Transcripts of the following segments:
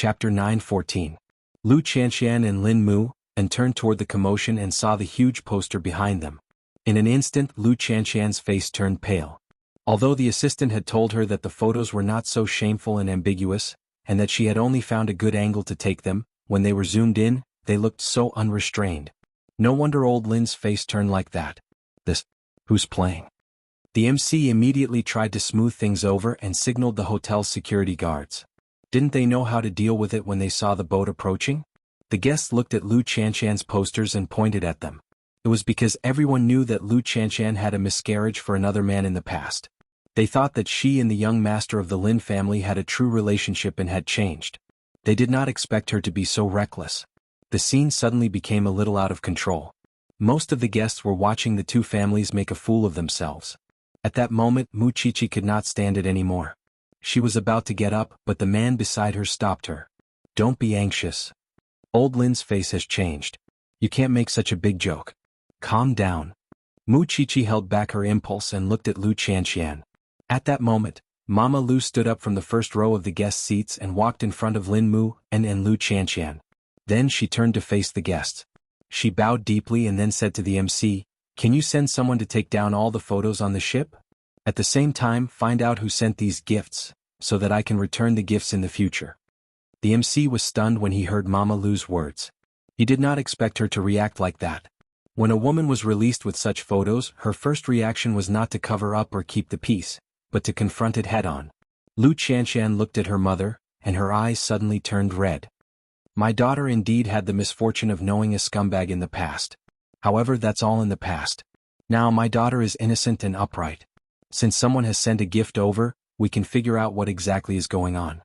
Chapter 9:14. Lu Qianxian and Lin Mu, and turned toward the commotion and saw the huge poster behind them. In an instant Lu Qianxian's face turned pale. Although the assistant had told her that the photos were not so shameful and ambiguous, and that she had only found a good angle to take them, when they were zoomed in, they looked so unrestrained. No wonder old Lin's face turned like that. Who's playing? The MC immediately tried to smooth things over and signaled the hotel's security guards. Didn't they know how to deal with it when they saw the boat approaching? The guests looked at Lu Qianxian's posters and pointed at them. It was because everyone knew that Lu Qianxian had a miscarriage for another man in the past. They thought that she and the young master of the Lin family had a true relationship and had changed. They did not expect her to be so reckless. The scene suddenly became a little out of control. Most of the guests were watching the two families make a fool of themselves. At that moment Mu Qiqi could not stand it anymore. She was about to get up, but the man beside her stopped her. "Don't be anxious. Old Lin's face has changed. You can't make such a big joke. Calm down." Mu Qiqi held back her impulse and looked at Lu Qianxian. At that moment, Mama Lu stood up from the first row of the guest seats and walked in front of Lin Mu and Lu Qianxian. Then she turned to face the guests. She bowed deeply and then said to the MC, "Can you send someone to take down all the photos on the ship? At the same time, find out who sent these gifts, so that I can return the gifts in the future." The MC was stunned when he heard Mama Lu's words. He did not expect her to react like that. When a woman was released with such photos, her first reaction was not to cover up or keep the peace, but to confront it head-on. Lu Qianxian looked at her mother, and her eyes suddenly turned red. My daughter indeed had the misfortune of knowing a scumbag in the past. However, that's all in the past. Now my daughter is innocent and upright. Since someone has sent a gift over, we can figure out what exactly is going on.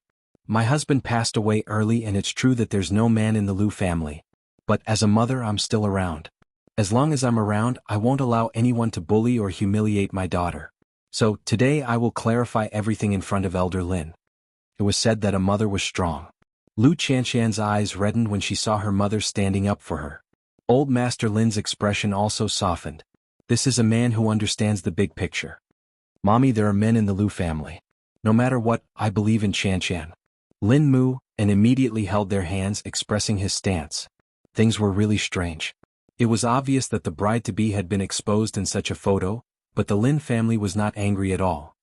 My husband passed away early and it's true that there's no man in the Lu family. But as a mother I'm still around. As long as I'm around, I won't allow anyone to bully or humiliate my daughter. So, today I will clarify everything in front of Elder Lin. It was said that a mother was strong. Lu Qianxian's eyes reddened when she saw her mother standing up for her. Old Master Lin's expression also softened. This is a man who understands the big picture. Mommy, there are men in the Lu family. No matter what, I believe in Qianxian. Lin Mu, and immediately held their hands, expressing his stance. Things were really strange. It was obvious that the bride-to-be had been exposed in such a photo, but the Lin family was not angry at all.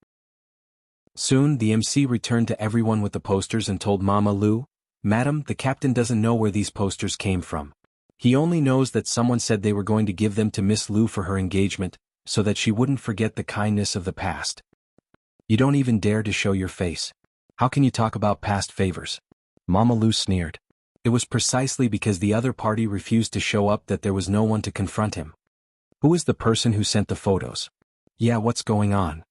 Soon the MC returned to everyone with the posters and told Mama Lu, "Madam, the captain doesn't know where these posters came from. He only knows that someone said they were going to give them to Miss Lu for her engagement, so that she wouldn't forget the kindness of the past." "You don't even dare to show your face. How can you talk about past favors?" Mama Lu sneered. It was precisely because the other party refused to show up that there was no one to confront him. "Who is the person who sent the photos? Yeah, what's going on?"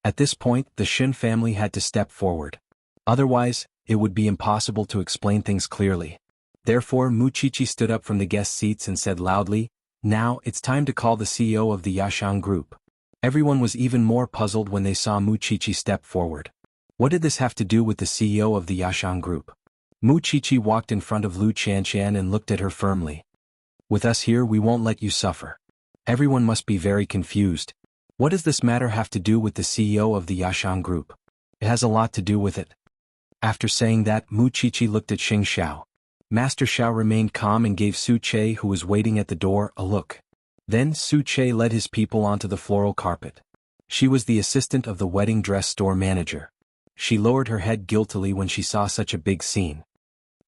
At this point, the Shin family had to step forward. Otherwise, it would be impossible to explain things clearly. Therefore Mu Qiqi stood up from the guest seats and said loudly, "Now, it's time to call the CEO of the Yashang Group." Everyone was even more puzzled when they saw Mu Qiqi step forward. What did this have to do with the CEO of the Yashang Group? Mu Qiqi walked in front of Lu Qianxian and looked at her firmly. "With us here we won't let you suffer." Everyone must be very confused. What does this matter have to do with the CEO of the Yashang Group? It has a lot to do with it. After saying that, Mu Qiqi looked at Xing Xiao. Master Xiao remained calm and gave Su Che, who was waiting at the door, a look. Then Su Che led his people onto the floral carpet. She was the assistant of the wedding dress store manager. She lowered her head guiltily when she saw such a big scene.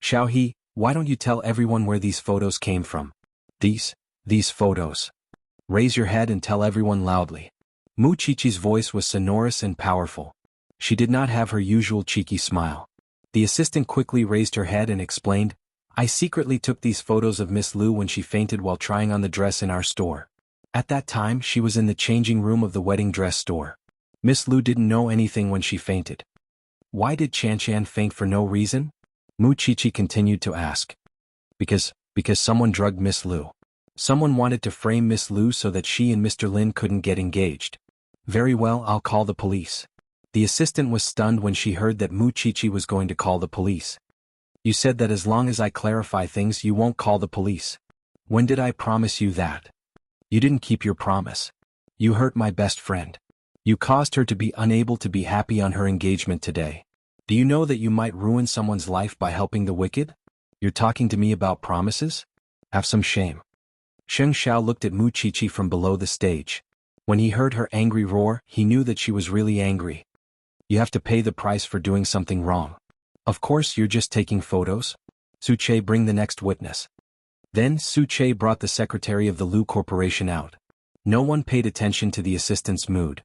"Xiao He, why don't you tell everyone where these photos came from?" These photos. Raise your head and tell everyone loudly." Mu Qiqi's voice was sonorous and powerful. She did not have her usual cheeky smile. The assistant quickly raised her head and explained, "I secretly took these photos of Miss Lu when she fainted while trying on the dress in our store. At that time she was in the changing room of the wedding dress store. Miss Lu didn't know anything when she fainted." "Why did Qianxian faint for no reason?" Mu Qiqi continued to ask. Because someone drugged Miss Lu. Someone wanted to frame Miss Lu so that she and Mr. Lin couldn't get engaged." "Very well, I'll call the police." The assistant was stunned when she heard that Mu Qiqi was going to call the police. "You said that as long as I clarify things you won't call the police. When did I promise you that? You didn't keep your promise. You hurt my best friend. You caused her to be unable to be happy on her engagement today. Do you know that you might ruin someone's life by helping the wicked? You're talking to me about promises? Have some shame. Sheng Xiao looked at Mu Qiqi from below the stage. When he heard her angry roar, he knew that she was really angry. You have to pay the price for doing something wrong. Of course you're just taking photos. Su Che, bring the next witness. Then Su Che brought the secretary of the Lu Corporation out. No one paid attention to the assistant's mood.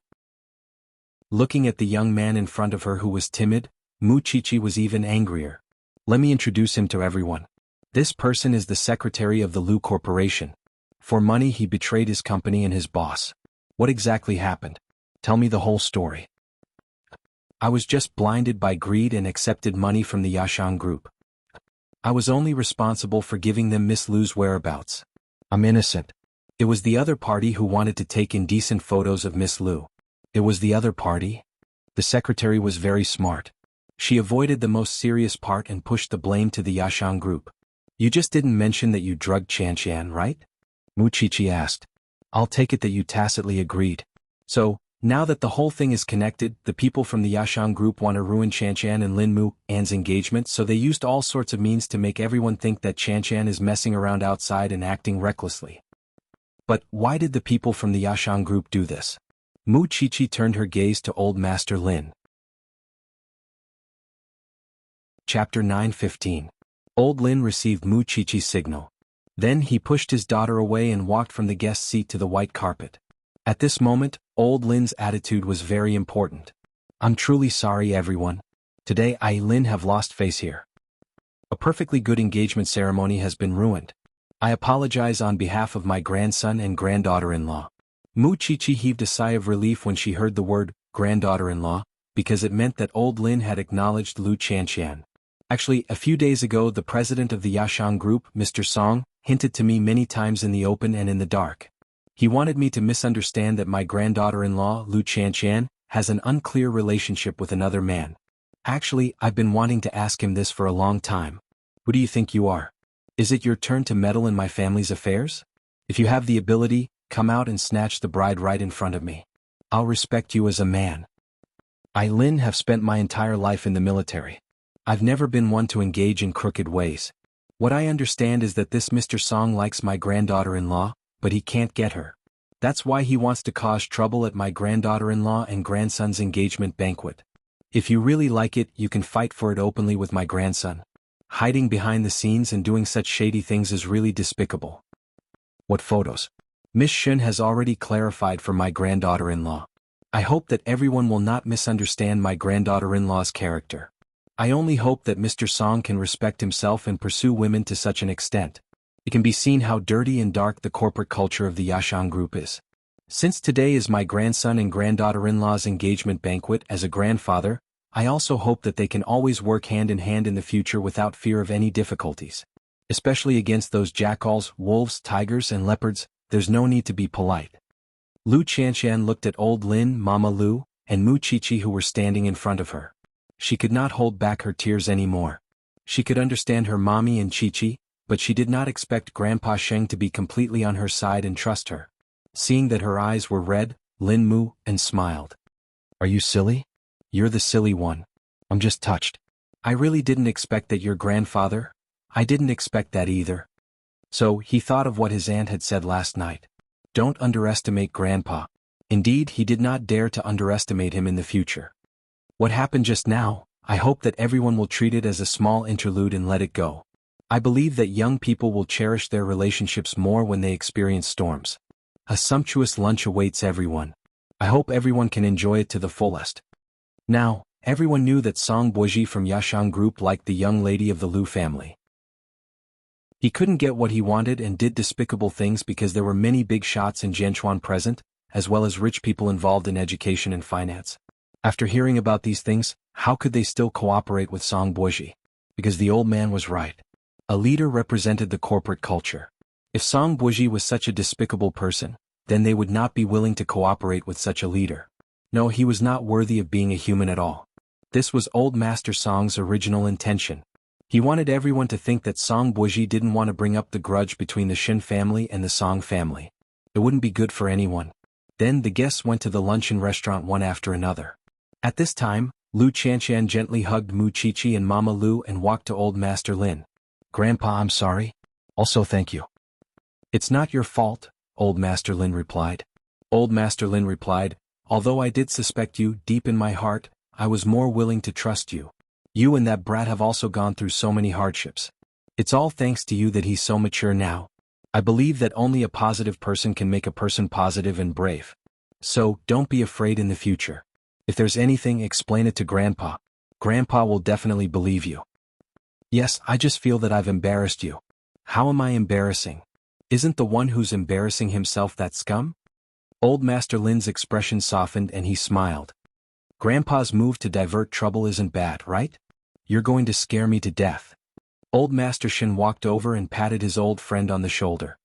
Looking at the young man in front of her who was timid, Mu Qiqi was even angrier. Let me introduce him to everyone. This person is the secretary of the Lu Corporation. For money he betrayed his company and his boss. What exactly happened? Tell me the whole story. I was just blinded by greed and accepted money from the Yashang Group. I was only responsible for giving them Miss Lu's whereabouts. I'm innocent. It was the other party who wanted to take indecent photos of Miss Lu. It was the other party? The secretary was very smart. She avoided the most serious part and pushed the blame to the Yashang Group. You just didn't mention that you drugged Qianqian, right? Mu Qiqi asked. I'll take it that you tacitly agreed. So, now that the whole thing is connected, the people from the Yashang Group want to ruin Qianqian and Lin Mu An's engagement, so they used all sorts of means to make everyone think that Qianqian is messing around outside and acting recklessly. But why did the people from the Yashang Group do this? Mu Qiqi turned her gaze to Old Master Lin. Chapter 9:15. Old Lin received Mu Qiqi's signal. Then he pushed his daughter away and walked from the guest seat to the white carpet. At this moment, Old Lin's attitude was very important. I'm truly sorry, everyone. Today I, Lin, have lost face here. A perfectly good engagement ceremony has been ruined. I apologize on behalf of my grandson and granddaughter-in-law. Mu Qiqi heaved a sigh of relief when she heard the word granddaughter-in-law, because it meant that Old Lin had acknowledged Lu Qianqian. Actually, a few days ago the president of the Yashang Group, Mr. Song, hinted to me many times in the open and in the dark. He wanted me to misunderstand that my granddaughter-in-law, Lu Qianqian, has an unclear relationship with another man. Actually, I've been wanting to ask him this for a long time. Who do you think you are? Is it your turn to meddle in my family's affairs? If you have the ability, come out and snatch the bride right in front of me. I'll respect you as a man. I, Lin, have spent my entire life in the military. I've never been one to engage in crooked ways. What I understand is that this Mr. Song likes my granddaughter-in-law, but he can't get her. That's why he wants to cause trouble at my granddaughter-in-law and grandson's engagement banquet. If you really like it, you can fight for it openly with my grandson. Hiding behind the scenes and doing such shady things is really despicable. What photos? Miss Shun has already clarified for my granddaughter-in-law. I hope that everyone will not misunderstand my granddaughter-in-law's character. I only hope that Mr. Song can respect himself and pursue women to such an extent. It can be seen how dirty and dark the corporate culture of the Yashang Group is. Since today is my grandson and granddaughter-in-law's engagement banquet as a grandfather, I also hope that they can always work hand in hand in the future without fear of any difficulties. Especially against those jackals, wolves, tigers, and leopards, there's no need to be polite. Lu Qianqian looked at Old Lin, Mama Lu, and Mu Qiqi who were standing in front of her. She could not hold back her tears anymore. She could understand her mommy and Qiqi, but she did not expect Grandpa Sheng to be completely on her side and trust her. Seeing that her eyes were red, Lin Mu and smiled. Are you silly? You're the silly one. I'm just touched. I really didn't expect that your grandfather. I didn't expect that either. So he thought of what his aunt had said last night. Don't underestimate Grandpa. Indeed, he did not dare to underestimate him in the future. What happened just now, I hope that everyone will treat it as a small interlude and let it go. I believe that young people will cherish their relationships more when they experience storms. A sumptuous lunch awaits everyone. I hope everyone can enjoy it to the fullest. Now, everyone knew that Song Boji from Yashang Group liked the young lady of the Lu family. He couldn't get what he wanted and did despicable things because there were many big shots in Jianchuan present, as well as rich people involved in education and finance. After hearing about these things, how could they still cooperate with Song Boji? Because the old man was right. A leader represented the corporate culture. If Song Boji was such a despicable person, then they would not be willing to cooperate with such a leader. No, he was not worthy of being a human at all. This was Old Master Song's original intention. He wanted everyone to think that Song Boji didn't want to bring up the grudge between the Shin family and the Song family. It wouldn't be good for anyone. Then the guests went to the luncheon restaurant one after another. At this time, Lu Chanshan gently hugged Mu Chichi and Mama Lu and walked to Old Master Lin. Grandpa, I'm sorry. Also thank you. It's not your fault, Old Master Lin replied. Old Master Lin replied, although I did suspect you deep in my heart, I was more willing to trust you. You and that brat have also gone through so many hardships. It's all thanks to you that he's so mature now. I believe that only a positive person can make a person positive and brave. So, don't be afraid in the future. If there's anything, explain it to Grandpa. Grandpa will definitely believe you. Yes, I just feel that I've embarrassed you. How am I embarrassing? Isn't the one who's embarrassing himself that scum? Old Master Lin's expression softened and he smiled. Grandpa's move to divert trouble isn't bad, right? You're going to scare me to death. Old Master Shin walked over and patted his old friend on the shoulder.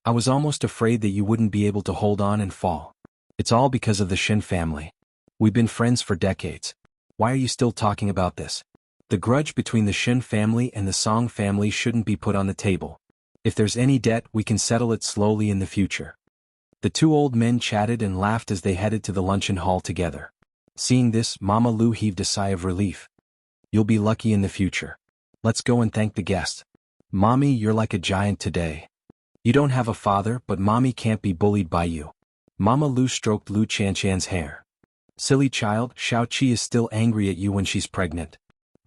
I was almost afraid that you wouldn't be able to hold on and fall. It's all because of the Shin family. We've been friends for decades. Why are you still talking about this? The grudge between the Shin family and the Song family shouldn't be put on the table. If there's any debt, we can settle it slowly in the future. The two old men chatted and laughed as they headed to the luncheon hall together. Seeing this, Mama Lu heaved a sigh of relief. You'll be lucky in the future. Let's go and thank the guests. Mommy, you're like a giant today. You don't have a father, but Mommy can't be bullied by you. Mama Lu stroked Lu Chanshan's hair. Silly child, Xiao Qi is still angry at you when she's pregnant.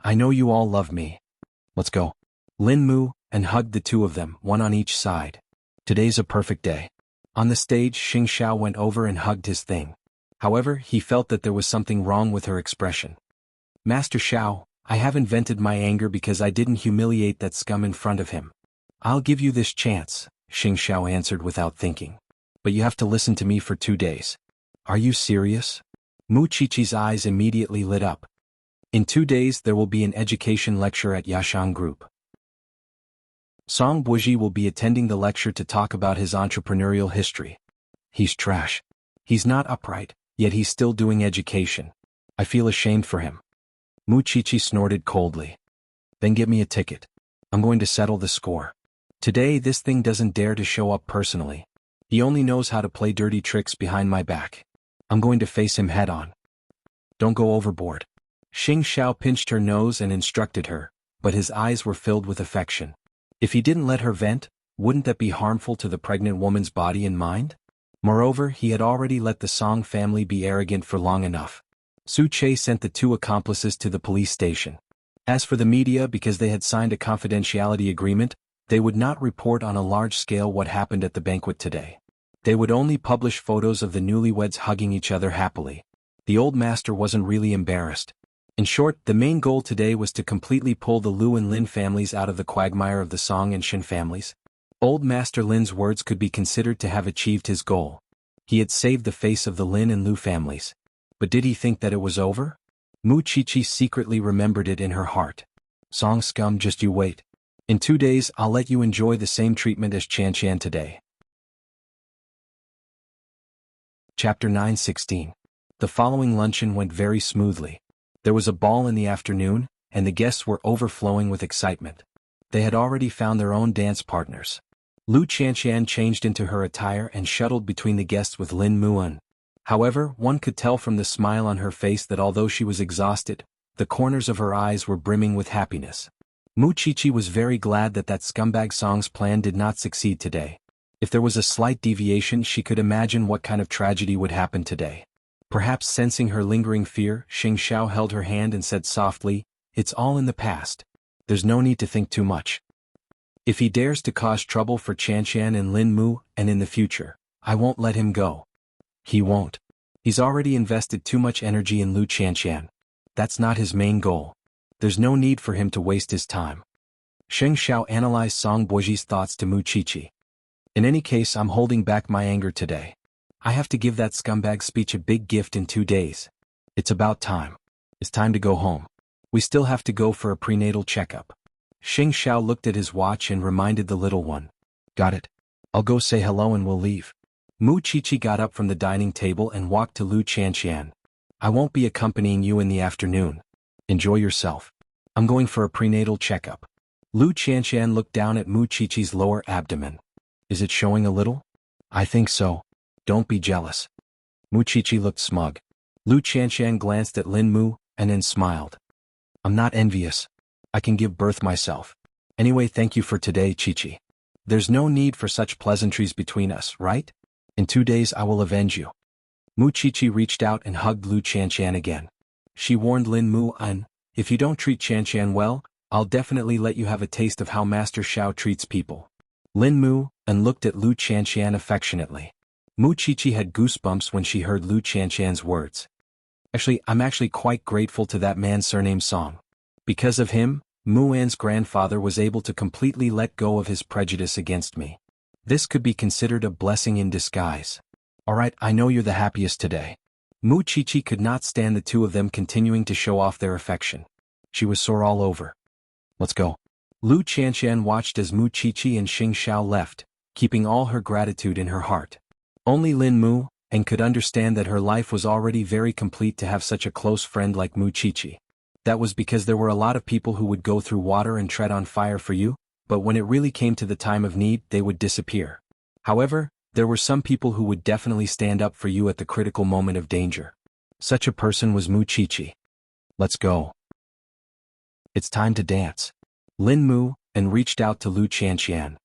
I know you all love me. Let's go. Lin Mu, and hugged the two of them, one on each side. Today's a perfect day. On the stage, Xing Xiao went over and hugged his thing. However, he felt that there was something wrong with her expression. Master Xiao, I haven't vented my anger because I didn't humiliate that scum in front of him. I'll give you this chance, Xing Xiao answered without thinking. But you have to listen to me for 2 days. Are you serious? Mu Chichi's eyes immediately lit up. In 2 days there will be an education lecture at Yashang Group. Song Buji will be attending the lecture to talk about his entrepreneurial history. He's trash. He's not upright, yet he's still doing education. I feel ashamed for him. Mu Chichi snorted coldly. Then get me a ticket. I'm going to settle the score. Today this thing doesn't dare to show up personally. He only knows how to play dirty tricks behind my back. I'm going to face him head on. Don't go overboard. Xing Xiao pinched her nose and instructed her, but his eyes were filled with affection. If he didn't let her vent, wouldn't that be harmful to the pregnant woman's body and mind? Moreover, he had already let the Song family be arrogant for long enough. Su Che sent the two accomplices to the police station. As for the media, because they had signed a confidentiality agreement, they would not report on a large scale what happened at the banquet today. They would only publish photos of the newlyweds hugging each other happily. The old master wasn't really embarrassed. In short, the main goal today was to completely pull the Lu and Lin families out of the quagmire of the Song and Shin families. Old Master Lin's words could be considered to have achieved his goal. He had saved the face of the Lin and Lu families. But did he think that it was over? Mu Chichi secretly remembered it in her heart. Song scum, just you wait. In 2 days I'll let you enjoy the same treatment as Chanshan today. Chapter 9:16. The following luncheon went very smoothly. There was a ball in the afternoon, and the guests were overflowing with excitement. They had already found their own dance partners. Lu Chanshan changed into her attire and shuttled between the guests with Lin Muan. However, one could tell from the smile on her face that although she was exhausted, the corners of her eyes were brimming with happiness. Mu Chichi was very glad that scumbag Song's plan did not succeed today. If there was a slight deviation, she could imagine what kind of tragedy would happen today. Perhaps sensing her lingering fear, Xing Xiao held her hand and said softly, "It's all in the past. There's no need to think too much. If he dares to cause trouble for Chanshan and Lin Mu, and in the future, I won't let him go." He won't. He's already invested too much energy in Lu Chanshan. That's not his main goal. There's no need for him to waste his time. Xing Xiao analyzed Song Buji's thoughts to Mu Chichi. In any case, I'm holding back my anger today. I have to give that scumbag speech a big gift in 2 days. It's about time. It's time to go home. We still have to go for a prenatal checkup. Xing Xiao looked at his watch and reminded the little one. Got it. I'll go say hello and we'll leave. Mu Chichi got up from the dining table and walked to Lu Chanshan. I won't be accompanying you in the afternoon. Enjoy yourself. I'm going for a prenatal checkup. Lu Chanshan looked down at Mu Chichi's lower abdomen. Is it showing a little? I think so. Don't be jealous. Mu Chichi looked smug. Lu Chanshan glanced at Lin Mu, and then smiled. I'm not envious. I can give birth myself. Anyway, thank you for today, Chi-Chi. There's no need for such pleasantries between us, right? In 2 days I will avenge you. Mu Chi-Chi reached out and hugged Lu Qianqian again. She warned Lin Mu An, if you don't treat Qianqian well, I'll definitely let you have a taste of how Master Xiao treats people. Lin Mu An looked at Lu Qianqian affectionately. Mu Chi-Chi had goosebumps when she heard Lu Qianqian's words. I'm actually quite grateful to that man surnamed Song. Because of him, Mu An's grandfather was able to completely let go of his prejudice against me. This could be considered a blessing in disguise. Alright, I know you're the happiest today. Mu Chi-Chi could not stand the two of them continuing to show off their affection. She was sore all over. Let's go. Lu Qianqian watched as Mu Chi-Chi and Xing Xiao left, keeping all her gratitude in her heart. Only Lin Mu An could understand that her life was already very complete to have such a close friend like Mu Chi-Chi. That was because there were a lot of people who would go through water and tread on fire for you, but when it really came to the time of need, they would disappear. However, there were some people who would definitely stand up for you at the critical moment of danger. Such a person was Mu Chi-Chi. Let's go. It's time to dance. Lin Mu An reached out to Lu Qianqian.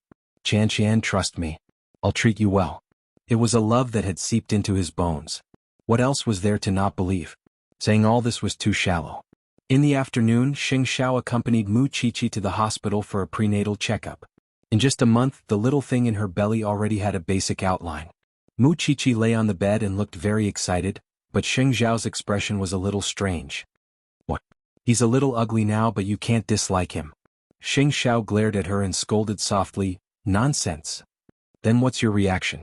Qianqian, trust me. I'll treat you well. It was a love that had seeped into his bones. What else was there to not believe? Saying all this was too shallow. In the afternoon, Xing Xiao accompanied Mu Chi-Chi to the hospital for a prenatal checkup. In just a month, the little thing in her belly already had a basic outline. Mu Chi-Chi lay on the bed and looked very excited, but Xing Xiao's expression was a little strange. What? He's a little ugly now, but you can't dislike him. Xing Xiao glared at her and scolded softly, nonsense. Then what's your reaction?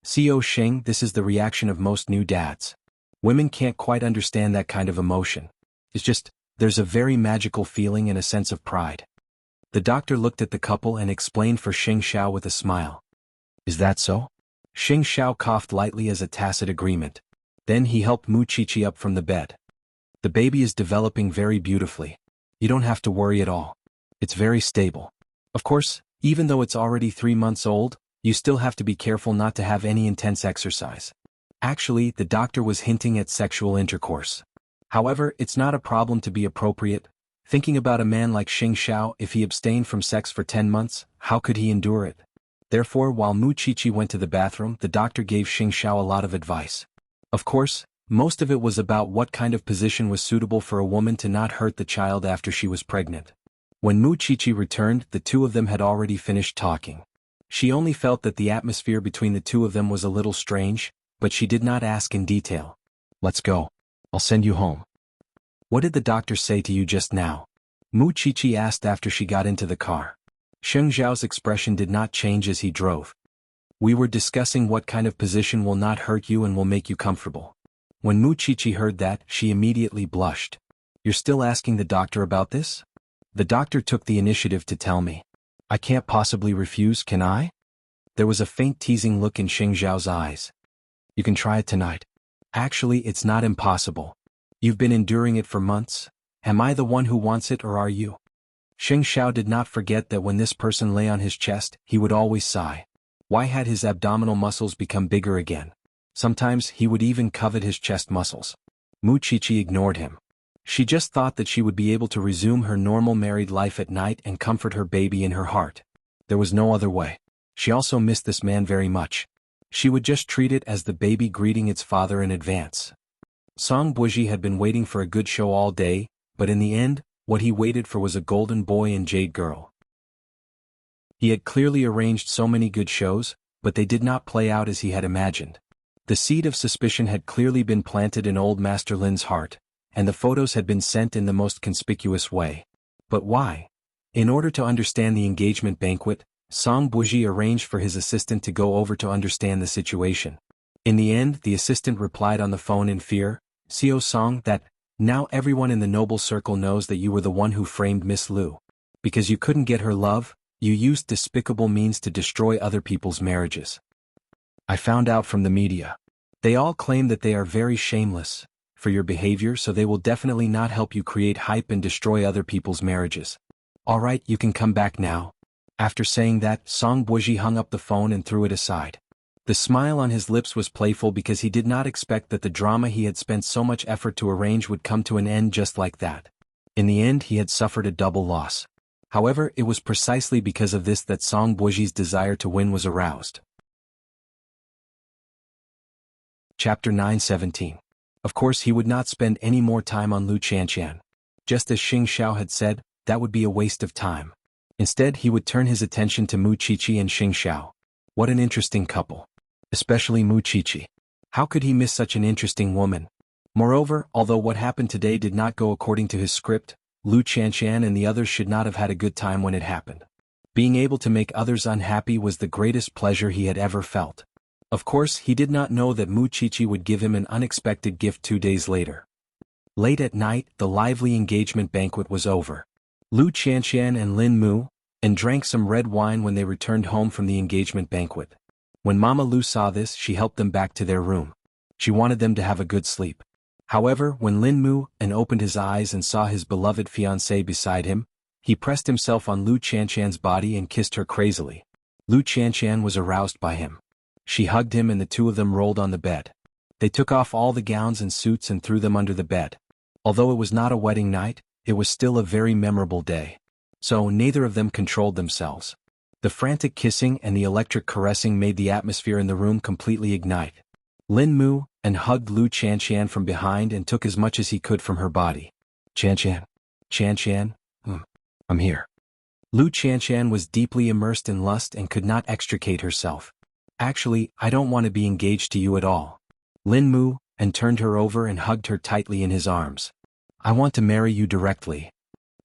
Co Xing, this is the reaction of most new dads. Women can't quite understand that kind of emotion. It's just, there's a very magical feeling and a sense of pride. The doctor looked at the couple and explained for Xing Xiao with a smile. Is that so? Xing Xiao coughed lightly as a tacit agreement. Then he helped Mu Chi-Chi up from the bed. The baby is developing very beautifully. You don't have to worry at all. It's very stable. Of course, even though it's already 3 months old, you still have to be careful not to have any intense exercise. Actually, the doctor was hinting at sexual intercourse. However, it's not a problem to be appropriate. Thinking about a man like Xing Xiao, if he abstained from sex for 10 months, how could he endure it? Therefore, while Mu Chi-Chi went to the bathroom, the doctor gave Xing Xiao a lot of advice. Of course, most of it was about what kind of position was suitable for a woman to not hurt the child after she was pregnant. When Mu Chi-Chi returned, the two of them had already finished talking. She only felt that the atmosphere between the two of them was a little strange, but she did not ask in detail. Let's go. I'll send you home. What did the doctor say to you just now? Mu Chi-Chi asked after she got into the car. Xing Xiao's expression did not change as he drove. We were discussing what kind of position will not hurt you and will make you comfortable. When Mu Chi-Chi heard that, she immediately blushed. You're still asking the doctor about this? The doctor took the initiative to tell me. I can't possibly refuse, can I? There was a faint teasing look in Xing Xiao's eyes. You can try it tonight. Actually, it's not impossible. You've been enduring it for months. Am I the one who wants it or are you? Xing Xiao did not forget that when this person lay on his chest, he would always sigh. Why had his abdominal muscles become bigger again? Sometimes he would even covet his chest muscles. Mu Chi-Chi ignored him. She just thought that she would be able to resume her normal married life at night and comfort her baby in her heart. There was no other way. She also missed this man very much. She would just treat it as the baby greeting its father in advance. Song Buji had been waiting for a good show all day, but in the end, what he waited for was a golden boy and jade girl. He had clearly arranged so many good shows, but they did not play out as he had imagined. The seed of suspicion had clearly been planted in old Master Lin's heart, and the photos had been sent in the most conspicuous way. But why? In order to understand the engagement banquet, Song Buji arranged for his assistant to go over to understand the situation. In the end, the assistant replied on the phone in fear, "Xiao Song, that, now everyone in the noble circle knows that you were the one who framed Miss Lu. Because you couldn't get her love, you used despicable means to destroy other people's marriages. I found out from the media. They all claim that they are very shameless for your behavior, so they will definitely not help you create hype and destroy other people's marriages. Alright, you can come back now." After saying that, Song Buji hung up the phone and threw it aside. The smile on his lips was playful because he did not expect that the drama he had spent so much effort to arrange would come to an end just like that. In the end he had suffered a double loss. However, it was precisely because of this that Song Buoji's desire to win was aroused. Chapter 9:17. Of course he would not spend any more time on Lu Qianqian. Just as Xing Xiao had said, that would be a waste of time. Instead he would turn his attention to Mu Qiqi and Xing Xiao. What an interesting couple. Especially Mu Qiqi. How could he miss such an interesting woman? Moreover, although what happened today did not go according to his script, Lu Qianqian and the others should not have had a good time when it happened. Being able to make others unhappy was the greatest pleasure he had ever felt. Of course, he did not know that Mu Qiqi would give him an unexpected gift 2 days later. Late at night, the lively engagement banquet was over. Lu Qianqian and Lin Mu drank some red wine when they returned home from the engagement banquet. When Mama Lu saw this, she helped them back to their room. She wanted them to have a good sleep. However, when Lin Mu opened his eyes and saw his beloved fiancée beside him, he pressed himself on Lu Qianqian's body and kissed her crazily. Lu Qianqian was aroused by him. She hugged him and the two of them rolled on the bed. They took off all the gowns and suits and threw them under the bed. Although it was not a wedding night, it was still a very memorable day. So neither of them controlled themselves. The frantic kissing and the electric caressing made the atmosphere in the room completely ignite. Lin Mu hugged Lu Qianqian from behind and took as much as he could from her body. Qianqian. Qianqian. I'm here. Lu Qianqian was deeply immersed in lust and could not extricate herself. Actually, I don't want to be engaged to you at all. Lin Mu turned her over and hugged her tightly in his arms. I want to marry you directly.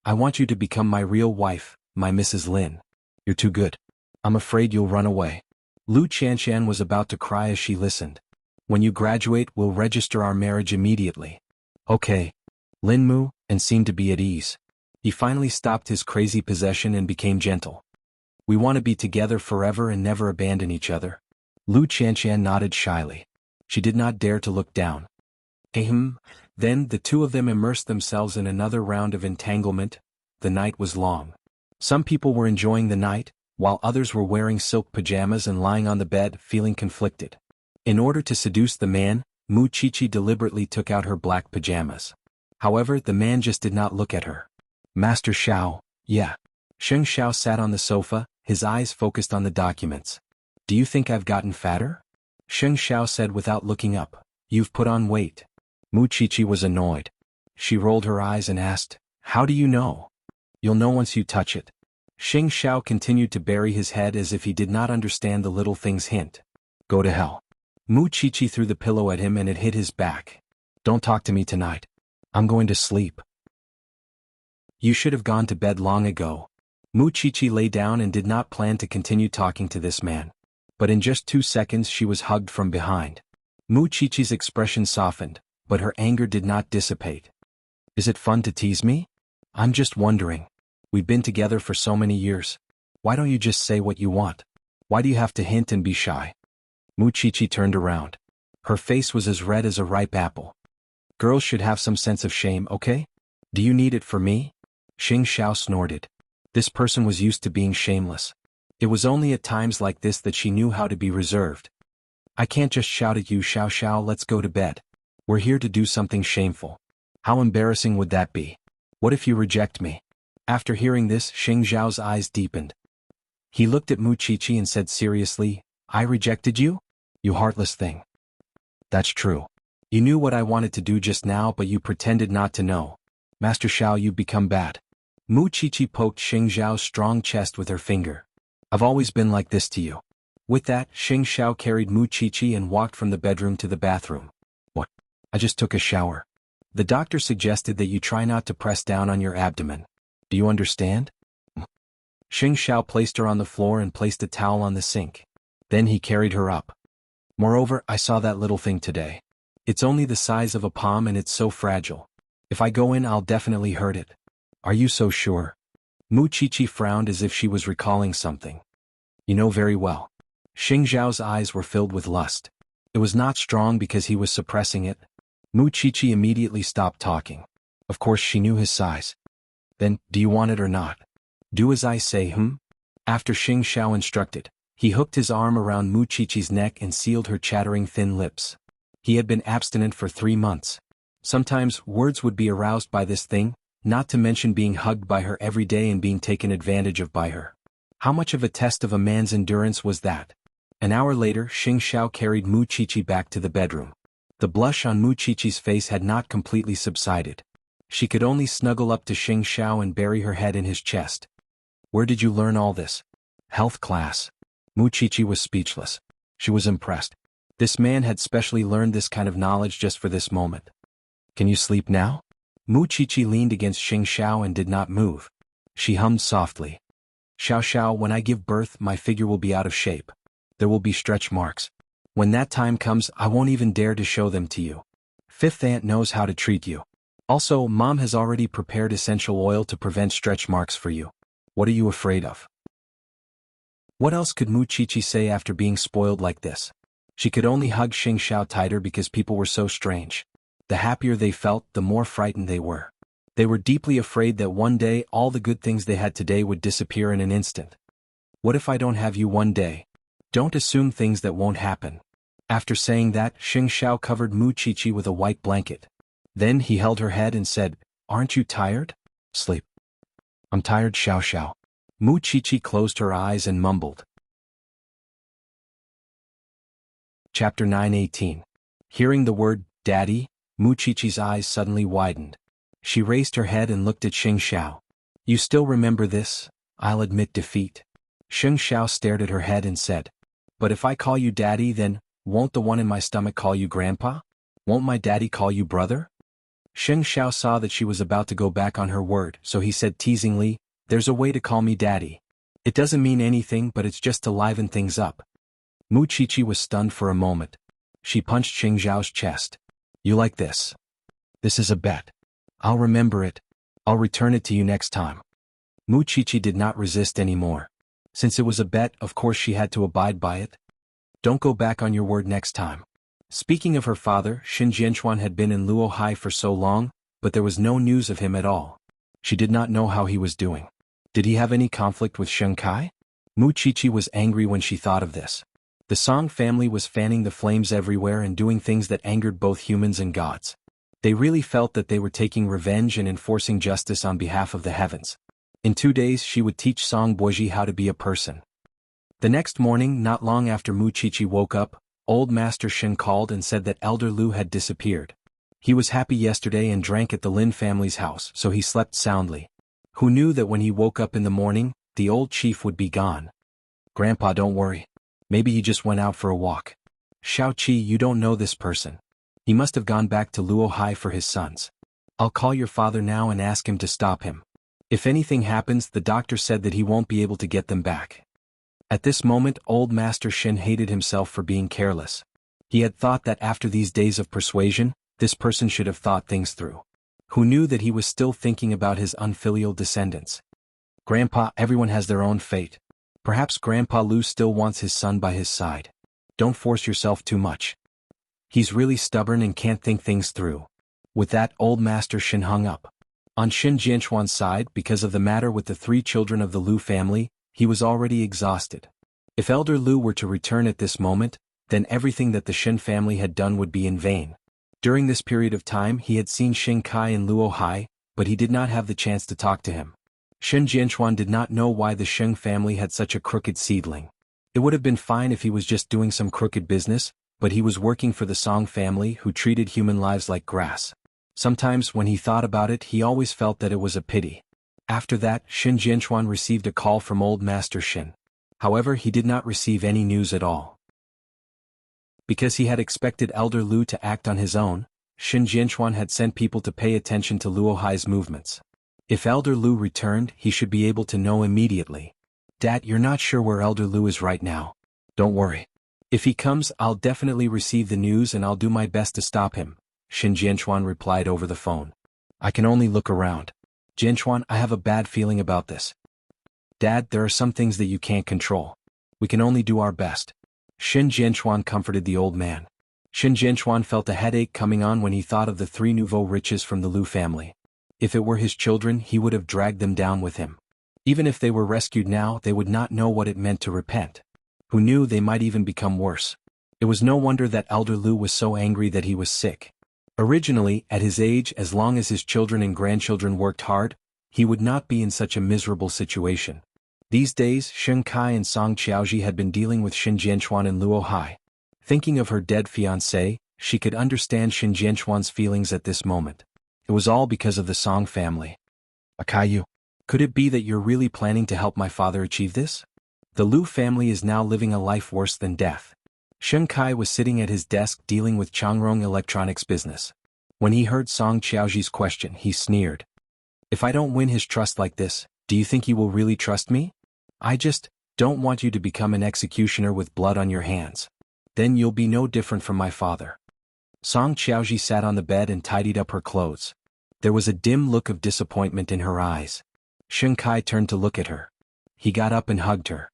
I want you to become my real wife, my Mrs. Lin. You're too good. I'm afraid you'll run away. Lu Qianqian was about to cry as she listened. When you graduate, we'll register our marriage immediately. Okay. Lin Mu seemed to be at ease. He finally stopped his crazy possession and became gentle. We want to be together forever and never abandon each other. Lu Qianqian nodded shyly. She did not dare to look down. Then the two of them immersed themselves in another round of entanglement. The night was long. Some people were enjoying the night, while others were wearing silk pajamas and lying on the bed feeling conflicted. In order to seduce the man, Mu Qiqi deliberately took out her black pajamas. However, the man just did not look at her. Master Xiao, yeah. Sheng Xiao sat on the sofa, his eyes focused on the documents. Do you think I've gotten fatter? Sheng Xiao said without looking up. You've put on weight. Mu Qiqi was annoyed. She rolled her eyes and asked, how do you know? You'll know once you touch it. Sheng Xiao continued to bury his head as if he did not understand the little thing's hint. Go to hell. Mu Qiqi threw the pillow at him and it hit his back. Don't talk to me tonight. I'm going to sleep. You should have gone to bed long ago. Mu Qiqi lay down and did not plan to continue talking to this man. But in just 2 seconds she was hugged from behind. Mu Qiqi's expression softened, but her anger did not dissipate. Is it fun to tease me? I'm just wondering. We've been together for so many years. Why don't you just say what you want? Why do you have to hint and be shy? Mu Qiqi turned around. Her face was as red as a ripe apple. Girls should have some sense of shame, okay? Do you need it for me? Xing Xiao snorted. This person was used to being shameless. It was only at times like this that she knew how to be reserved. I can't just shout at you, Xiao Xiao, let's go to bed. We're here to do something shameful. How embarrassing would that be? What if you reject me? After hearing this, Xing Xiao's eyes deepened. He looked at Mu Qiqi and said seriously, I rejected you? You heartless thing. That's true. You knew what I wanted to do just now but you pretended not to know. Master Xiao, you've become bad. Mu Qiqi poked Xing Xiao's strong chest with her finger. I've always been like this to you. With that, Xing Xiao carried Mu Qiqi and walked from the bedroom to the bathroom. What? I just took a shower. The doctor suggested that you try not to press down on your abdomen. Do you understand? Xing Xiao placed her on the floor and placed a towel on the sink. Then he carried her up. Moreover, I saw that little thing today. It's only the size of a palm and it's so fragile. If I go in, I'll definitely hurt it. Are you so sure? Mu Qiqi frowned as if she was recalling something. You know very well. Xing Xiao's eyes were filled with lust. It was not strong because he was suppressing it. Mu Qiqi immediately stopped talking. Of course she knew his size. Then, do you want it or not? Do as I say, After Xing Xiao instructed, He hooked his arm around Muchichi's neck and sealed her chattering thin lips. He had been abstinent for 3 months. Sometimes words would be aroused by this thing, not to mention being hugged by her every day and being taken advantage of by her. How much of a test of a man's endurance was that? An hour later, Xing Xiao carried Muchichi back to the bedroom. The blush on Muchichi's face had not completely subsided. She could only snuggle up to Xing Xiao and bury her head in his chest. "Where did you learn all this?" "Health class." Muchichi was speechless. She was impressed. This man had specially learned this kind of knowledge just for this moment. "Can you sleep now?" Muchichi leaned against Xing Xiao and did not move. She hummed softly. "Xiao Xiao, when I give birth, my figure will be out of shape. There will be stretch marks. When that time comes, I won't even dare to show them to you. Fifth aunt knows how to treat you. Also, Mom has already prepared essential oil to prevent stretch marks for you. What are you afraid of?" What else could Muchichi say after being spoiled like this? She could only hug Xing Xiao tighter because people were so strange. The happier they felt, the more frightened they were. They were deeply afraid that one day all the good things they had today would disappear in an instant. "What if I don't have you one day?" "Don't assume things that won't happen." After saying that, Xing Xiao covered Muchichi with a white blanket. Then he held her head and said, "Aren't you tired? Sleep." "I'm tired, Xiao Xiao." Muchichi closed her eyes and mumbled. Chapter 9:18. Hearing the word, "Daddy," Muchichi's eyes suddenly widened. She raised her head and looked at Xing Xiao. "You still remember this? I'll admit defeat." Xing Xiao stared at her head and said, "But if I call you Daddy, then won't the one in my stomach call you Grandpa? Won't my daddy call you brother?" Xing Xiao saw that she was about to go back on her word, so he said teasingly, "There's a way to call me Daddy. It doesn't mean anything, but it's just to liven things up." Muchichi was stunned for a moment. She punched Xing Xiao's chest. "You like this? This is a bet. I'll remember it. I'll return it to you next time." Muchichi did not resist anymore. Since it was a bet, of course she had to abide by it. "Don't go back on your word next time." Speaking of her father, Xin Jianchuan had been in Luohai for so long, but there was no news of him at all. She did not know how he was doing. Did he have any conflict with Sheng Kai? Muchichi was angry when she thought of this. The Song family was fanning the flames everywhere and doing things that angered both humans and gods. They really felt that they were taking revenge and enforcing justice on behalf of the heavens. In 2 days she would teach Song Boji how to be a person. The next morning, not long after Muchichi woke up, old Master Shin called and said that Elder Lu had disappeared. He was happy yesterday and drank at the Lin family's house, so he slept soundly. Who knew that when he woke up in the morning, the old chief would be gone? "Grandpa, don't worry. Maybe he just went out for a walk." "Xiao Qi, you don't know this person. He must have gone back to Luohai for his sons. I'll call your father now and ask him to stop him. If anything happens, the doctor said that he won't be able to get them back." At this moment, old Master Shin hated himself for being careless. He had thought that after these days of persuasion, this person should have thought things through. Who knew that he was still thinking about his unfilial descendants? "Grandpa, everyone has their own fate. Perhaps Grandpa Lu still wants his son by his side. Don't force yourself too much. He's really stubborn and can't think things through." With that, old Master Shin hung up. On Xin Jianchuan's side, because of the matter with the 3 children of the Lu family, he was already exhausted. If Elder Lu were to return at this moment, then everything that the Shin family had done would be in vain. During this period of time he had seen Xing Kai in Luohai, but he did not have the chance to talk to him. Xin Jianchuan did not know why the Sheng family had such a crooked seedling. It would have been fine if he was just doing some crooked business, but he was working for the Song family who treated human lives like grass. Sometimes when he thought about it, he always felt that it was a pity. After that, Xin Jianchuan received a call from old Master Shin. However, he did not receive any news at all. Because he had expected Elder Lu to act on his own, Xin Jianchuan had sent people to pay attention to Luohai's movements. If Elder Lu returned, he should be able to know immediately. "Dad, you're not sure where Elder Lu is right now. Don't worry. If he comes, I'll definitely receive the news and I'll do my best to stop him," Xin Jianchuan replied over the phone. "I can only look around. Jianchuan, I have a bad feeling about this." "Dad, there are some things that you can't control. We can only do our best." Xin Jianchuan comforted the old man. Xin Jianchuan felt a headache coming on when he thought of the 3 nouveau riches from the Lu family. If it were his children, he would have dragged them down with him. Even if they were rescued now, they would not know what it meant to repent. Who knew they might even become worse? It was no wonder that elder Lu was so angry that he was sick. Originally, at his age, as long as his children and grandchildren worked hard, he would not be in such a miserable situation. These days, Shen Kai and Song Qiaoji had been dealing with Xin Jianchuan and Luo Hai. Thinking of her dead fiancé, she could understand Xin Jianchuan's feelings at this moment. It was all because of the Song family. Akayu, could it be that you're really planning to help my father achieve this? The Lu family is now living a life worse than death. Shen Kai was sitting at his desk dealing with Changrong Electronics business. When he heard Song Qiaoji's question, he sneered. If I don't win his trust like this, do you think he will really trust me? I just don't want you to become an executioner with blood on your hands. Then you'll be no different from my father. Song Qiaoji sat on the bed and tidied up her clothes. There was a dim look of disappointment in her eyes. Shen Kai turned to look at her. He got up and hugged her.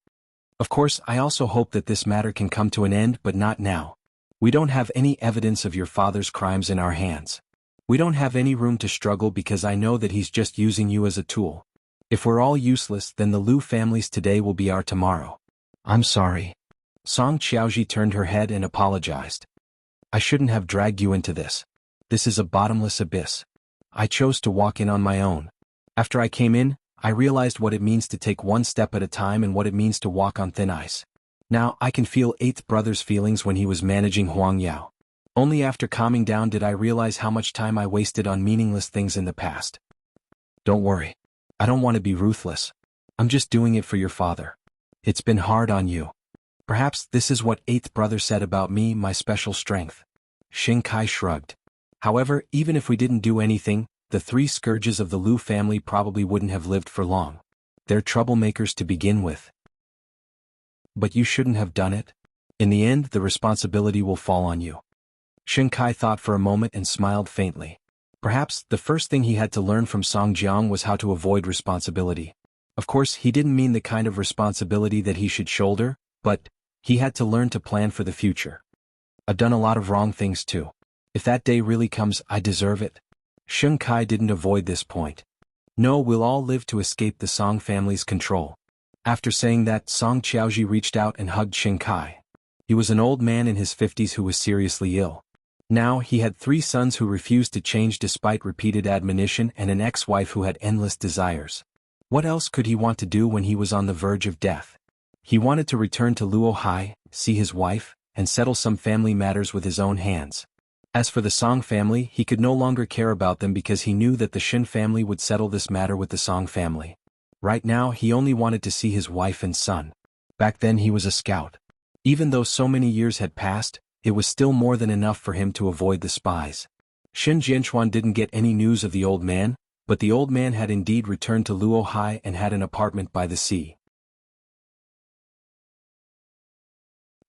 Of course, I also hope that this matter can come to an end, but not now. We don't have any evidence of your father's crimes in our hands. We don't have any room to struggle because I know that he's just using you as a tool. If we're all useless, then the Lu family's today will be our tomorrow. I'm sorry. Song Qiaoji turned her head and apologized. I shouldn't have dragged you into this. This is a bottomless abyss. I chose to walk in on my own. After I came in, I realized what it means to take one step at a time and what it means to walk on thin ice. Now I can feel Eighth Brother's feelings when he was managing Huang Yao. Only after calming down did I realize how much time I wasted on meaningless things in the past. Don't worry. I don't want to be ruthless. I'm just doing it for your father. It's been hard on you. Perhaps this is what Eighth Brother said about me, my special strength. Shen Kai shrugged. However, even if we didn't do anything, the three scourges of the Lu family probably wouldn't have lived for long. They're troublemakers to begin with. But you shouldn't have done it. In the end, the responsibility will fall on you. Shen Kai thought for a moment and smiled faintly. Perhaps the first thing he had to learn from Song Jiang was how to avoid responsibility. Of course, he didn't mean the kind of responsibility that he should shoulder, but he had to learn to plan for the future. I've done a lot of wrong things too. If that day really comes, I deserve it. Shen Kai didn't avoid this point. No, we'll all live to escape the Song family's control. After saying that, Song Qiaoji reached out and hugged Shen Kai. He was an old man in his 50s who was seriously ill. Now he had 3 sons who refused to change despite repeated admonition and an ex-wife who had endless desires. What else could he want to do when he was on the verge of death? He wanted to return to Luo Hai, see his wife, and settle some family matters with his own hands. As for the Song family, he could no longer care about them because he knew that the Shen family would settle this matter with the Song family. Right now, he only wanted to see his wife and son. Back then he was a scout. Even though so many years had passed, it was still more than enough for him to avoid the spies. Xin Jianchuan didn't get any news of the old man, but the old man had indeed returned to Luo Hai and had an apartment by the sea.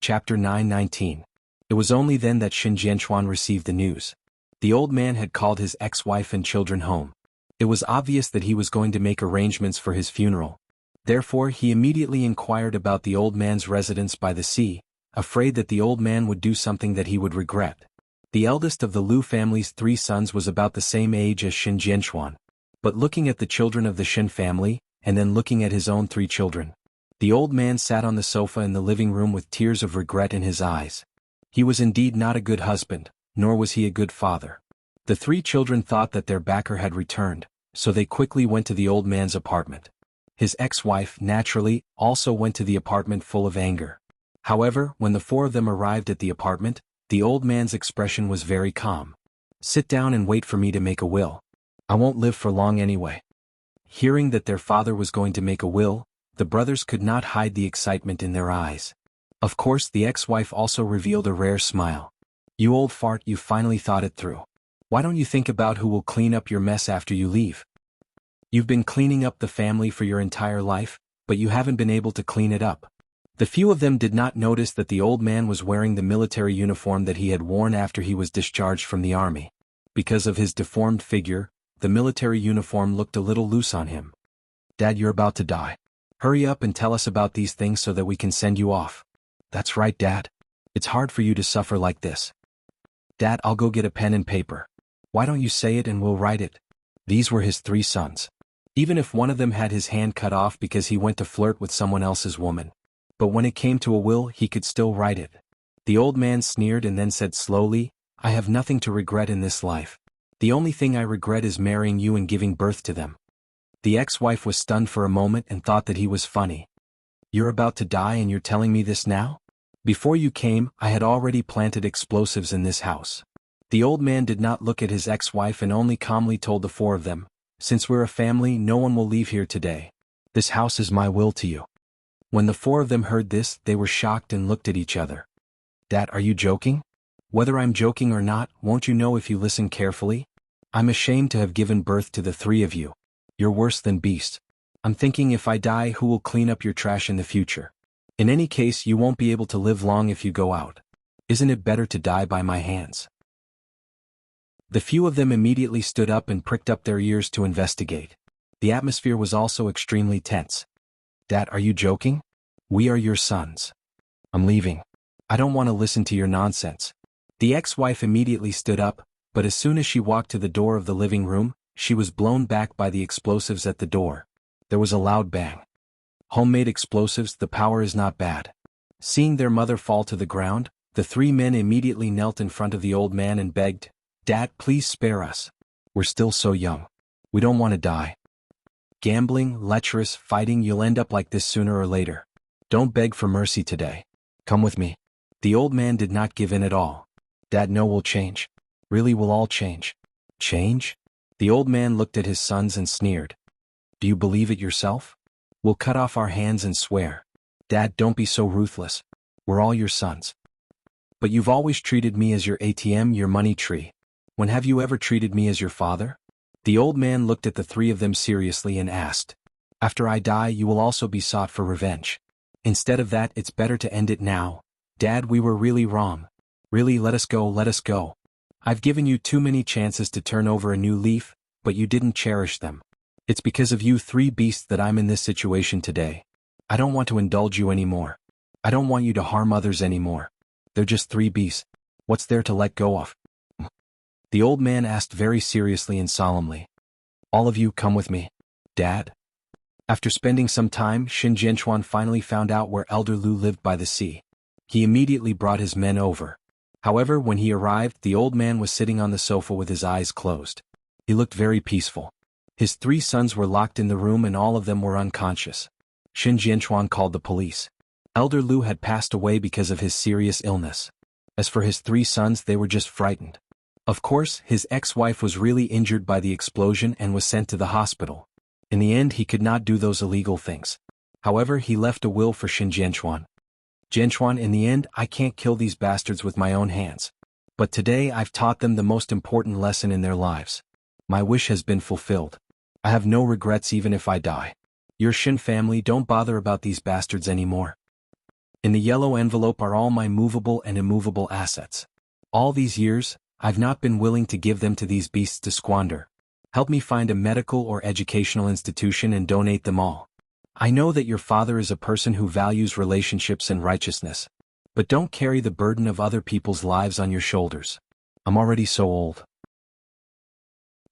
Chapter 9:19. It was only then that Xin Jianchuan received the news. The old man had called his ex-wife and children home. It was obvious that he was going to make arrangements for his funeral. Therefore he immediately inquired about the old man's residence by the sea, afraid that the old man would do something that he would regret. The eldest of the Lu family's 3 sons was about the same age as Xin Jianchuan. But looking at the children of the Shen family, and then looking at his own 3 children, the old man sat on the sofa in the living room with tears of regret in his eyes. He was indeed not a good husband, nor was he a good father. The 3 children thought that their backer had returned, so they quickly went to the old man's apartment. His ex-wife, naturally, also went to the apartment full of anger. However, when the 4 of them arrived at the apartment, the old man's expression was very calm. "Sit down and wait for me to make a will. I won't live for long anyway." Hearing that their father was going to make a will, the brothers could not hide the excitement in their eyes. Of course, the ex-wife also revealed a rare smile. "You old fart, you finally thought it through. Why don't you think about who will clean up your mess after you leave? You've been cleaning up the family for your entire life, but you haven't been able to clean it up." The few of them did not notice that the old man was wearing the military uniform that he had worn after he was discharged from the army. Because of his deformed figure, the military uniform looked a little loose on him. "Dad, you're about to die. Hurry up and tell us about these things so that we can send you off." "That's right, Dad. It's hard for you to suffer like this." "Dad, I'll go get a pen and paper. Why don't you say it and we'll write it?" These were his 3 sons. Even if one of them had his hand cut off because he went to flirt with someone else's woman. but when it came to a will he could still write it. The old man sneered and then said slowly, I have nothing to regret in this life. The only thing I regret is marrying you and giving birth to them. The ex-wife was stunned for a moment and thought that he was funny. You're about to die and you're telling me this now? Before you came, I had already planted explosives in this house. The old man did not look at his ex-wife and only calmly told the four of them, since we're a family, no one will leave here today. This house is my will to you. When the four of them heard this, they were shocked and looked at each other. Dad, are you joking? Whether I'm joking or not, won't you know if you listen carefully? I'm ashamed to have given birth to the three of you. You're worse than beasts. I'm thinking if I die, who will clean up your trash in the future? In any case, you won't be able to live long if you go out. Isn't it better to die by my hands? The few of them immediately stood up and pricked up their ears to investigate. The atmosphere was also extremely tense. Dad, are you joking? We are your sons. I'm leaving. I don't want to listen to your nonsense. The ex-wife immediately stood up, but as soon as she walked to the door of the living room, she was blown back by the explosives at the door. There was a loud bang. Homemade explosives, the power is not bad. Seeing their mother fall to the ground, the three men immediately knelt in front of the old man and begged, Dad, please spare us. We're still so young. We don't want to die. Gambling, lecherous, fighting, you'll end up like this sooner or later. Don't beg for mercy today. Come with me. The old man did not give in at all. Dad, no, we'll change. Really, we'll all change. Change? The old man looked at his sons and sneered. Do you believe it yourself? We'll cut off our hands and swear. Dad, don't be so ruthless. We're all your sons. But you've always treated me as your ATM, your money tree. When have you ever treated me as your father? The old man looked at the three of them seriously and asked, After I die, you will also be sought for revenge. Instead of that, it's better to end it now. Dad, we were really wrong. Really, let us go, let us go. I've given you too many chances to turn over a new leaf, but you didn't cherish them. It's because of you three beasts that I'm in this situation today. I don't want to indulge you anymore. I don't want you to harm others anymore. They're just three beasts. What's there to let go of? The old man asked very seriously and solemnly. All of you come with me. Dad? After spending some time, Shin Jianchuan finally found out where Elder Lu lived by the sea. He immediately brought his men over. However, when he arrived, the old man was sitting on the sofa with his eyes closed. He looked very peaceful. His three sons were locked in the room and all of them were unconscious. Shin Jianchuan called the police. Elder Lu had passed away because of his serious illness. As for his three sons, they were just frightened. Of course, his ex-wife was really injured by the explosion and was sent to the hospital. In the end, he could not do those illegal things. However, he left a will for Shin Jianchuan. Jianchuan, in the end, I can't kill these bastards with my own hands. But today I've taught them the most important lesson in their lives. My wish has been fulfilled. I have no regrets even if I die. Your Shin family, don't bother about these bastards anymore. In the yellow envelope are all my movable and immovable assets. All these years, I've not been willing to give them to these beasts to squander. Help me find a medical or educational institution and donate them all. I know that your father is a person who values relationships and righteousness. But don't carry the burden of other people's lives on your shoulders. I'm already so old.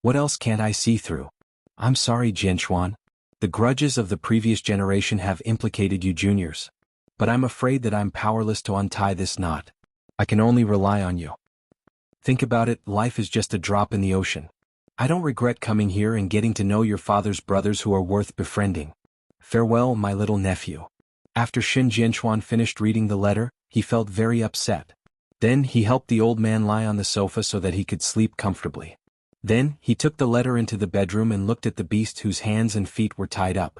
What else can't I see through? I'm sorry, Jianchuan. The grudges of the previous generation have implicated you juniors. But I'm afraid that I'm powerless to untie this knot. I can only rely on you. Think about it, life is just a drop in the ocean. I don't regret coming here and getting to know your father's brothers who are worth befriending. Farewell, my little nephew. After Shin Jianchuan finished reading the letter, he felt very upset. Then he helped the old man lie on the sofa so that he could sleep comfortably. Then he took the letter into the bedroom and looked at the beast whose hands and feet were tied up.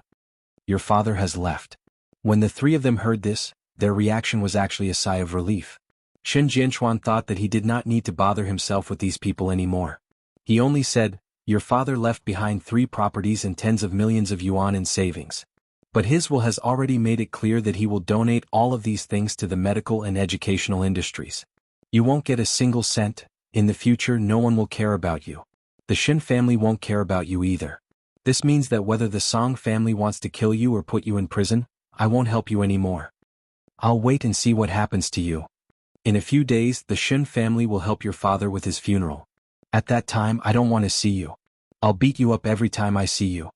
Your father has left. When the three of them heard this, their reaction was actually a sigh of relief. Shin Jianchuan thought that he did not need to bother himself with these people anymore. He only said, Your father left behind 3 properties and tens of millions of yuan in savings. But his will has already made it clear that he will donate all of these things to the medical and educational industries. You won't get a single cent. In the future, no one will care about you. The Shin family won't care about you either. This means that whether the Song family wants to kill you or put you in prison, I won't help you anymore. I'll wait and see what happens to you. In a few days, the Shin family will help your father with his funeral. At that time, I don't want to see you. I'll beat you up every time I see you.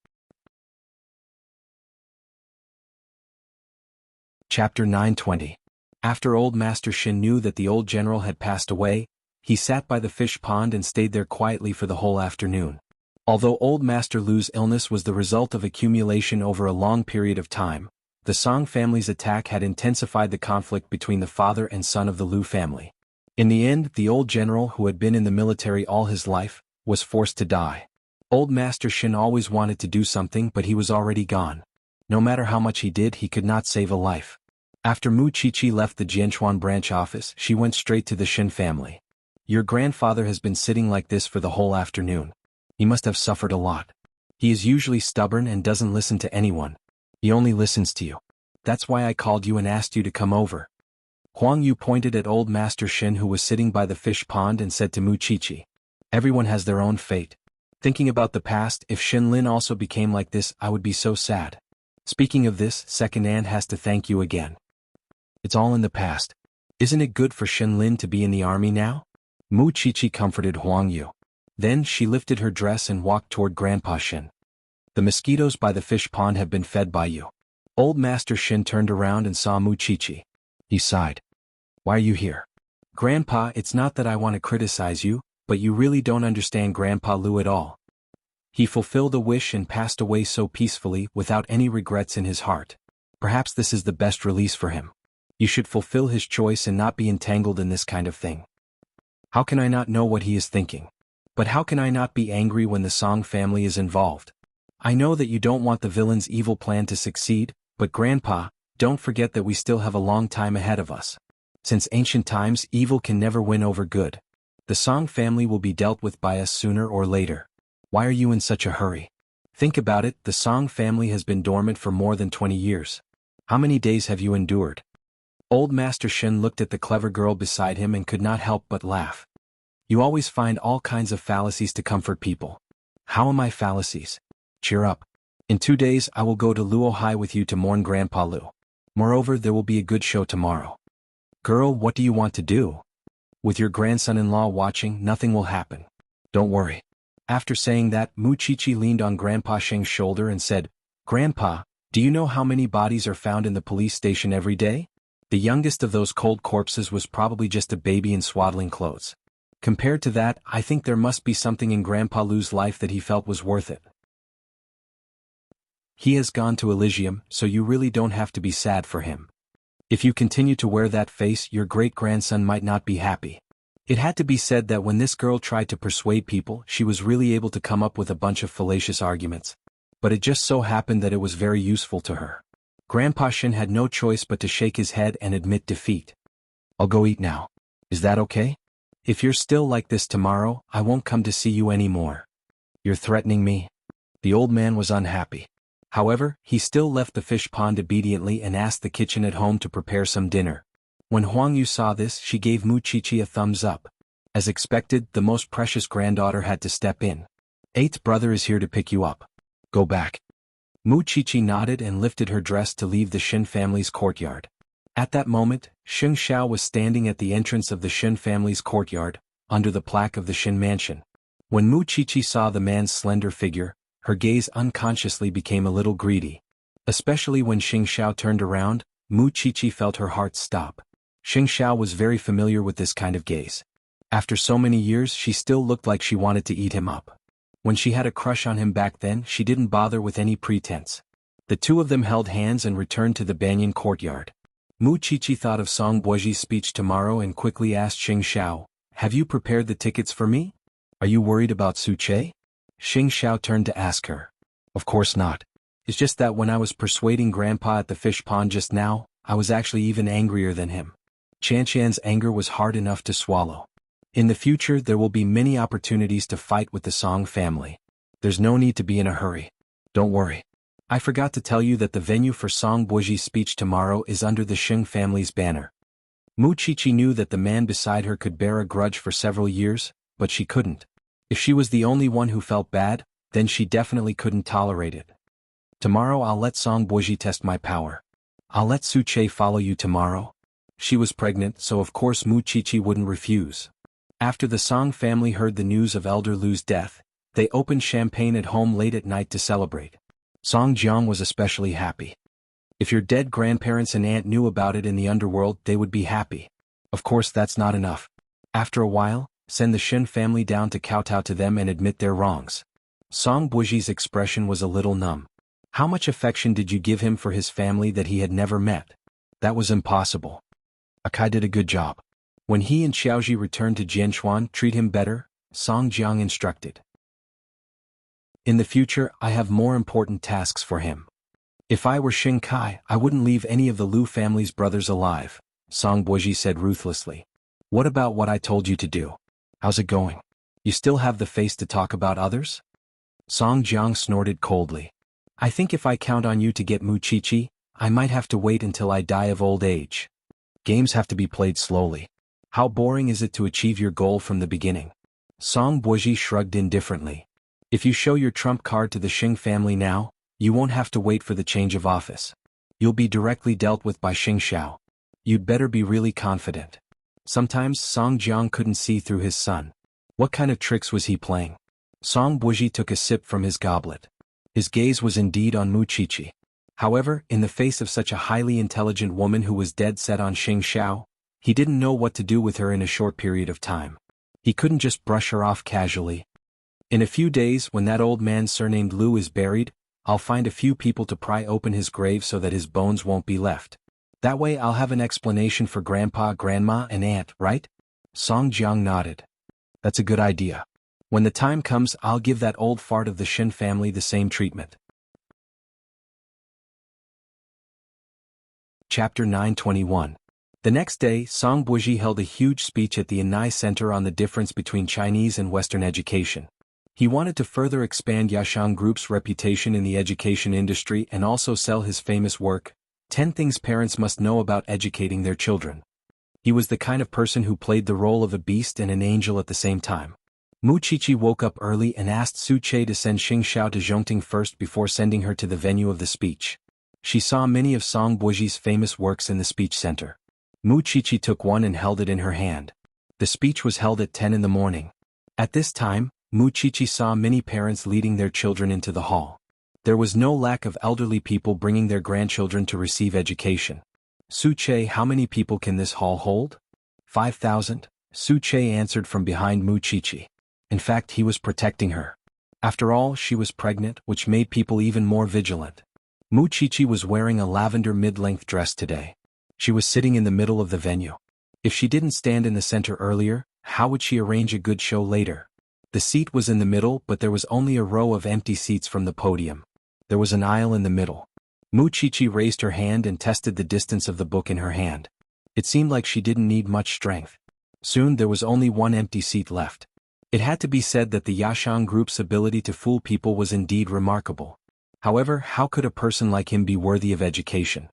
Chapter 920. After old Master Shin knew that the old general had passed away, he sat by the fish pond and stayed there quietly for the whole afternoon. Although old Master Lu's illness was the result of accumulation over a long period of time, the Song family's attack had intensified the conflict between the father and son of the Lu family. In the end, the old general, who had been in the military all his life, was forced to die. Old Master Shin always wanted to do something, but he was already gone. No matter how much he did, he could not save a life. After Mu Chichi left the Jianchuan branch office, she went straight to the Shin family. Your grandfather has been sitting like this for the whole afternoon. He must have suffered a lot. He is usually stubborn and doesn't listen to anyone. He only listens to you. That's why I called you and asked you to come over. Huang Yu pointed at old Master Shin, who was sitting by the fish pond, and said to Mu Chichi, "Everyone has their own fate. Thinking about the past, if Shin Lin also became like this, I would be so sad. Speaking of this, Second Aunt has to thank you again. It's all in the past. Isn't it good for Shin Lin to be in the army now?" Mu Chichi comforted Huang Yu. Then she lifted her dress and walked toward Grandpa Shin. "The mosquitoes by the fish pond have been fed by you." Old Master Shin turned around and saw Mu Chichi. He sighed. "Why are you here?" "Grandpa, it's not that I want to criticize you, but you really don't understand Grandpa Lu at all. He fulfilled a wish and passed away so peacefully, without any regrets in his heart. Perhaps this is the best release for him. You should fulfill his choice and not be entangled in this kind of thing." "How can I not know what he is thinking? But how can I not be angry when the Song family is involved? I know that you don't want the villain's evil plan to succeed, but Grandpa, don't forget that we still have a long time ahead of us. Since ancient times, evil can never win over good. The Song family will be dealt with by us sooner or later. Why are you in such a hurry? Think about it, the Song family has been dormant for more than 20 years. How many days have you endured?" Old Master Shin looked at the clever girl beside him and could not help but laugh. "You always find all kinds of fallacies to comfort people." "How am I fallacies? Cheer up. In 2 days I will go to Luohai with you to mourn Grandpa Lu. Moreover, there will be a good show tomorrow." "Girl, what do you want to do? With your grandson-in-law watching, nothing will happen. Don't worry." After saying that, Mu Chichi leaned on Grandpa Sheng's shoulder and said, "Grandpa, do you know how many bodies are found in the police station every day? The youngest of those cold corpses was probably just a baby in swaddling clothes. Compared to that, I think there must be something in Grandpa Lu's life that he felt was worth it. He has gone to Elysium, so you really don't have to be sad for him. If you continue to wear that face, your great-grandson might not be happy." It had to be said that when this girl tried to persuade people, she was really able to come up with a bunch of fallacious arguments. But it just so happened that it was very useful to her. Grandpa Shin had no choice but to shake his head and admit defeat. "I'll go eat now. Is that okay? If you're still like this tomorrow, I won't come to see you anymore." "You're threatening me?" The old man was unhappy. However, he still left the fish pond obediently and asked the kitchen at home to prepare some dinner. When Huang Yu saw this, she gave Mu Chichi a thumbs up. As expected, the most precious granddaughter had to step in. "Eighth brother is here to pick you up. Go back." Mu Chichi nodded and lifted her dress to leave the Shin family's courtyard. At that moment, Xing Xiao was standing at the entrance of the Shin family's courtyard, under the plaque of the Shin mansion. When Mu Chichi saw the man's slender figure, her gaze unconsciously became a little greedy. Especially when Xing Xiao turned around, Mu Chichi felt her heart stop. Xing Xiao was very familiar with this kind of gaze. After so many years, she still looked like she wanted to eat him up. When she had a crush on him back then, she didn't bother with any pretense. The two of them held hands and returned to the banyan courtyard. Mu Chichi thought of Song Buoji's speech tomorrow and quickly asked Xing Xiao, "Have you prepared the tickets for me? Are you worried about Su Che?" Xing Xiao turned to ask her. "Of course not. It's just that when I was persuading Grandpa at the fish pond just now, I was actually even angrier than him." Qianqian's anger was hard enough to swallow. In the future, there will be many opportunities to fight with the Song family. There's no need to be in a hurry. Don't worry. I forgot to tell you that the venue for Song Buoji's speech tomorrow is under the Xing family's banner. Mu Chichi knew that the man beside her could bear a grudge for several years, but she couldn't. If she was the only one who felt bad, then she definitely couldn't tolerate it. "Tomorrow I'll let Song Buoji test my power. I'll let Su Che follow you tomorrow." She was pregnant, so of course Mu Chichi wouldn't refuse. After the Song family heard the news of Elder Lu's death, they opened champagne at home late at night to celebrate. Song Jiang was especially happy. If your dead grandparents and aunt knew about it in the underworld, they would be happy. Of course, that's not enough. After a while, send the Shen family down to kowtow to them and admit their wrongs. Song Buji's expression was a little numb. How much affection did you give him for his family that he had never met? That was impossible. Akai did a good job. When he and Xiaoji returned to Jianchuan, treat him better, Song Jiang instructed. In the future, I have more important tasks for him. If I were Xing Kai, I wouldn't leave any of the Lu family's brothers alive, Song Buji said ruthlessly. What about what I told you to do? How's it going? You still have the face to talk about others? Song Jiang snorted coldly. I think if I count on you to get Mu Chichi, I might have to wait until I die of old age. Games have to be played slowly. How boring is it to achieve your goal from the beginning? Song Buji shrugged indifferently. If you show your trump card to the Xing family now, you won't have to wait for the change of office. You'll be directly dealt with by Xing Xiao. You'd better be really confident. Sometimes Song Jiang couldn't see through his son. What kind of tricks was he playing? Song Buji took a sip from his goblet. His gaze was indeed on Mu Chichi. However, in the face of such a highly intelligent woman who was dead set on Xing Xiao, he didn't know what to do with her in a short period of time. He couldn't just brush her off casually. In a few days, when that old man surnamed Lu is buried, I'll find a few people to pry open his grave so that his bones won't be left. That way I'll have an explanation for Grandpa, Grandma, and Aunt, right? Song Jiang nodded. That's a good idea. When the time comes, I'll give that old fart of the Shen family the same treatment. Chapter 921. The next day, Song Buji held a huge speech at the Anai Center on the difference between Chinese and Western education. He wanted to further expand Yashang Group's reputation in the education industry and also sell his famous work, 10 Things Parents Must Know About Educating Their Children. He was the kind of person who played the role of a beast and an angel at the same time. Mu Chichi woke up early and asked Su Che to send Xing Xiao to Zhongting first before sending her to the venue of the speech. She saw many of Song Buji's famous works in the speech center. Mu Chichi took one and held it in her hand. The speech was held at 10 in the morning. At this time, Mu Chichi saw many parents leading their children into the hall. There was no lack of elderly people bringing their grandchildren to receive education. Su Che, how many people can this hall hold? 5,000, Su Che answered from behind Mu Chichi. In fact, he was protecting her. After all, she was pregnant, which made people even more vigilant. Mu Chichi was wearing a lavender mid-length dress today. She was sitting in the middle of the venue. If she didn't stand in the center earlier, how would she arrange a good show later? The seat was in the middle, but there was only a row of empty seats from the podium. There was an aisle in the middle. Mu Chichi raised her hand and tested the distance of the book in her hand. It seemed like she didn't need much strength. Soon there was only one empty seat left. It had to be said that the Yashang Group's ability to fool people was indeed remarkable. However, how could a person like him be worthy of education?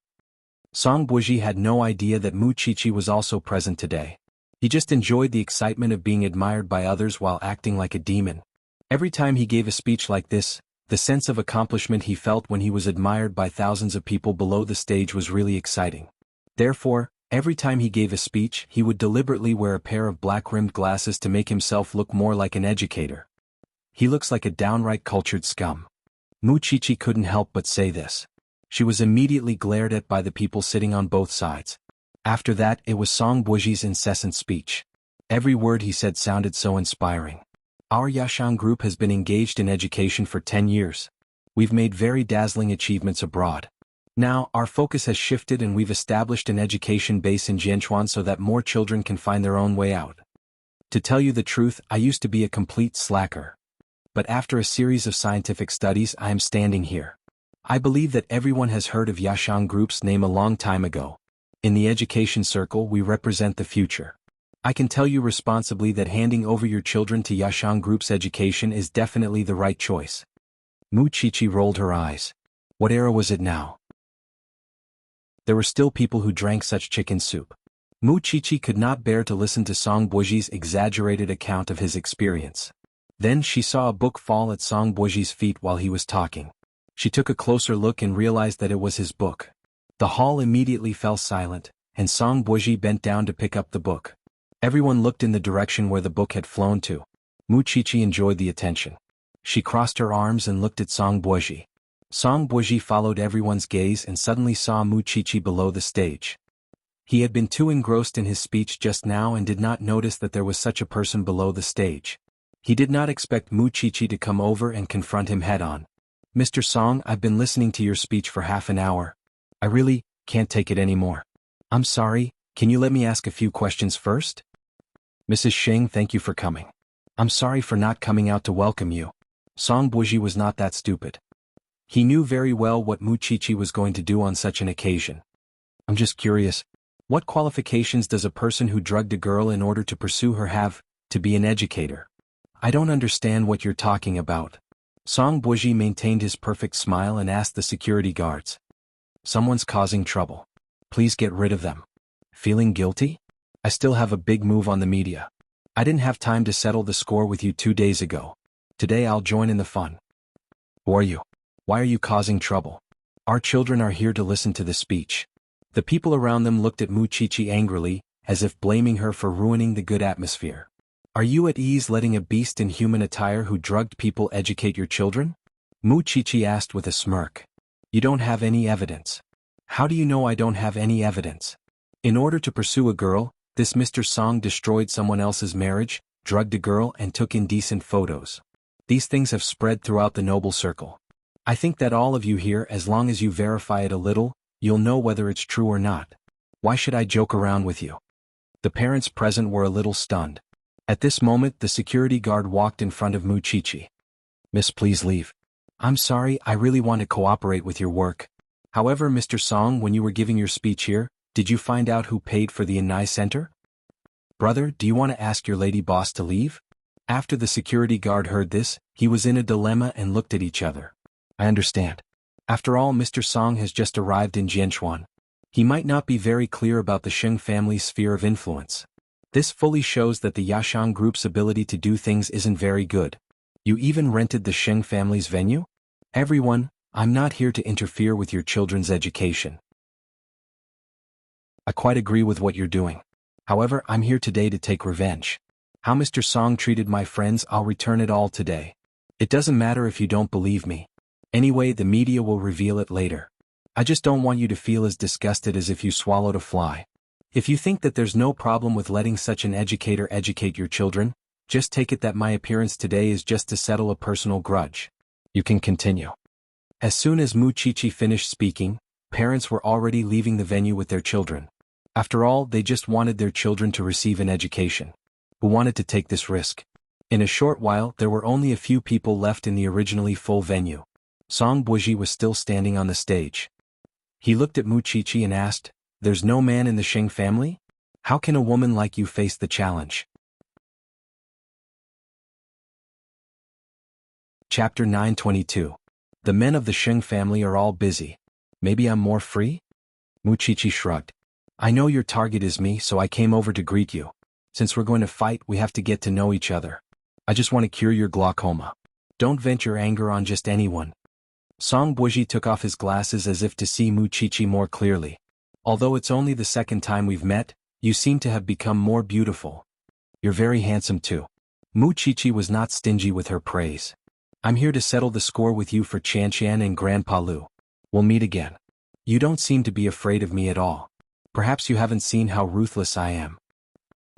Song Buji had no idea that Mu Chichi was also present today. He just enjoyed the excitement of being admired by others while acting like a demon. Every time he gave a speech like this, the sense of accomplishment he felt when he was admired by thousands of people below the stage was really exciting. Therefore, every time he gave a speech, he would deliberately wear a pair of black-rimmed glasses to make himself look more like an educator. He looks like a downright cultured scum. Mu Chichi couldn't help but say this. She was immediately glared at by the people sitting on both sides. After that, it was Song Buji's incessant speech. Every word he said sounded so inspiring. Our Yashang Group has been engaged in education for 10 years. We've made very dazzling achievements abroad. Now, our focus has shifted and we've established an education base in Jianchuan so that more children can find their own way out. To tell you the truth, I used to be a complete slacker. But after a series of scientific studies, I am standing here. I believe that everyone has heard of Yashang Group's name a long time ago. In the education circle, we represent the future. I can tell you responsibly that handing over your children to Yashang Group's education is definitely the right choice. Mu Chichi rolled her eyes. What era was it now? There were still people who drank such chicken soup. Mu Chichi could not bear to listen to Song Buji's exaggerated account of his experience. Then she saw a book fall at Song Buji's feet while he was talking. She took a closer look and realized that it was his book. The hall immediately fell silent, and Song Buji bent down to pick up the book. Everyone looked in the direction where the book had flown to. Mu Chichi enjoyed the attention. She crossed her arms and looked at Song Buji. Song Buji followed everyone's gaze and suddenly saw Muchichi below the stage. He had been too engrossed in his speech just now and did not notice that there was such a person below the stage. He did not expect Muchichi to come over and confront him head-on. "Mr. Song, I've been listening to your speech for half an hour. I really can't take it anymore. I'm sorry, can you let me ask a few questions first?" "Mrs. Shing, thank you for coming. I'm sorry for not coming out to welcome you." Song Buji was not that stupid. He knew very well what Muchichi was going to do on such an occasion. "I'm just curious, what qualifications does a person who drugged a girl in order to pursue her have to be an educator? I don't understand what you're talking about." Song Buji maintained his perfect smile and asked the security guards. "Someone's causing trouble. Please get rid of them." "Feeling guilty? I still have a big move on the media. I didn't have time to settle the score with you 2 days ago. Today I'll join in the fun." "Who are you? Why are you causing trouble? Our children are here to listen to the speech." The people around them looked at Muchichi angrily, as if blaming her for ruining the good atmosphere. "Are you at ease letting a beast in human attire who drugged people educate your children?" Muchichi asked with a smirk. "You don't have any evidence." "How do you know I don't have any evidence? In order to pursue a girl, this Mr. Song destroyed someone else's marriage, drugged a girl and took indecent photos. These things have spread throughout the noble circle. I think that all of you here, as long as you verify it a little, you'll know whether it's true or not. Why should I joke around with you?" The parents present were a little stunned. At this moment the security guard walked in front of Muchichi. "Miss, please leave. I'm sorry, I really want to cooperate with your work. However, Mr. Song, when you were giving your speech here, did you find out who paid for the Inai Center?" "Brother, do you want to ask your lady boss to leave?" After the security guard heard this, he was in a dilemma and looked at each other. "I understand. After all, Mr. Song has just arrived in Jianchuan. He might not be very clear about the Sheng family's sphere of influence. This fully shows that the Yashang group's ability to do things isn't very good. You even rented the Sheng family's venue? Everyone, I'm not here to interfere with your children's education. I quite agree with what you're doing. However, I'm here today to take revenge. How Mr. Song treated my friends, I'll return it all today. It doesn't matter if you don't believe me. Anyway, the media will reveal it later. I just don't want you to feel as disgusted as if you swallowed a fly. If you think that there's no problem with letting such an educator educate your children, just take it that my appearance today is just to settle a personal grudge. You can continue." As soon as Muchichi finished speaking, parents were already leaving the venue with their children. After all, they just wanted their children to receive an education. Who wanted to take this risk? In a short while, there were only a few people left in the originally full venue. Song Buji was still standing on the stage. He looked at Muchichi and asked, "There's no man in the Sheng family? How can a woman like you face the challenge?" Chapter 922. The men of the Sheng family are all busy. Maybe I'm more free? Muchichi shrugged. "I know your target is me, so I came over to greet you. Since we're going to fight, we have to get to know each other. I just want to cure your glaucoma. Don't vent your anger on just anyone." Song Buji took off his glasses as if to see Muchichi more clearly. "Although it's only the second time we've met, you seem to have become more beautiful. You're very handsome too." Muchichi was not stingy with her praise. "I'm here to settle the score with you for Chanshan and Grandpa Lu. We'll meet again. You don't seem to be afraid of me at all. Perhaps you haven't seen how ruthless I am.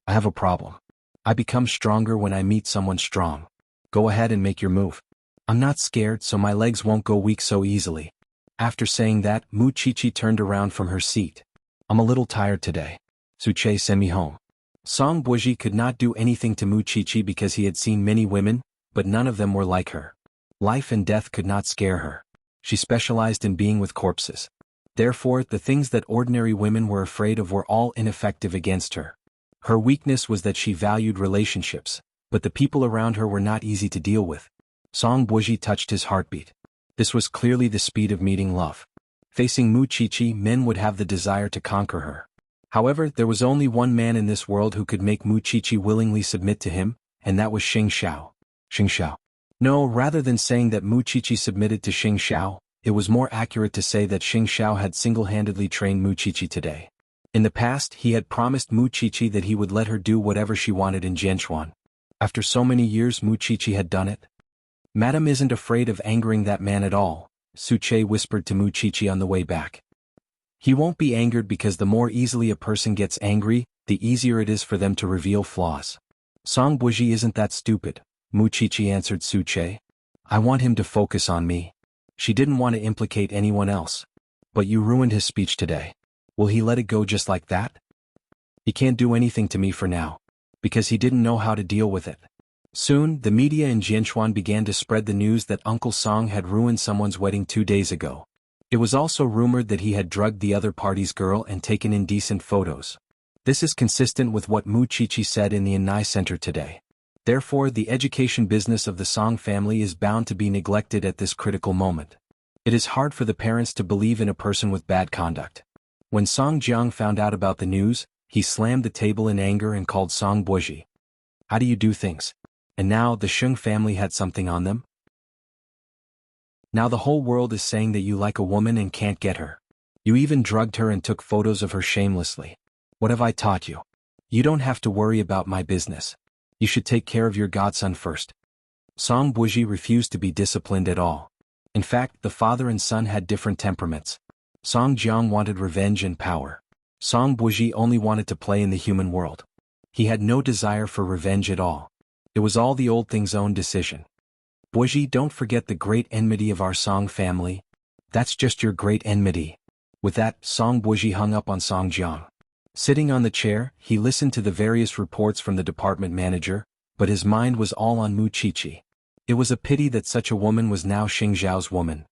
I have a problem. I become stronger when I meet someone strong. Go ahead and make your move. I'm not scared, so my legs won't go weak so easily." After saying that, Muchichi turned around from her seat. "I'm a little tired today. Suche, send me home." Song Buji could not do anything to Muchichi because he had seen many women, but none of them were like her. Life and death could not scare her. She specialized in being with corpses. Therefore, the things that ordinary women were afraid of were all ineffective against her. Her weakness was that she valued relationships, but the people around her were not easy to deal with. Song Buji touched his heartbeat. This was clearly the speed of meeting love. Facing Muchichi, men would have the desire to conquer her. However, there was only one man in this world who could make Muchichi willingly submit to him, and that was Xing Xiao. Xing Xiao. No, rather than saying that Muchichi submitted to Xing Xiao, it was more accurate to say that Xing Xiao had single-handedly trained Muchichi today. In the past, he had promised Muchichi that he would let her do whatever she wanted in Jianchuan. After so many years, Muchichi had done it. Madam isn't afraid of angering that man at all, Suche whispered to Muchichi on the way back. He won't be angered because the more easily a person gets angry, the easier it is for them to reveal flaws. Song Buji isn't that stupid, Muchichi answered Suche. I want him to focus on me. She didn't want to implicate anyone else. But you ruined his speech today. Will he let it go just like that? He can't do anything to me for now. Because he didn't know how to deal with it. Soon, the media in Jianchuan began to spread the news that Uncle Song had ruined someone's wedding 2 days ago. It was also rumored that he had drugged the other party's girl and taken indecent photos. This is consistent with what Muchichi said in the Anai Center today. Therefore, the education business of the Song family is bound to be neglected at this critical moment. It is hard for the parents to believe in a person with bad conduct. When Song Jiang found out about the news, he slammed the table in anger and called Song Buji. How do you do things? And now the Sheng family had something on them? Now the whole world is saying that you like a woman and can't get her. You even drugged her and took photos of her shamelessly. What have I taught you? You don't have to worry about my business. You should take care of your godson first. Song Buji refused to be disciplined at all. In fact, the father and son had different temperaments. Song Jiang wanted revenge and power. Song Buji only wanted to play in the human world. He had no desire for revenge at all. It was all the old thing's own decision. Buji, don't forget the great enmity of our Song family. That's just your great enmity. With that, Song Buji hung up on Song Jiang. Sitting on the chair, he listened to the various reports from the department manager, but his mind was all on Muchichi. It was a pity that such a woman was now Xing Zhao's woman.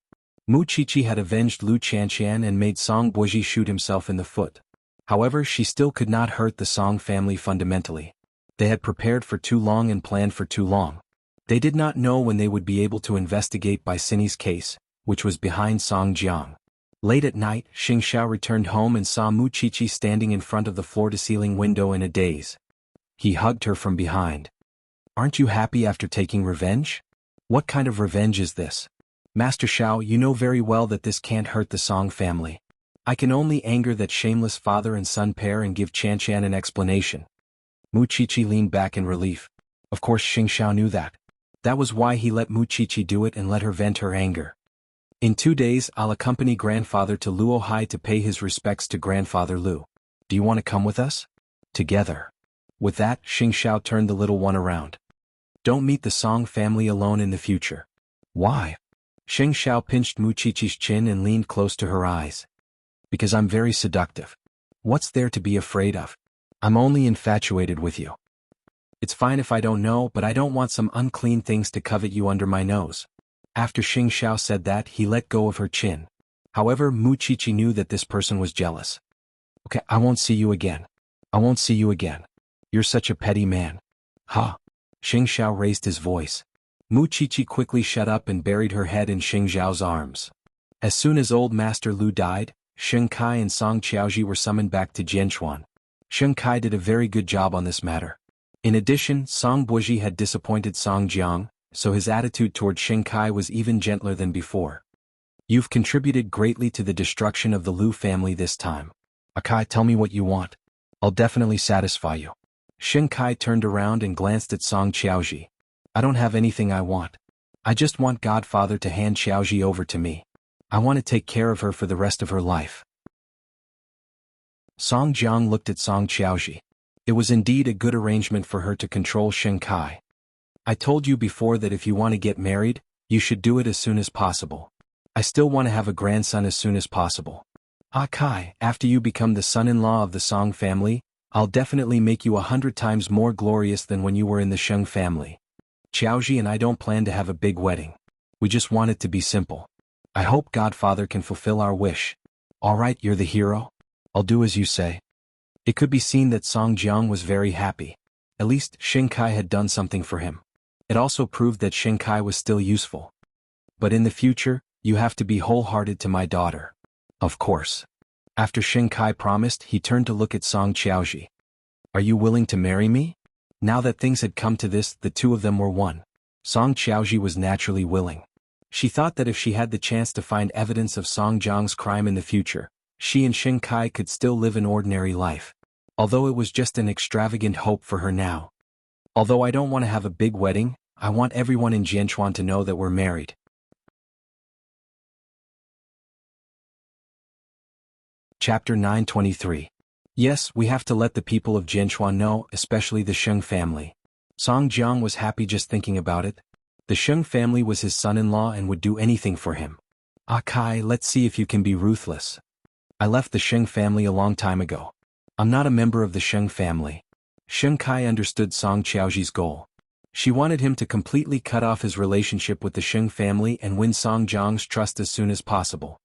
Muchichi had avenged Lu Chanqian and made Song Buji shoot himself in the foot. However, she still could not hurt the Song family fundamentally. They had prepared for too long and planned for too long. They did not know when they would be able to investigate Bai Sini's case, which was behind Song Jiang. Late at night, Xing Xiao returned home and saw Muchichi standing in front of the floor-to-ceiling window in a daze. He hugged her from behind. Aren't you happy after taking revenge? What kind of revenge is this? Master Xiao, you know very well that this can't hurt the Song family. I can only anger that shameless father and son pair and give Chanqian an explanation. Muchichi leaned back in relief. Of course Xing Xiao knew that. That was why he let Muchichi do it and let her vent her anger. In 2 days, I'll accompany grandfather to Luohai to pay his respects to grandfather Lu. Do you want to come with us? Together. With that, Xing Xiao turned the little one around. Don't meet the Song family alone in the future. Why? Xing Xiao pinched Muchichi's chin and leaned close to her eyes. Because I'm very seductive. What's there to be afraid of? I'm only infatuated with you. It's fine if I don't know, but I don't want some unclean things to covet you under my nose. After Xing Xiao said that, he let go of her chin. However, Muchichi knew that this person was jealous. Okay, I won't see you again. I won't see you again. You're such a petty man. Ha! Xing Xiao raised his voice. Muchichi quickly shut up and buried her head in Xing Xiao's arms. As soon as old Master Lu died, Sheng Kai and Song Qiaoji were summoned back to Jianchuan. Sheng Kai did a very good job on this matter. In addition, Song Buji had disappointed Song Jiang, so his attitude toward Sheng Kai was even gentler than before. You've contributed greatly to the destruction of the Lu family this time. Akai, tell me what you want. I'll definitely satisfy you. Sheng Kai turned around and glanced at Song Qiaoji. I don't have anything I want. I just want Godfather to hand Qiaoji over to me. I want to take care of her for the rest of her life. Song Jiang looked at Song Qiaoji. It was indeed a good arrangement for her to control Sheng Kai. I told you before that if you want to get married, you should do it as soon as possible. I still want to have a grandson as soon as possible. Ah Kai, after you become the son-in-law of the Song family, I'll definitely make you 100 times more glorious than when you were in the Sheng family. Qiaoji and I don't plan to have a big wedding. We just want it to be simple. I hope Godfather can fulfill our wish. All right, you're the hero. I'll do as you say. It could be seen that Song Jiang was very happy. At least Sheng Kai had done something for him. It also proved that Sheng Kai was still useful. But in the future, you have to be wholehearted to my daughter. Of course. After Sheng Kai promised, he turned to look at Song Qiaoji. Are you willing to marry me? Now that things had come to this, the two of them were one. Song Qiaoji was naturally willing. She thought that if she had the chance to find evidence of Song Jiang's crime in the future, she and Sheng Kai could still live an ordinary life. Although it was just an extravagant hope for her now. Although I don't want to have a big wedding, I want everyone in Jianchuan to know that we're married. Chapter 923. Yes, we have to let the people of Jianchuan know, especially the Sheng family. Song Jiang was happy just thinking about it. The Sheng family was his son-in-law and would do anything for him. Ah Kai, let's see if you can be ruthless. I left the Sheng family a long time ago. I'm not a member of the Sheng family. Sheng Kai understood Song Qiaoji's goal. She wanted him to completely cut off his relationship with the Sheng family and win Song Jiang's trust as soon as possible.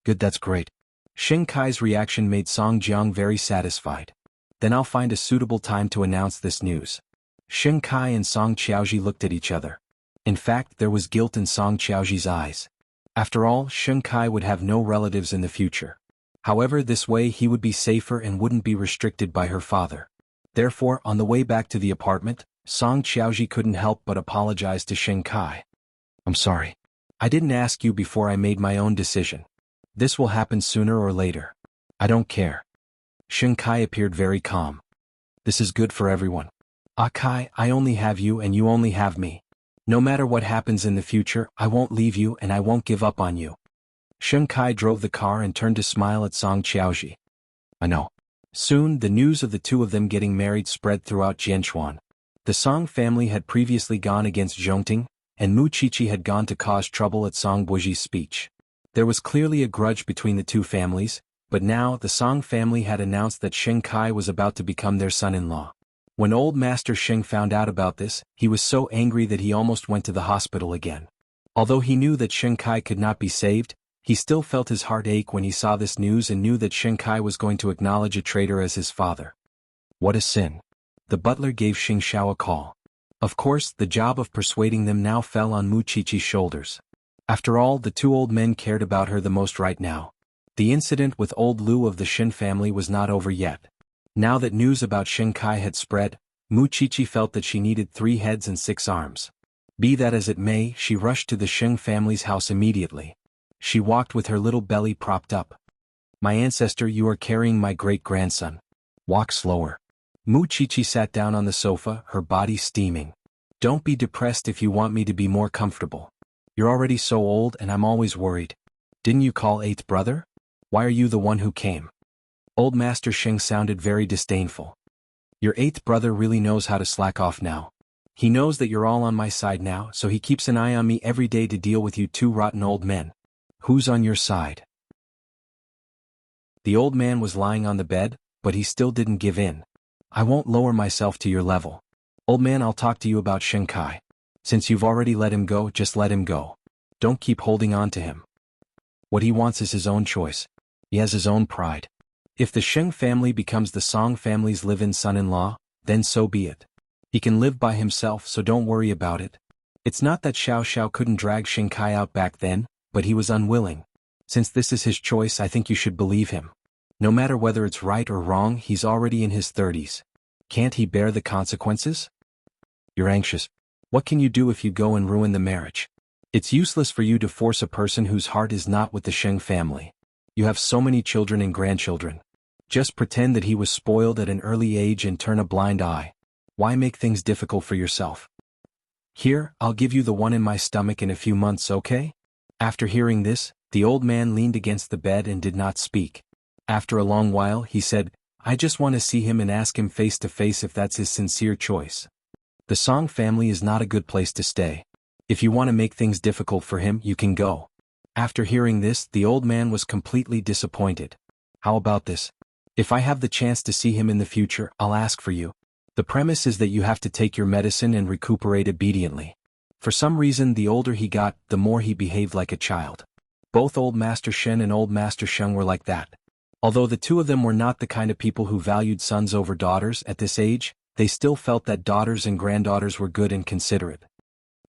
Good, that's great. Sheng Kai's reaction made Song Jiang very satisfied. Then I'll find a suitable time to announce this news. Sheng Kai and Song Qiaoji looked at each other. In fact, there was guilt in Song Qiaoji's eyes. After all, Sheng Kai would have no relatives in the future. However, this way he would be safer and wouldn't be restricted by her father. Therefore, on the way back to the apartment, Song Qiaoji couldn't help but apologize to Sheng Kai. I'm sorry. I didn't ask you before I made my own decision. This will happen sooner or later. I don't care. Sheng Kai appeared very calm. This is good for everyone. Ah Kai, I only have you and you only have me. No matter what happens in the future, I won't leave you and I won't give up on you. Sheng Kai drove the car and turned to smile at Song Qiaoji. I know. Soon, the news of the two of them getting married spread throughout Jianchuan. The Song family had previously gone against Zhongting, and Mu Qiqi had gone to cause trouble at Song Buji's speech. There was clearly a grudge between the two families, but now the Song family had announced that Sheng Kai was about to become their son-in-law. When old Master Sheng found out about this, he was so angry that he almost went to the hospital again. Although he knew that Sheng Kai could not be saved, he still felt his heart ache when he saw this news and knew that Sheng Kai was going to acknowledge a traitor as his father. What a sin. The butler gave Xing Xiao a call. Of course, the job of persuading them now fell on Mu Qiqi's shoulders. After all, the two old men cared about her the most right now. The incident with old Lu of the Shin family was not over yet. Now that news about Sheng Kai had spread, Mu Qiqi felt that she needed 3 heads and 6 arms. Be that as it may, she rushed to the Sheng family's house immediately. She walked with her little belly propped up. My ancestor, you are carrying my great-grandson. Walk slower. Mu Qiqi sat down on the sofa, her body steaming. Don't be depressed if you want me to be more comfortable. You're already so old and I'm always worried. Didn't you call 8th brother? Why are you the one who came? Old Master Sheng sounded very disdainful. Your 8th brother really knows how to slack off now. He knows that you're all on my side now, so he keeps an eye on me every day to deal with you two rotten old men. Who's on your side? The old man was lying on the bed, but he still didn't give in. I won't lower myself to your level. Old man, I'll talk to you about Sheng Kai. Since you've already let him go, just let him go. Don't keep holding on to him. What he wants is his own choice. He has his own pride. If the Sheng family becomes the Song family's live-in son-in-law, then so be it. He can live by himself, so don't worry about it. It's not that Xiao Xiao couldn't drag Sheng Kai out back then, but he was unwilling. Since this is his choice, I think you should believe him. No matter whether it's right or wrong, he's already in his 30s. Can't he bear the consequences? You're anxious. What can you do if you go and ruin the marriage? It's useless for you to force a person whose heart is not with the Sheng family. You have so many children and grandchildren. Just pretend that he was spoiled at an early age and turn a blind eye. Why make things difficult for yourself? Here, I'll give you the one in my stomach in a few months, okay? After hearing this, the old man leaned against the bed and did not speak. After a long while, he said, I just want to see him and ask him face to face if that's his sincere choice. The Song family is not a good place to stay. If you want to make things difficult for him, you can go. After hearing this, the old man was completely disappointed. How about this? If I have the chance to see him in the future, I'll ask for you. The premise is that you have to take your medicine and recuperate obediently. For some reason, the older he got, the more he behaved like a child. Both Old Master Shen and Old Master Sheng were like that. Although the two of them were not the kind of people who valued sons over daughters at this age, they still felt that daughters and granddaughters were good and considerate.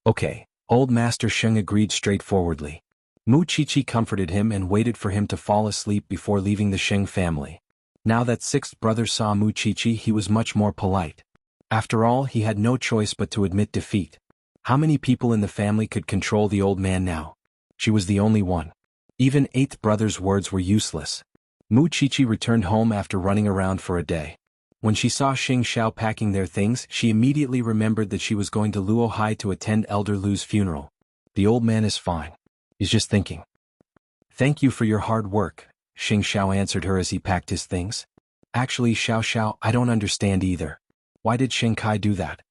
Okay, Old Master Sheng agreed straightforwardly. Mu Qiqi comforted him and waited for him to fall asleep before leaving the Sheng family. Now that 6th brother saw Mu Qiqi, he was much more polite. After all, he had no choice but to admit defeat. How many people in the family could control the old man now? She was the only one. Even 8th brother's words were useless. Mu Qiqi returned home after running around for a day. When she saw Xing Xiao packing their things, she immediately remembered that she was going to Luohai to attend Elder Lu's funeral. The old man is fine. He's just thinking. Thank you for your hard work. Xing Xiao answered her as he packed his things. Actually, Xiao Xiao, I don't understand either. Why did Xing Kai do that?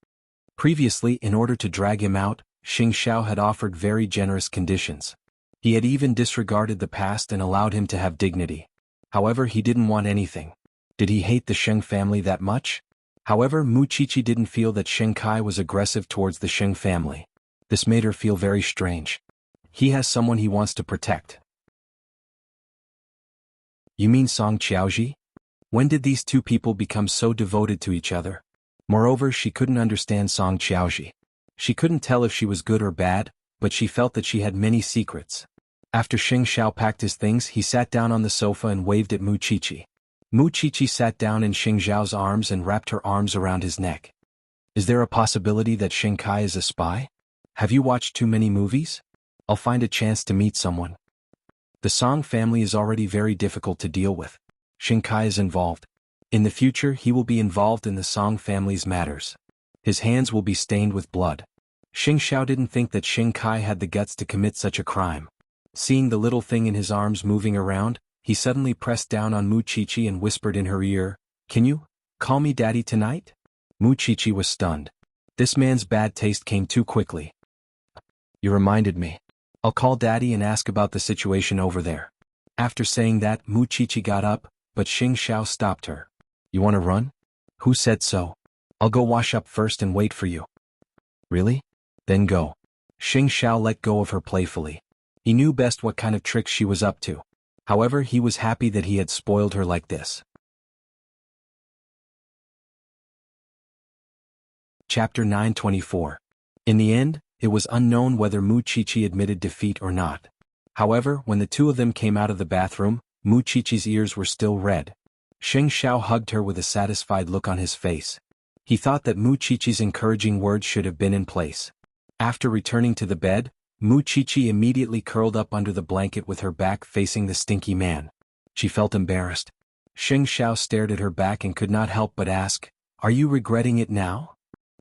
Previously, in order to drag him out, Xing Xiao had offered very generous conditions. He had even disregarded the past and allowed him to have dignity. However, he didn't want anything. Did he hate the Sheng family that much? However, Mu Qiqi didn't feel that Xing Kai was aggressive towards the Sheng family. This made her feel very strange. He has someone he wants to protect. You mean Song Qiaoji? When did these two people become so devoted to each other? Moreover, she couldn't understand Song Qiaoji. She couldn't tell if she was good or bad, but she felt that she had many secrets. After Xing Xiao packed his things, he sat down on the sofa and waved at Mu Qiqi. Mu Qiqi sat down in Xing Xiao's arms and wrapped her arms around his neck. Is there a possibility that Xing Kai is a spy? Have you watched too many movies? I'll find a chance to meet someone. The Song family is already very difficult to deal with. Xing Kai is involved. In the future, he will be involved in the Song family's matters. His hands will be stained with blood. Xing Xiao didn't think that Xing Kai had the guts to commit such a crime. Seeing the little thing in his arms moving around, he suddenly pressed down on Mu Qiqi and whispered in her ear, "Can you call me daddy tonight?" Mu Qiqi was stunned. This man's bad taste came too quickly. You reminded me. I'll call daddy and ask about the situation over there. After saying that, Mu Qiqi got up, but Xing Xiao stopped her. You want to run? Who said so? I'll go wash up first and wait for you. Really? Then go. Xing Xiao let go of her playfully. He knew best what kind of tricks she was up to. However, he was happy that he had spoiled her like this. Chapter 924. In the end, it was unknown whether Mu Qiqi admitted defeat or not. However, when the two of them came out of the bathroom, Mu Qiqi's ears were still red. Xing Xiao hugged her with a satisfied look on his face. He thought that Mu Qiqi's encouraging words should have been in place. After returning to the bed, Mu Qiqi immediately curled up under the blanket with her back facing the stinky man. She felt embarrassed. Xing Xiao stared at her back and could not help but ask, "Are you regretting it now?"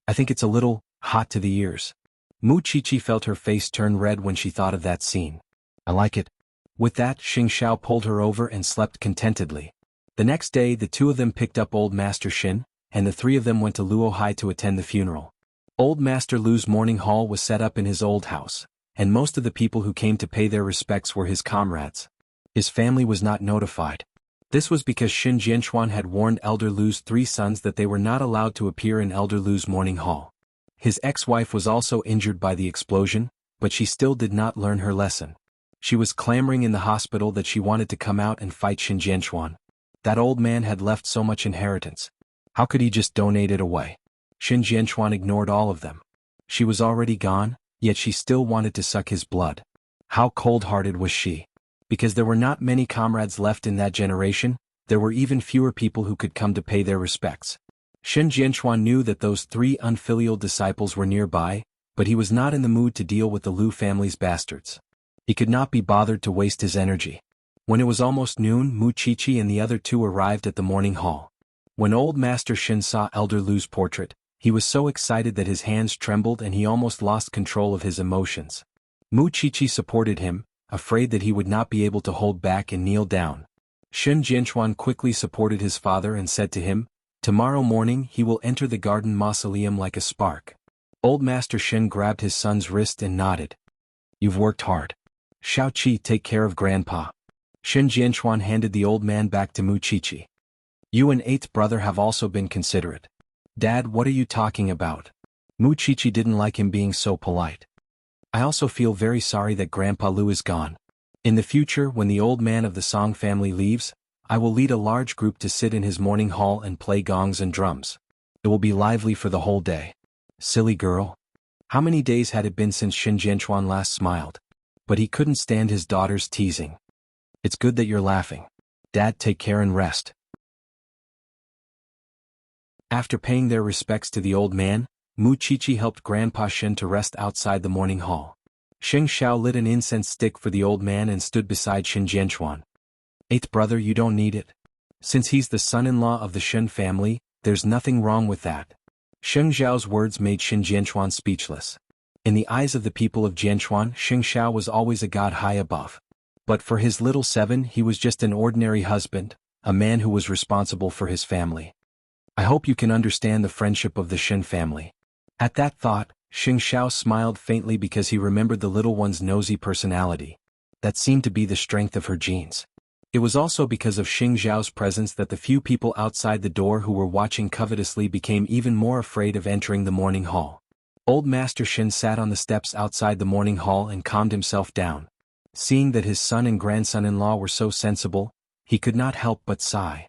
"I think it's a little hot to the ears." Mu Qiqi felt her face turn red when she thought of that scene. "I like it." With that, Xing Xiao pulled her over and slept contentedly. The next day, the two of them picked up Old Master Xin, and the three of them went to Luohai to attend the funeral. Old Master Lu's mourning hall was set up in his old house, and most of the people who came to pay their respects were his comrades. His family was not notified. This was because Xin Jianchuan had warned Elder Lu's three sons that they were not allowed to appear in Elder Lu's mourning hall. His ex-wife was also injured by the explosion, but she still did not learn her lesson. She was clamoring in the hospital that she wanted to come out and fight Xin Jianchuan. That old man had left so much inheritance. How could he just donate it away? Xin Jianchuan ignored all of them. She was already gone, yet she still wanted to suck his blood. How cold-hearted was she? Because there were not many comrades left in that generation, there were even fewer people who could come to pay their respects. Xin Jianchuan knew that those three unfilial disciples were nearby, but he was not in the mood to deal with the Lu family's bastards. He could not be bothered to waste his energy. When it was almost noon, Mu Qiqi and the other two arrived at the mourning hall. When Old Master Xin saw Elder Lu's portrait, he was so excited that his hands trembled and he almost lost control of his emotions. Mu Qiqi supported him, afraid that he would not be able to hold back and kneel down. Xin Jianchuan quickly supported his father and said to him, "Tomorrow morning he will enter the garden mausoleum like a spark." Old Master Xin grabbed his son's wrist and nodded. "You've worked hard. Xiaoqi, take care of Grandpa." Xin Jianchuan handed the old man back to Mu Qiqi. "You and eighth brother have also been considerate." "Dad, what are you talking about?" Mu Qiqi didn't like him being so polite. "I also feel very sorry that Grandpa Lu is gone. In the future, when the old man of the Song family leaves, I will lead a large group to sit in his mourning hall and play gongs and drums. It will be lively for the whole day." Silly girl. How many days had it been since Xin Jianchuan last smiled? But he couldn't stand his daughter's teasing. "It's good that you're laughing. Dad, take care and rest." After paying their respects to the old man, Mu Qiqi helped Grandpa Xin to rest outside the mourning hall. Xing Xiao lit an incense stick for the old man and stood beside Xin Jianchuan. "Eighth brother, you don't need it. Since he's the son-in-law of the Shen family, there's nothing wrong with that." Sheng Zhao's words made Xin Jianchuan speechless. In the eyes of the people of Jianchuan, Xing Xiao was always a god high above. But for his little seven, he was just an ordinary husband, a man who was responsible for his family. I hope you can understand the friendship of the Shen family. At that thought, Xing Xiao smiled faintly because he remembered the little one's nosy personality. That seemed to be the strength of her genes. It was also because of Xing Xiao's presence that the few people outside the door who were watching covetously became even more afraid of entering the morning hall. Old Master Shen sat on the steps outside the morning hall and calmed himself down. Seeing that his son and grandson-in-law were so sensible, he could not help but sigh.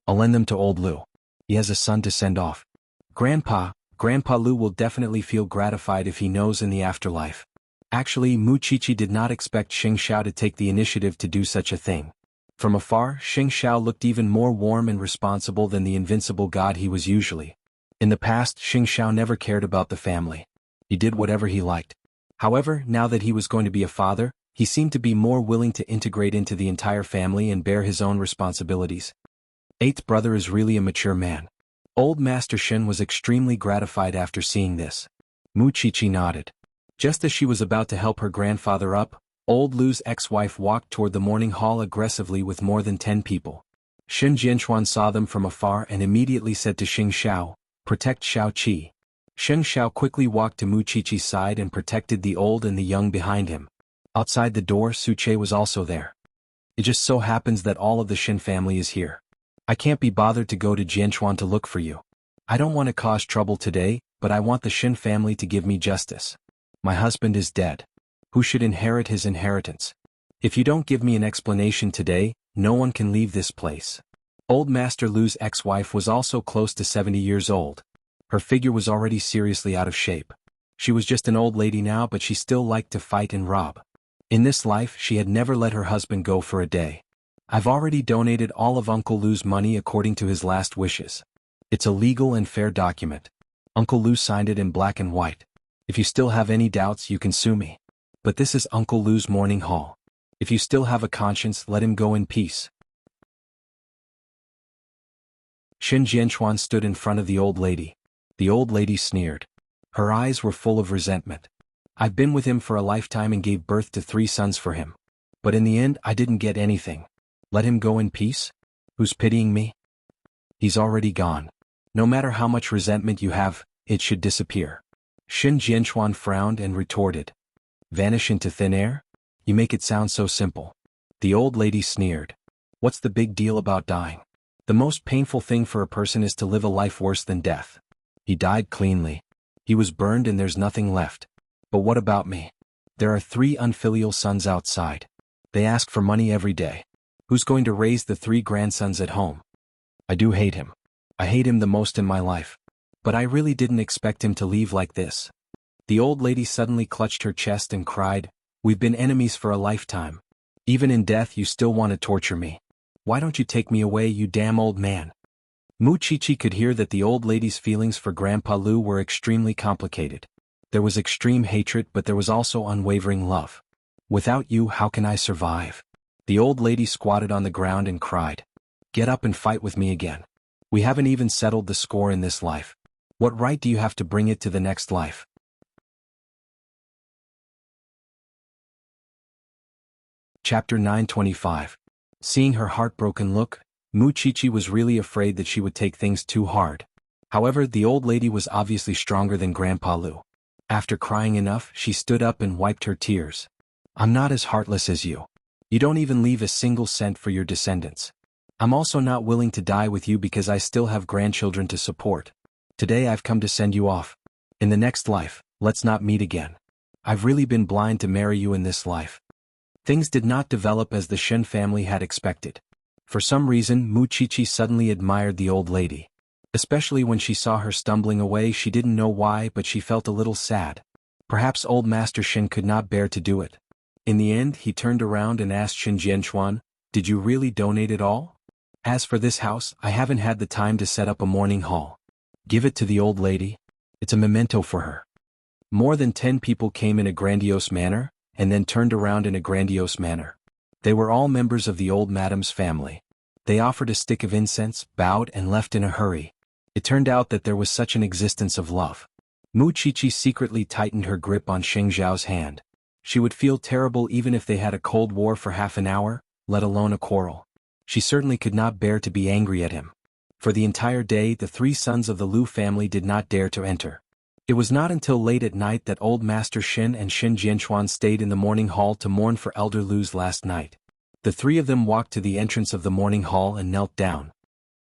I'll lend them to old Lu. He has a son to send off. Grandpa Lu will definitely feel gratified if he knows in the afterlife. Actually, Mu Chichi did not expect Xing Xiao to take the initiative to do such a thing. From afar, Xing Xiao looked even more warm and responsible than the invincible god he was usually. In the past, Xing Xiao never cared about the family. He did whatever he liked. However, now that he was going to be a father, he seemed to be more willing to integrate into the entire family and bear his own responsibilities. Eighth brother is really a mature man. Old Master Shen was extremely gratified after seeing this. Mu Chichi nodded. Just as she was about to help her grandfather up, old Lu's ex-wife walked toward the morning hall aggressively with more than 10 people. Shen Jianchuan saw them from afar and immediately said to Xing Xiao, "Protect Xiao Qi." Xing Xiao quickly walked to Mu Chichi's side and protected the old and the young behind him. Outside the door, Su Che was also there. It just so happens that all of the Shen family is here. I can't be bothered to go to Jianchuan to look for you. I don't want to cause trouble today, but I want the Shen family to give me justice. My husband is dead. Who should inherit his inheritance? If you don't give me an explanation today, no one can leave this place. Old Master Lu's ex-wife was also close to 70 years old. Her figure was already seriously out of shape. She was just an old lady now, but she still liked to fight and rob. In this life, she had never let her husband go for a day. I've already donated all of Uncle Lu's money according to his last wishes. It's a legal and fair document. Uncle Lu signed it in black and white. If you still have any doubts, you can sue me. But this is Uncle Lu's morning hall. If you still have a conscience, let him go in peace. Shen Jianchuan stood in front of the old lady. The old lady sneered. Her eyes were full of resentment. I've been with him for a lifetime and gave birth to 3 sons for him. But in the end, I didn't get anything. Let him go in peace? Who's pitying me? He's already gone. No matter how much resentment you have, it should disappear. Shen Jianchuan frowned and retorted. Vanish into thin air? You make it sound so simple. The old lady sneered. What's the big deal about dying? The most painful thing for a person is to live a life worse than death. He died cleanly. He was burned and there's nothing left. But what about me? There are 3 unfilial sons outside. They ask for money every day. Who's going to raise the 3 grandsons at home? I do hate him. I hate him the most in my life. But I really didn't expect him to leave like this. The old lady suddenly clutched her chest and cried, We've been enemies for a lifetime. Even in death you still want to torture me. Why don't you take me away, you damn old man? Mu Chichi could hear that the old lady's feelings for Grandpa Lu were extremely complicated. There was extreme hatred, but there was also unwavering love. Without you, how can I survive? The old lady squatted on the ground and cried. Get up and fight with me again. We haven't even settled the score in this life. What right do you have to bring it to the next life? Chapter 925. Seeing her heartbroken look, Mu Chichi was really afraid that she would take things too hard. However, the old lady was obviously stronger than Grandpa Lu. After crying enough, she stood up and wiped her tears. I'm not as heartless as you. You don't even leave a single cent for your descendants. I'm also not willing to die with you because I still have grandchildren to support. Today I've come to send you off. In the next life, let's not meet again. I've really been blind to marry you in this life. Things did not develop as the Shen family had expected. For some reason, Mu Chichi suddenly admired the old lady. Especially when she saw her stumbling away, she didn't know why, but she felt a little sad. Perhaps old Master Shen could not bear to do it. In the end, he turned around and asked Shen Jianchuan, Did you really donate it all? As for this house, I haven't had the time to set up a morning hall. Give it to the old lady. It's a memento for her. More than 10 people came in a grandiose manner, and then turned around in a grandiose manner. They were all members of the old madam's family. They offered a stick of incense, bowed and left in a hurry. It turned out that there was such an existence of love. Mu Chichi secretly tightened her grip on Xing Zhao's hand. She would feel terrible even if they had a cold war for half an hour, let alone a quarrel. She certainly could not bear to be angry at him. For the entire day the three sons of the Lu family did not dare to enter. It was not until late at night that old Master Shin and Shin Jianchuan stayed in the morning hall to mourn for Elder Lu's last night. The three of them walked to the entrance of the morning hall and knelt down.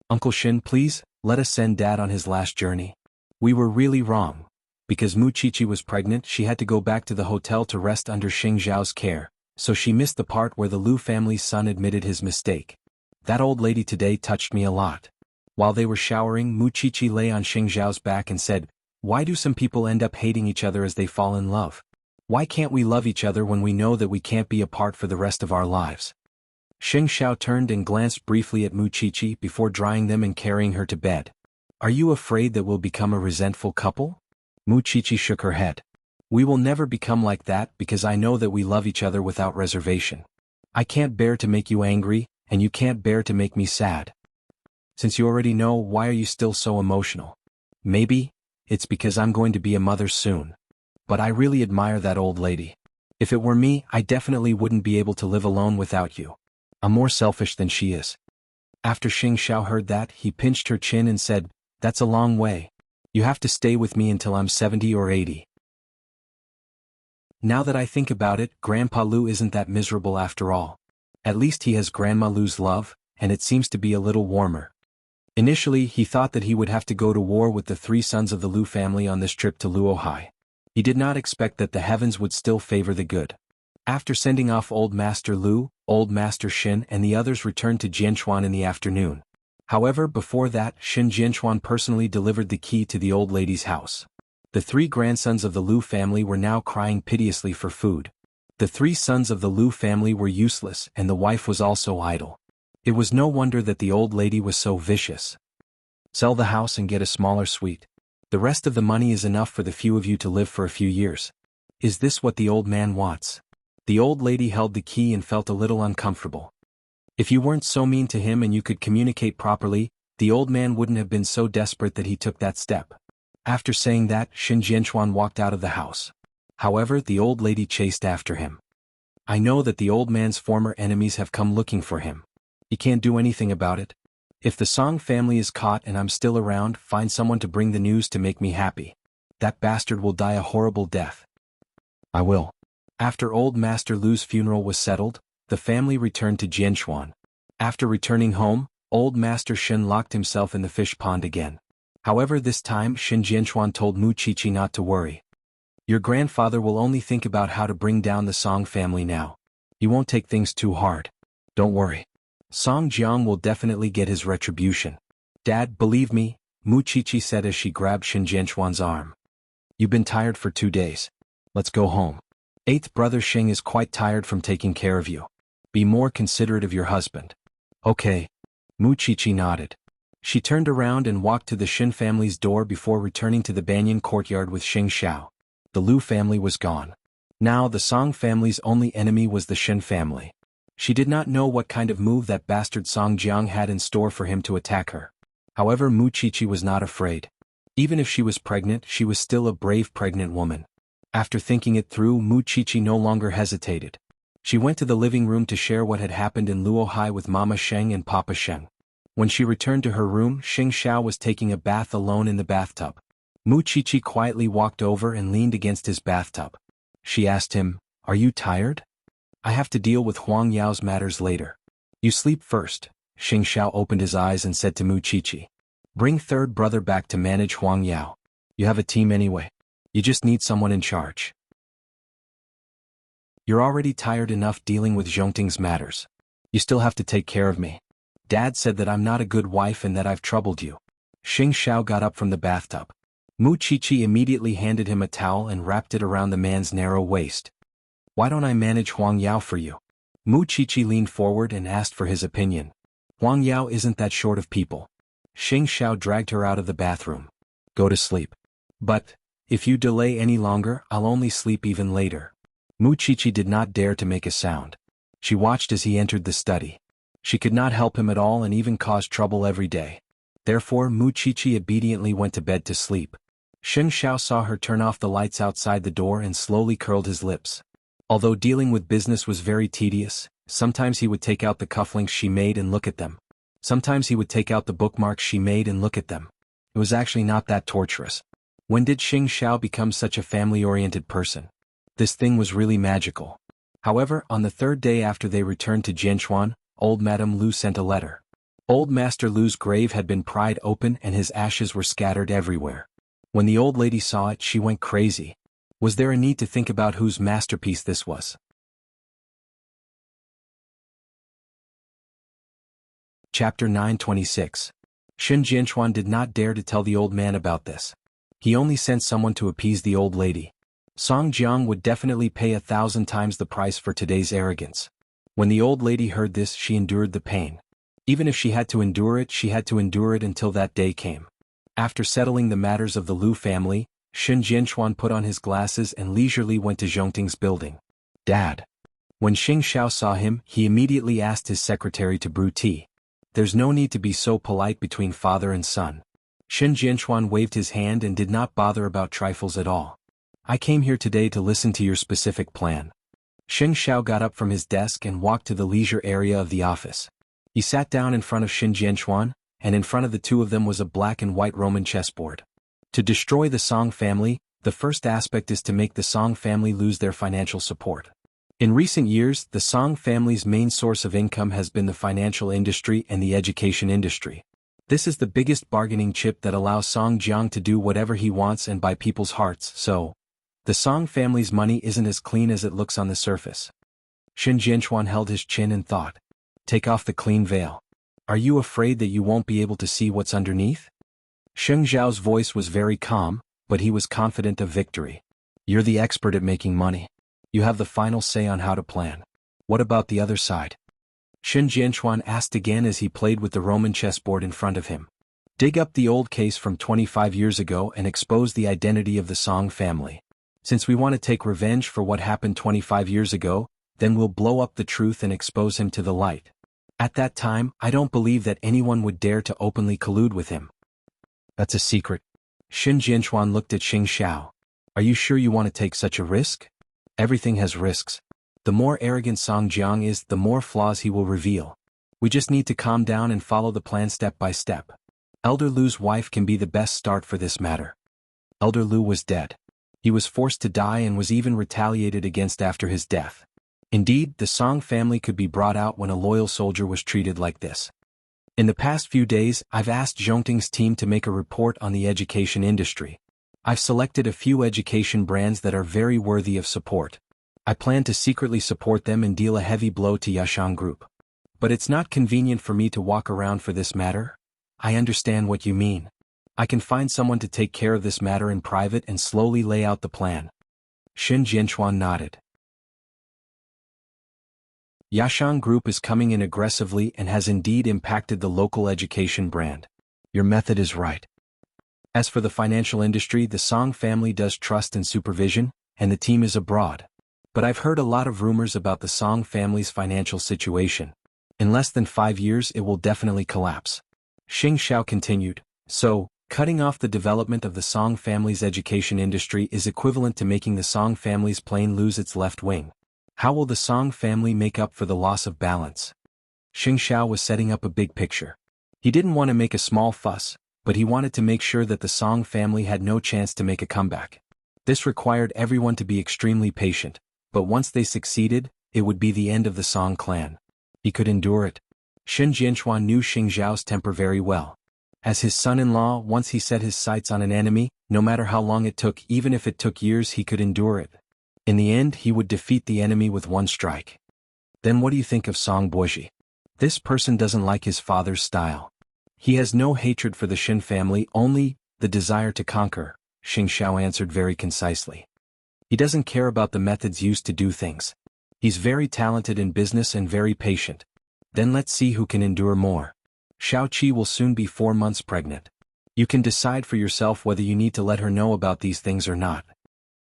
"Uncle Shin, please, let us send Dad on his last journey. We were really wrong. Because Mu Chichi was pregnant, she had to go back to the hotel to rest under Xing Zhao's care, so she missed the part where the Lu family's son admitted his mistake. That old lady today touched me a lot." While they were showering, Mu Chichi lay on Xing Zhao's back and said, "Why do some people end up hating each other as they fall in love? Why can't we love each other when we know that we can't be apart for the rest of our lives?" Xing Zhao turned and glanced briefly at Mu Chichi before drying them and carrying her to bed. "Are you afraid that we'll become a resentful couple?" Mu Chichi shook her head. "We will never become like that because I know that we love each other without reservation. I can't bear to make you angry, and you can't bear to make me sad. Since you already know, why are you still so emotional? Maybe it's because I'm going to be a mother soon. But I really admire that old lady. If it were me, I definitely wouldn't be able to live alone without you. I'm more selfish than she is." After Xing Zhao heard that, he pinched her chin and said, "That's a long way. You have to stay with me until I'm 70 or 80. Now that I think about it, Grandpa Lu isn't that miserable after all. At least he has Grandma Lu's love, and it seems to be a little warmer." Initially, he thought that he would have to go to war with the three sons of the Lu family on this trip to Luohai. He did not expect that the heavens would still favor the good. After sending off Old Master Lu, Old Master Shin and the others returned to Jianchuan in the afternoon. However, before that, Shin Jianchuan personally delivered the key to the old lady's house. The three grandsons of the Lu family were now crying piteously for food. The three sons of the Lu family were useless and the wife was also idle. It was no wonder that the old lady was so vicious. "Sell the house and get a smaller suite. The rest of the money is enough for the few of you to live for a few years. Is this what the old man wants?" The old lady held the key and felt a little uncomfortable. If you weren't so mean to him and you could communicate properly, the old man wouldn't have been so desperate that he took that step. After saying that, Shin Jianchuan walked out of the house. However, the old lady chased after him. "I know that the old man's former enemies have come looking for him. He can't do anything about it. If the Song family is caught and I'm still around, find someone to bring the news to make me happy. That bastard will die a horrible death." "I will." After Old Master Lu's funeral was settled, the family returned to Jianchuan. After returning home, Old Master Shin locked himself in the fish pond again. However, this time Shin Jianchuan told Mu Chichi not to worry. "Your grandfather will only think about how to bring down the Song family now. He won't take things too hard. Don't worry. Song Jiang will definitely get his retribution." "Dad, believe me," Mu Chichi said as she grabbed Shin Jianchuan's arm. "You've been tired for 2 days. Let's go home. Eighth brother Xing is quite tired from taking care of you. Be more considerate of your husband." "Okay." Mu Chichi nodded. She turned around and walked to the Shin family's door before returning to the banyan courtyard with Xing Zhao. The Lu family was gone. Now the Song family's only enemy was the Shin family. She did not know what kind of move that bastard Song Jiang had in store for him to attack her. However, Mu Chichi was not afraid. Even if she was pregnant, she was still a brave pregnant woman. After thinking it through, Mu Chichi no longer hesitated. She went to the living room to share what had happened in Luohai with Mama Sheng and Papa Sheng. When she returned to her room, Xing Zhao was taking a bath alone in the bathtub. Mu Chichi quietly walked over and leaned against his bathtub. She asked him, "Are you tired? I have to deal with Huang Yao's matters later. You sleep first." Xing Zhao opened his eyes and said to Mu Chichi, "Bring third brother back to manage Huang Yao. You have a team anyway. You just need someone in charge. You're already tired enough dealing with Zhongting's matters. You still have to take care of me. Dad said that I'm not a good wife and that I've troubled you." Xing Zhao got up from the bathtub. Mu Chichi immediately handed him a towel and wrapped it around the man's narrow waist. "Why don't I manage Huang Yao for you?" Mu Chichi leaned forward and asked for his opinion. "Huang Yao isn't that short of people." Xing Zhao dragged her out of the bathroom. "Go to sleep. But if you delay any longer, I'll only sleep even later." Mu Chichi did not dare to make a sound. She watched as he entered the study. She could not help him at all and even caused trouble every day. Therefore, Mu Chichi obediently went to bed to sleep. Xing Zhao saw her turn off the lights outside the door and slowly curled his lips. Although dealing with business was very tedious, sometimes he would take out the cufflinks she made and look at them. Sometimes he would take out the bookmarks she made and look at them. It was actually not that torturous. When did Xing Xiao become such a family-oriented person? This thing was really magical. However, on the third day after they returned to Jianchuan, old Madame Lu sent a letter. Old Master Lu's grave had been pried open and his ashes were scattered everywhere. When the old lady saw it, she went crazy. Was there a need to think about whose masterpiece this was? Chapter 926. Shen Jianchuan did not dare to tell the old man about this. He only sent someone to appease the old lady. Song Jiang would definitely pay 1,000 times the price for today's arrogance. When the old lady heard this, she endured the pain. Even if she had to endure it, she had to endure it until that day came. After settling the matters of the Lu family, Shen Jianchuan put on his glasses and leisurely went to Zhongting's building. Dad. When Xing Xiao saw him, he immediately asked his secretary to brew tea. There's no need to be so polite between father and son. Shen Jianchuan waved his hand and did not bother about trifles at all. I came here today to listen to your specific plan. Xing Xiao got up from his desk and walked to the leisure area of the office. He sat down in front of Shen Jianchuan, and in front of the two of them was a black and white Roman chessboard. To destroy the Song family, the first aspect is to make the Song family lose their financial support. In recent years, the Song family's main source of income has been the financial industry and the education industry. This is the biggest bargaining chip that allows Song Jiang to do whatever he wants and buy people's hearts, so the Song family's money isn't as clean as it looks on the surface. Shen Jianchuan held his chin and thought. Take off the clean veil. Are you afraid that you won't be able to see what's underneath? Sheng Zhao's voice was very calm, but he was confident of victory. You're the expert at making money. You have the final say on how to plan. What about the other side? Shen Jianchuan asked again as he played with the Roman chessboard in front of him. Dig up the old case from 25 years ago and expose the identity of the Song family. Since we want to take revenge for what happened 25 years ago, then we'll blow up the truth and expose him to the light. At that time, I don't believe that anyone would dare to openly collude with him. That's a secret. Shen Jianchuan looked at Xing Xiao. Are you sure you want to take such a risk? Everything has risks. The more arrogant Song Jiang is, the more flaws he will reveal. We just need to calm down and follow the plan step by step. Elder Lu's wife can be the best start for this matter. Elder Lu was dead. He was forced to die and was even retaliated against after his death. Indeed, the Song family could be brought out when a loyal soldier was treated like this. In the past few days, I've asked Zhongting's team to make a report on the education industry. I've selected a few education brands that are very worthy of support. I plan to secretly support them and deal a heavy blow to Yashang Group. But it's not convenient for me to walk around for this matter. I understand what you mean. I can find someone to take care of this matter in private and slowly lay out the plan. Shen Jianchuan nodded. Yashang Group is coming in aggressively and has indeed impacted the local education brand. Your method is right. As for the financial industry, the Song family does trust and supervision, and the team is abroad. But I've heard a lot of rumors about the Song family's financial situation. In less than 5 years it will definitely collapse. Xing Xiao continued. So, cutting off the development of the Song family's education industry is equivalent to making the Song family's plane lose its left wing. How will the Song family make up for the loss of balance? Xing Xiao was setting up a big picture. He didn't want to make a small fuss, but he wanted to make sure that the Song family had no chance to make a comeback. This required everyone to be extremely patient, but once they succeeded, it would be the end of the Song clan. He could endure it. Shen Jianchuan knew Xing Zhao's temper very well. As his son-in-law, once he set his sights on an enemy, no matter how long it took, even if it took years, he could endure it. In the end, he would defeat the enemy with one strike. Then what do you think of Song Boji? This person doesn't like his father's style. He has no hatred for the Shen family, only the desire to conquer, Xing Xiao answered very concisely. He doesn't care about the methods used to do things. He's very talented in business and very patient. Then let's see who can endure more. Xiao Qi will soon be 4 months pregnant. You can decide for yourself whether you need to let her know about these things or not.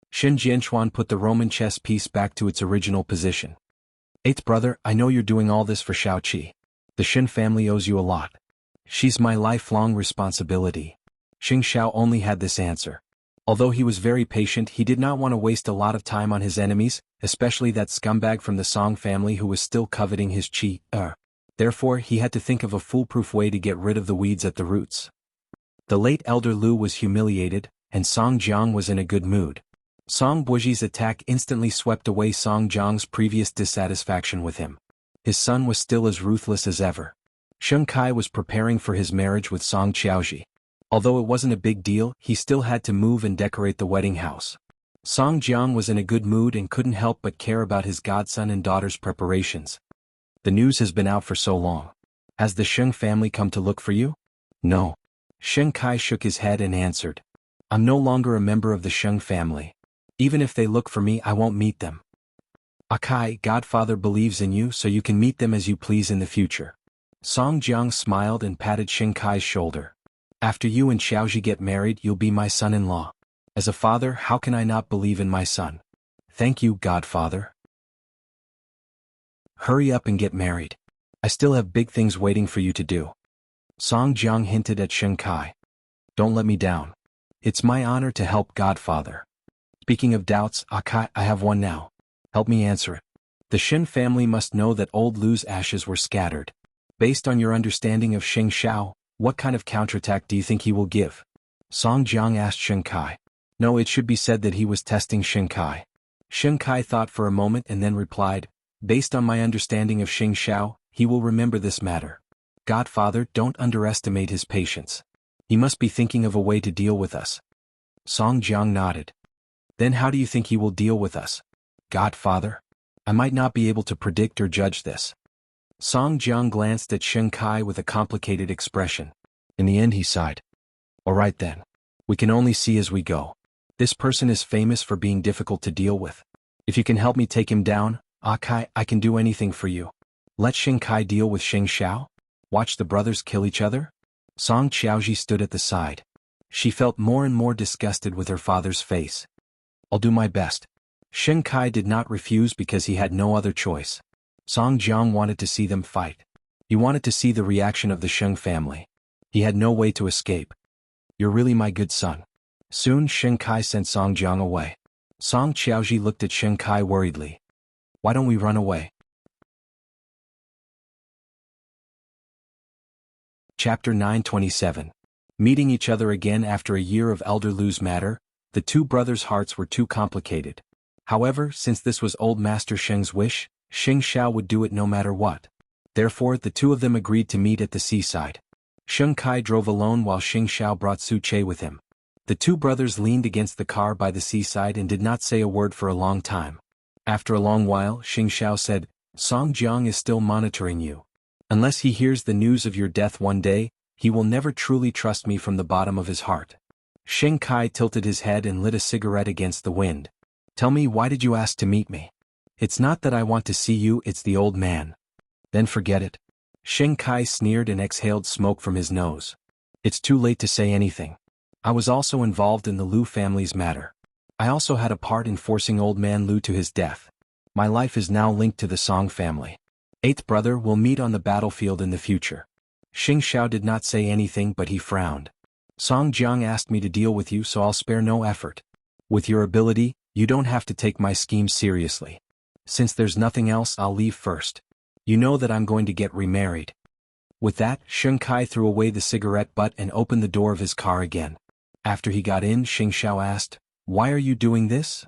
Shen Jianchuan put the Roman chess piece back to its original position. Eighth brother, I know you're doing all this for Xiao Qi. The Shen family owes you a lot. She's my lifelong responsibility. Xing Xiao only had this answer. Although he was very patient, he did not want to waste a lot of time on his enemies, especially that scumbag from the Song family who was still coveting his chi. Therefore, he had to think of a foolproof way to get rid of the weeds at the roots. The late elder Lu was humiliated, and Song Jiang was in a good mood. Song Buji's attack instantly swept away Song Jiang's previous dissatisfaction with him. His son was still as ruthless as ever. Sheng Kai was preparing for his marriage with Song Qiaoji. Although it wasn't a big deal, he still had to move and decorate the wedding house. Song Jiang was in a good mood and couldn't help but care about his godson and daughter's preparations. The news has been out for so long. Has the Sheng family come to look for you? No. Sheng Kai shook his head and answered. I'm no longer a member of the Sheng family. Even if they look for me, I won't meet them. Akai, Godfather believes in you so you can meet them as you please in the future. Song Jiang smiled and patted Sheng Kai's shoulder. After you and Xiaoji get married, you'll be my son-in-law. As a father, how can I not believe in my son? Thank you, Godfather. Hurry up and get married. I still have big things waiting for you to do. Song Jiang hinted at Sheng Kai. Don't let me down. It's my honor to help, Godfather. Speaking of doubts, Akai, I have one now. Help me answer it. The Shen family must know that old Lu's ashes were scattered. Based on your understanding of Sheng Xiao, what kind of counterattack do you think he will give? Song Jiang asked Sheng Kai. No, it should be said that he was testing Sheng Kai. Sheng Kai thought for a moment and then replied, based on my understanding of Sheng Xiao, he will remember this matter. Godfather, don't underestimate his patience. He must be thinking of a way to deal with us. Song Jiang nodded. Then how do you think he will deal with us? Godfather? I might not be able to predict or judge this. Song Jiang glanced at Sheng Kai with a complicated expression. In the end he sighed. All right then. We can only see as we go. This person is famous for being difficult to deal with. If you can help me take him down, Akai, I can do anything for you. Let Sheng Kai deal with Sheng Xiao? Watch the brothers kill each other? Song Qiaoji stood at the side. She felt more and more disgusted with her father's face. I'll do my best. Sheng Kai did not refuse because he had no other choice. Song Jiang wanted to see them fight. He wanted to see the reaction of the Sheng family. He had no way to escape. You're really my good son. Soon Sheng Kai sent Song Jiang away. Song Qiaoji looked at Sheng Kai worriedly. Why don't we run away? Chapter 927. Meeting each other again after a year of Elder Lu's matter, the two brothers' hearts were too complicated. However, since this was old Master Sheng's wish, Sheng Xiao would do it no matter what. Therefore, the two of them agreed to meet at the seaside. Sheng Kai drove alone while Sheng Xiao brought Su Che with him. The two brothers leaned against the car by the seaside and did not say a word for a long time. After a long while, Sheng Xiao said, Song Jiang is still monitoring you. Unless he hears the news of your death one day, he will never truly trust me from the bottom of his heart. Sheng Kai tilted his head and lit a cigarette against the wind. Tell me, why did you ask to meet me? It's not that I want to see you, it's the old man. Then forget it. Sheng Kai sneered and exhaled smoke from his nose. It's too late to say anything. I was also involved in the Lu family's matter. I also had a part in forcing old man Lu to his death. My life is now linked to the Song family. Eighth brother, will meet on the battlefield in the future. Sheng Xiao did not say anything, but he frowned. Song Jiang asked me to deal with you, so I'll spare no effort. With your ability, you don't have to take my schemes seriously. Since there's nothing else, I'll leave first. You know that I'm going to get remarried. With that, Sheng Kai threw away the cigarette butt and opened the door of his car again. After he got in, Sheng Xiao asked, Why are you doing this?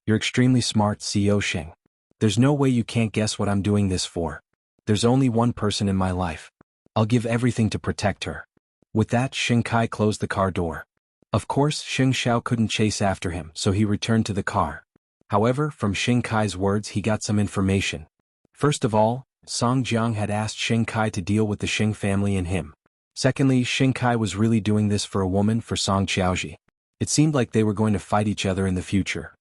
You're extremely smart, CEO Sheng. There's no way you can't guess what I'm doing this for. There's only one person in my life. I'll give everything to protect her. With that, Sheng Kai closed the car door. Of course, Sheng Xiao couldn't chase after him, so he returned to the car. However, from Sheng Kai's words he got some information. First of all, Song Jiang had asked Sheng Kai to deal with the Sheng family and him. Secondly, Sheng Kai was really doing this for a woman, for Song Qiaoji. It seemed like they were going to fight each other in the future.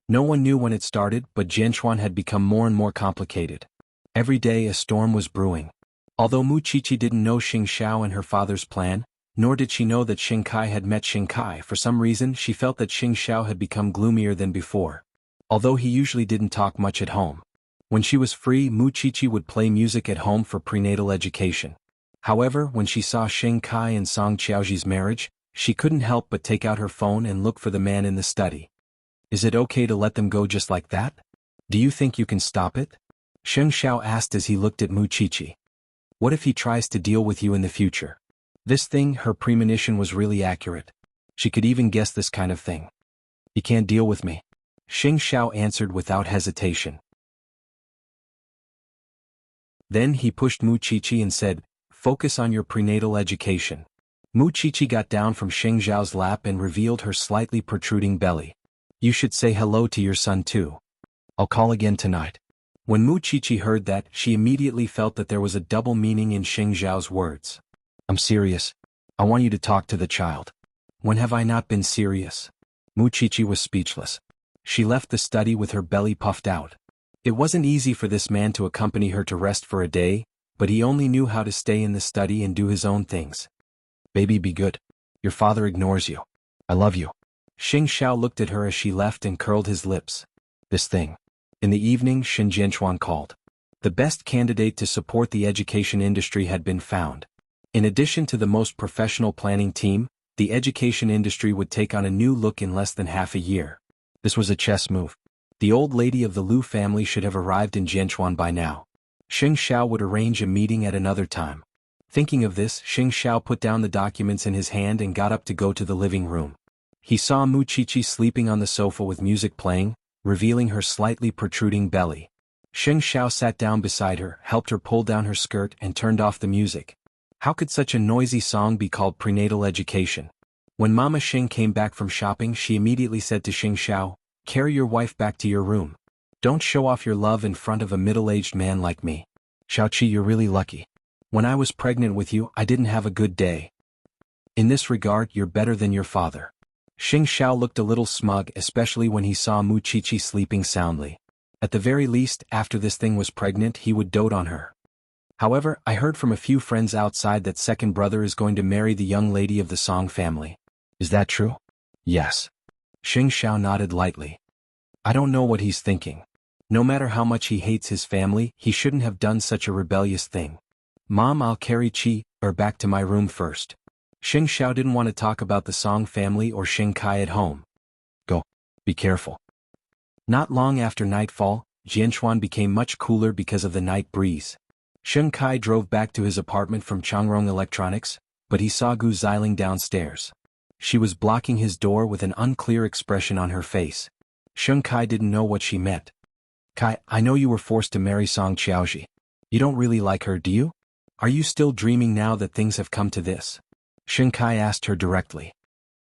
No one knew when it started, but Jianchuan had become more and more complicated. Every day a storm was brewing. Although Mu Qiqi didn't know Sheng Xiao and her father's plan, nor did she know that Sheng Kai had met Sheng Kai, for some reason she felt that Sheng Xiao had become gloomier than before. Although he usually didn't talk much at home. When she was free, Mu Qiqi would play music at home for prenatal education. However, when she saw Sheng Kai and Song Qiaoji's marriage, She couldn't help but take out her phone and look for the man in the study. Is it okay to let them go just like that? Do you think you can stop it? Sheng Xiao asked as he looked at Muqiqi. What if he tries to deal with you in the future? This thing, her premonition was really accurate. She could even guess this kind of thing. He can't deal with me. Sheng Xiao answered without hesitation. Then he pushed Muqiqi and said, focus on your prenatal education. Muqiqi got down from Sheng Xiao's lap and revealed her slightly protruding belly. You should say hello to your son too. I'll call again tonight. When Muqiqi heard that, she immediately felt that there was a double meaning in Sheng Xiao's words. I'm serious. I want you to talk to the child. When have I not been serious? Muqiqi was speechless. She left the study with her belly puffed out. It wasn't easy for this man to accompany her to rest for a day, but he only knew how to stay in the study and do his own things. Baby, be good. Your father ignores you. I love you. Sheng Xiao looked at her as she left and curled his lips. This thing. In the evening, Shen Jianchuan called. The best candidate to support the education industry had been found. In addition to the most professional planning team, the education industry would take on a new look in less than half a year. This was a chess move. The old lady of the Lu family should have arrived in Jianchuan by now. Sheng Xiao would arrange a meeting at another time. Thinking of this, Sheng Xiao put down the documents in his hand and got up to go to the living room. He saw Muqiqi sleeping on the sofa with music playing, revealing her slightly protruding belly. Sheng Xiao sat down beside her, helped her pull down her skirt and turned off the music. How could such a noisy song be called prenatal education? When Mama Sheng came back from shopping, she immediately said to Sheng Xiao, carry your wife back to your room. Don't show off your love in front of a middle-aged man like me. Xiaoqi, you're really lucky. When I was pregnant with you, I didn't have a good day. In this regard, you're better than your father. Sheng Xiao looked a little smug, especially when he saw Muqiqi sleeping soundly. At the very least, after this thing was pregnant, he would dote on her. However, I heard from a few friends outside that second brother is going to marry the young lady of the Song family. Is that true? Yes. Sheng Xiao nodded lightly. I don't know what he's thinking. No matter how much he hates his family, he shouldn't have done such a rebellious thing. Mom, I'll carry back to my room first. Sheng Xiao didn't want to talk about the Song family or Sheng Kai at home. Go. Be careful. Not long after nightfall, Jianchuan became much cooler because of the night breeze. Sheng Kai drove back to his apartment from Changrong Electronics, but he saw Gu Xiling downstairs. She was blocking his door with an unclear expression on her face. Sheng Kai didn't know what she meant. Kai, I know you were forced to marry Song Qiaoji. You don't really like her, do you? Are you still dreaming now that things have come to this? Sheng Kai asked her directly.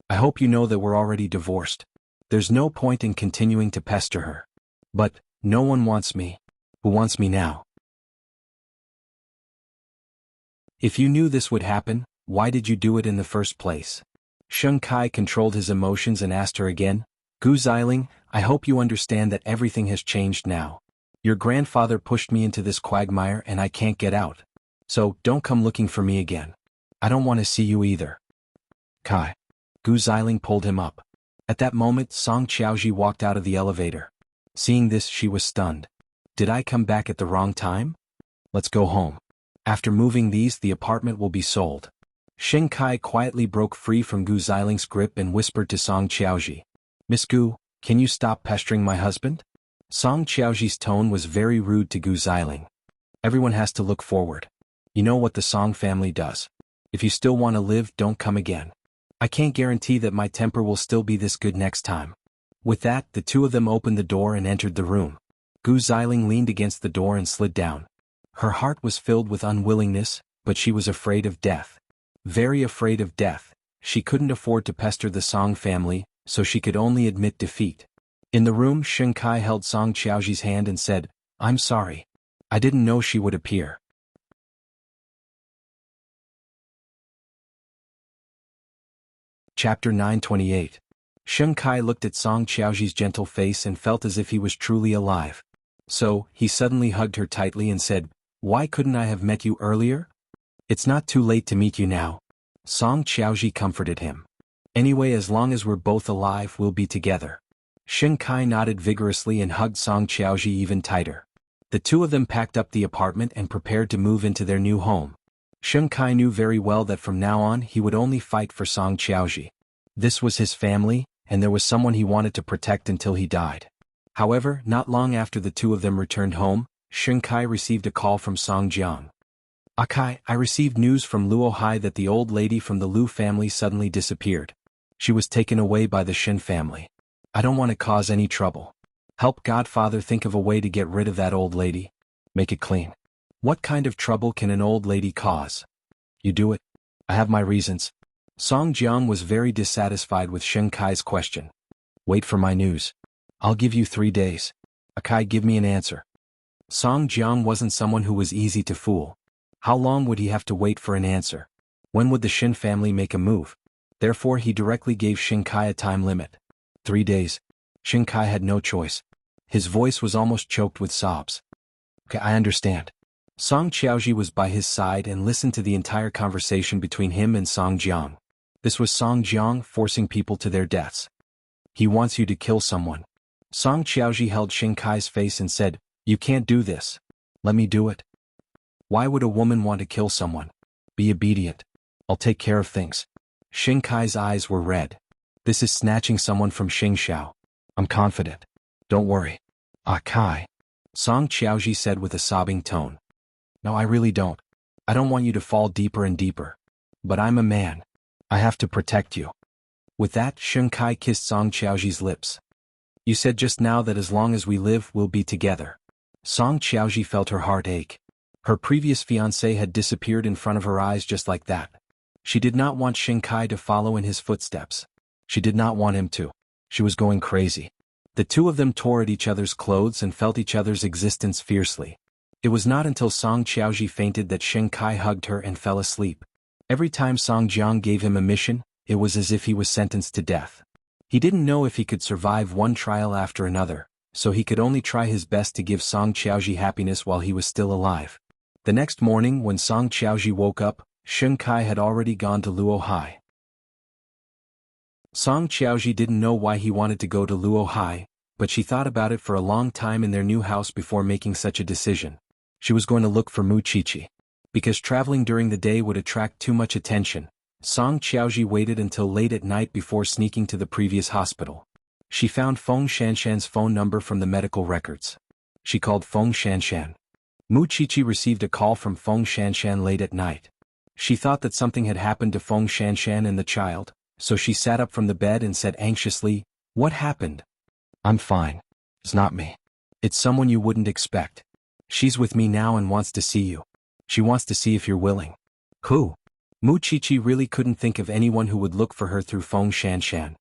I hope you know that we're already divorced. There's no point in continuing to pester her. But, no one wants me. Who wants me now? If you knew this would happen, why did you do it in the first place? Sheng Kai controlled his emotions and asked her again, Gu Xiling, I hope you understand that everything has changed now. Your grandfather pushed me into this quagmire and I can't get out. So, don't come looking for me again. I don't want to see you either. Kai. Gu Xiling pulled him up. At that moment, Song Qiaoji walked out of the elevator. Seeing this, she was stunned. Did I come back at the wrong time? Let's go home. After moving these, the apartment will be sold. Sheng Kai quietly broke free from Gu Xiling's grip and whispered to Song Qiaoji. Miss Gu, can you stop pestering my husband? Song Qiaoji's tone was very rude to Gu Xiling. Everyone has to look forward. You know what the Song family does. If you still want to live, don't come again. I can't guarantee that my temper will still be this good next time. With that, the two of them opened the door and entered the room. Gu Xiling leaned against the door and slid down. Her heart was filled with unwillingness, but she was afraid of death. Very afraid of death. She couldn't afford to pester the Song family, so she could only admit defeat. In the room, Sheng Kai held Song Qiaoji's hand and said, I'm sorry. I didn't know she would appear. Chapter 928. Sheng Kai looked at Song Qiaoji's gentle face and felt as if he was truly alive. So, he suddenly hugged her tightly and said, Why couldn't I have met you earlier? It's not too late to meet you now. Song Qiaoji comforted him. Anyway, as long as we're both alive, we'll be together. Sheng Kai nodded vigorously and hugged Song Qiaoji even tighter. The two of them packed up the apartment and prepared to move into their new home. Sheng Kai knew very well that from now on he would only fight for Song Qiaoji. This was his family, and there was someone he wanted to protect until he died. However, not long after the two of them returned home, Sheng Kai received a call from Song Jiang. "Kai, I received news from Luo Hai that the old lady from the Lu family suddenly disappeared. She was taken away by the Shin family. I don't want to cause any trouble. Help Godfather think of a way to get rid of that old lady. Make it clean. What kind of trouble can an old lady cause? You do it. I have my reasons." Song Jiang was very dissatisfied with Sheng Kai's question. "Wait for my news. I'll give you 3 days. Kai, give me an answer." Song Jiang wasn't someone who was easy to fool. How long would he have to wait for an answer? When would the Shin family make a move? Therefore he directly gave Sheng Kai a time limit. 3 days. Sheng Kai had no choice. His voice was almost choked with sobs. "Okay, I understand." Song Qiaoji was by his side and listened to the entire conversation between him and Song Jiang. This was Song Jiang forcing people to their deaths. "He wants you to kill someone." Song Qiaoji held Sheng Kai's face and said, "You can't do this. Let me do it." "Why would a woman want to kill someone? Be obedient. I'll take care of things." Sheng Kai's eyes were red. "This is snatching someone from Xing Xiao. I'm confident. Don't worry." Kai," Song Qiaoji said with a sobbing tone. "No, I really don't. I don't want you to fall deeper and deeper. But I'm a man. I have to protect you." With that, Sheng Kai kissed Song Qiaoji's lips. "You said just now that as long as we live, we'll be together." Song Qiaoji felt her heart ache. Her previous fiancé had disappeared in front of her eyes just like that. She did not want Sheng Kai to follow in his footsteps. She did not want him to. She was going crazy. The two of them tore at each other's clothes and felt each other's existence fiercely. It was not until Song Qiaoji fainted that Sheng Kai hugged her and fell asleep. Every time Song Jiang gave him a mission, it was as if he was sentenced to death. He didn't know if he could survive one trial after another, so he could only try his best to give Song Qiaoji happiness while he was still alive. The next morning when Song Qiaoji woke up, Sheng Kai had already gone to Luo Hai. Song Qiaoji didn't know why he wanted to go to Luo Hai, but she thought about it for a long time in their new house before making such a decision. She was going to look for Mu Qiqi. Because traveling during the day would attract too much attention, Song Qiaoji waited until late at night before sneaking to the previous hospital. She found Feng Shanshan's phone number from the medical records. She called Feng Shanshan. Mu Qiqi received a call from Feng Shanshan late at night. She thought that something had happened to Feng Shanshan and the child, so she sat up from the bed and said anxiously, "What happened?" "I'm fine. It's not me. It's someone you wouldn't expect. She's with me now and wants to see you. She wants to see if you're willing." "Who?" Mu Qiqi really couldn't think of anyone who would look for her through Feng Shanshan.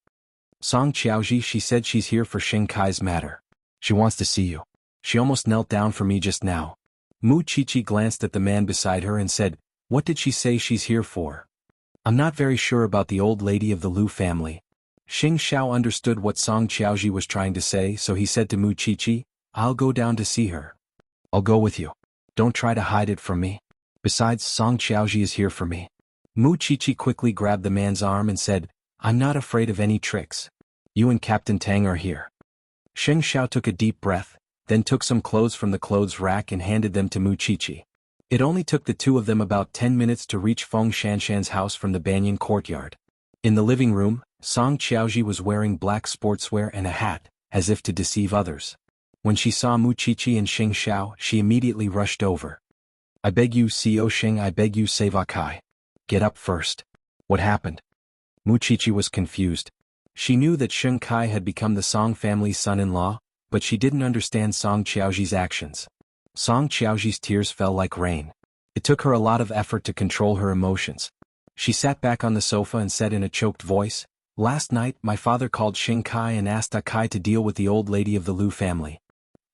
"Song Qiaoji, she said she's here for Sheng Kai's matter. She wants to see you. She almost knelt down for me just now." Mu Qiqi glanced at the man beside her and said, "What did she say she's here for?" "I'm not very sure about the old lady of the Lu family." Xing Xiao understood what Song Qiaoji was trying to say, so he said to Mu Qiqi, "I'll go down to see her." "I'll go with you. Don't try to hide it from me. Besides, Song Qiaoji is here for me." Mu Qiqi quickly grabbed the man's arm and said, "I'm not afraid of any tricks. You and Captain Tang are here." Xing Xiao took a deep breath, then took some clothes from the clothes rack and handed them to Mu Qiqi. It only took the two of them about 10 minutes to reach Feng Shanshan's house from the banyan courtyard. In the living room, Song Qiaoji was wearing black sportswear and a hat, as if to deceive others. When she saw Mu Qiqi and Xing Xiao, she immediately rushed over. "I beg you, Co Xing, I beg you, save Kai. Get up first. What happened?" Mu Qiqi was confused. She knew that Sheng Kai had become the Song family's son-in-law, but she didn't understand Song Qiaoji's actions. Song Qiaoji's tears fell like rain. It took her a lot of effort to control her emotions. She sat back on the sofa and said in a choked voice, "Last night, my father called Sheng Kai and asked Kai to deal with the old lady of the Lu family.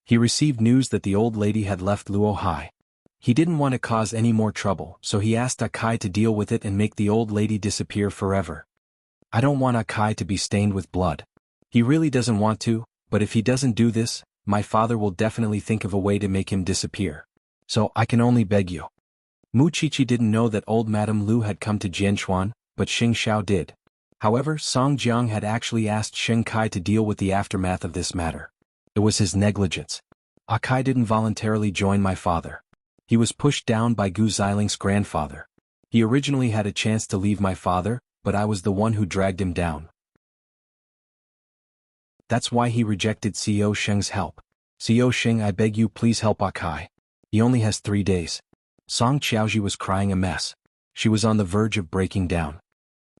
He received news that the old lady had left Luo Hai. He didn't want to cause any more trouble, so he asked Kai to deal with it and make the old lady disappear forever. I don't want Kai to be stained with blood. He really doesn't want to, but if he doesn't do this, my father will definitely think of a way to make him disappear. So I can only beg you." Mu Qiqi didn't know that old Madame Lu had come to Jianchuan, but Xing Xiao did. However, Song Jiang had actually asked Sheng Kai to deal with the aftermath of this matter. It was his negligence. Kai didn't voluntarily join my father. He was pushed down by Gu Ziling's grandfather. He originally had a chance to leave my father, but I was the one who dragged him down. That's why he rejected Xiao Sheng's help. Xiao Sheng, I beg you please help Akai. He only has 3 days. Song Qiaoji was crying a mess. She was on the verge of breaking down.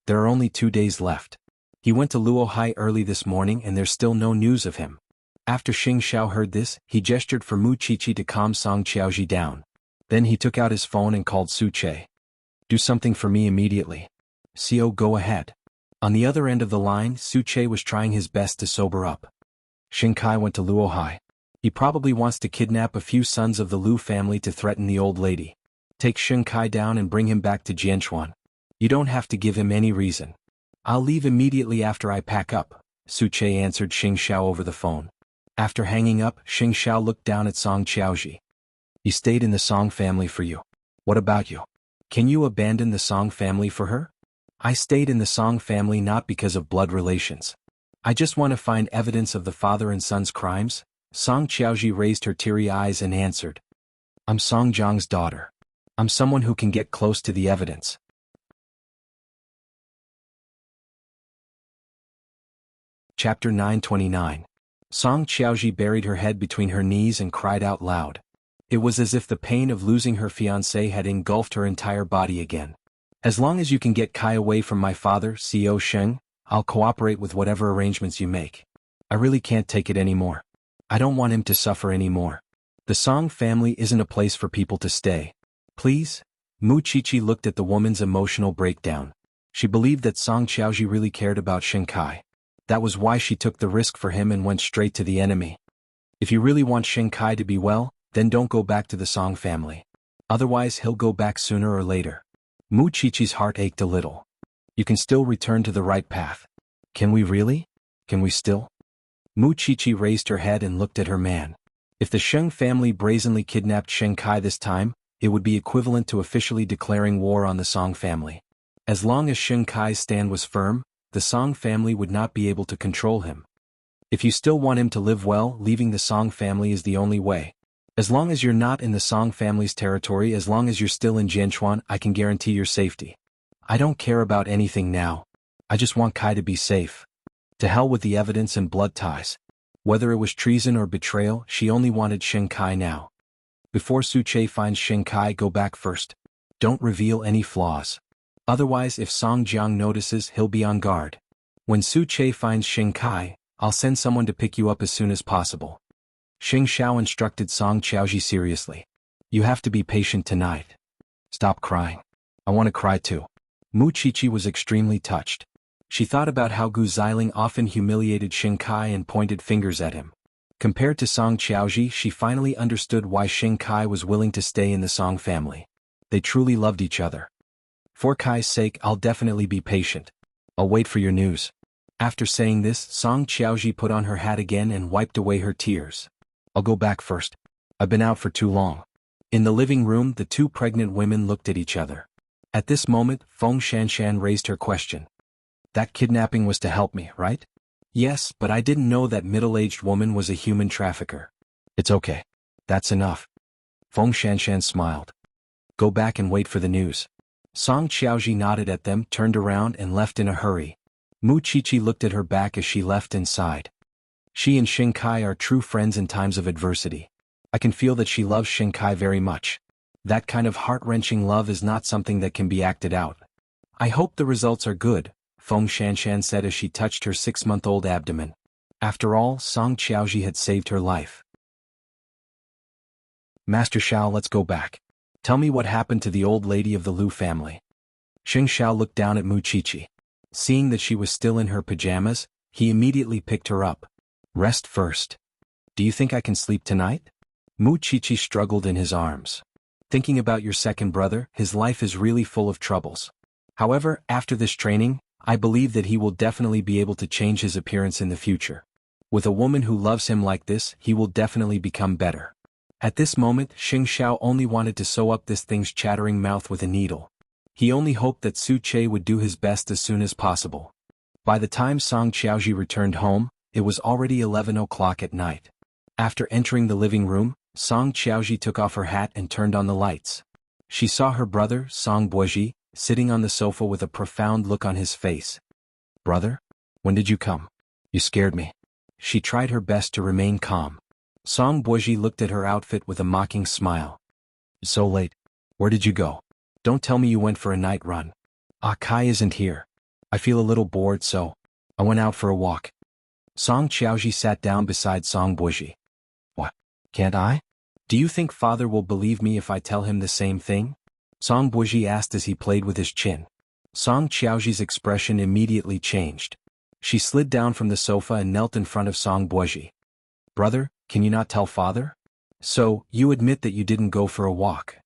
There are only 2 days left. He went to Luohai early this morning and there's still no news of him. After Xing Xiao heard this, he gestured for Mu Qiqi to calm Song Qiaoji down. Then he took out his phone and called Su Che. Do something for me immediately. Xiao, go ahead. On the other end of the line, Su Che was trying his best to sober up. Xing Kai went to Luohai. He probably wants to kidnap a few sons of the Lu family to threaten the old lady. Take Xing Kai down and bring him back to Jianchuan. You don't have to give him any reason. I'll leave immediately after I pack up, Su Che answered Xing Xiao over the phone. After hanging up, Xing Xiao looked down at Song Qiaoji. He stayed in the Song family for you. What about you? Can you abandon the Song family for her? I stayed in the Song family not because of blood relations. I just want to find evidence of the father and son's crimes. Song Qiaoji raised her teary eyes and answered. I'm Song Jiang's daughter. I'm someone who can get close to the evidence. Chapter 929. Song Qiaoji buried her head between her knees and cried out loud. It was as if the pain of losing her fiancé had engulfed her entire body again. As long as you can get Kai away from my father, Xiao Sheng, I'll cooperate with whatever arrangements you make. I really can't take it anymore. I don't want him to suffer anymore. The Song family isn't a place for people to stay. Please? Mu Qiqi looked at the woman's emotional breakdown. She believed that Song Qiaoji really cared about Xing Kai. That was why she took the risk for him and went straight to the enemy. If you really want Xing Kai to be well, then don't go back to the Song family. Otherwise he'll go back sooner or later. Mu Qiqi's heart ached a little. You can still return to the right path. Can we really? Can we still? Mu Qiqi raised her head and looked at her man. If the Sheng family brazenly kidnapped Xing Kai this time, it would be equivalent to officially declaring war on the Song family. As long as Xing Kai's stand was firm, the Song family would not be able to control him. If you still want him to live well, leaving the Song family is the only way. As long as you're not in the Song family's territory, as long as you're still in Jianchuan, I can guarantee your safety. I don't care about anything now. I just want Kai to be safe. To hell with the evidence and blood ties. Whether it was treason or betrayal, she only wanted Xing Kai now. Before Su Che finds Xing Kai, go back first. Don't reveal any flaws. Otherwise, if Song Jiang notices, he'll be on guard. When Su Che finds Xing Kai, I'll send someone to pick you up as soon as possible. Xing Xiao instructed Song Qiaoji seriously. You have to be patient tonight. Stop crying. I want to cry too. Mu Qiqi was extremely touched. She thought about how Gu Xiling often humiliated Xing Kai and pointed fingers at him. Compared to Song Qiaoji, she finally understood why Xing Kai was willing to stay in the Song family. They truly loved each other. For Kai's sake, I'll definitely be patient. I'll wait for your news. After saying this, Song Qiaoji put on her hat again and wiped away her tears. I'll go back first. I've been out for too long. In the living room, the two pregnant women looked at each other. At this moment, Feng Shanshan raised her question. That kidnapping was to help me, right? Yes, but I didn't know that middle-aged woman was a human trafficker. It's okay. That's enough. Feng Shanshan smiled. Go back and wait for the news. Song Qiaoji nodded at them, turned around and left in a hurry. Mu Qiqi looked at her back as she left and sighed. She and Xing Kai are true friends in times of adversity. I can feel that she loves Xing Kai very much. That kind of heart-wrenching love is not something that can be acted out. I hope the results are good, Feng Shanshan said as she touched her 6-month-old abdomen. After all, Song Qiaoji had saved her life. Master Xiao, let's go back. Tell me what happened to the old lady of the Lu family. Xing Xiao looked down at Mu Qiqi. Seeing that she was still in her pajamas, he immediately picked her up. Rest first. Do you think I can sleep tonight? Mu Qiqi struggled in his arms. Thinking about your second brother, his life is really full of troubles. However, after this training, I believe that he will definitely be able to change his appearance in the future. With a woman who loves him like this, he will definitely become better. At this moment, Xing Xiao only wanted to sew up this thing's chattering mouth with a needle. He only hoped that Su Che would do his best as soon as possible. By the time Song Qiaoji returned home, it was already 11 o'clock at night. After entering the living room, Song Qiaoji took off her hat and turned on the lights. She saw her brother, Song Boiji, sitting on the sofa with a profound look on his face. "Brother? When did you come? You scared me." She tried her best to remain calm. Song Buoji looked at her outfit with a mocking smile. "So late. Where did you go? Don't tell me you went for a night run." "Ah, Kai isn't here. I feel a little bored, so I went out for a walk." Song Qiaoji sat down beside Song Buoji. "What? Can't I? Do you think father will believe me if I tell him the same thing?" Song Buoji asked as he played with his chin. Song Qiaoji's expression immediately changed. She slid down from the sofa and knelt in front of Song Buoji. "Brother, can you not tell father? So, you admit that you didn't go for a walk?"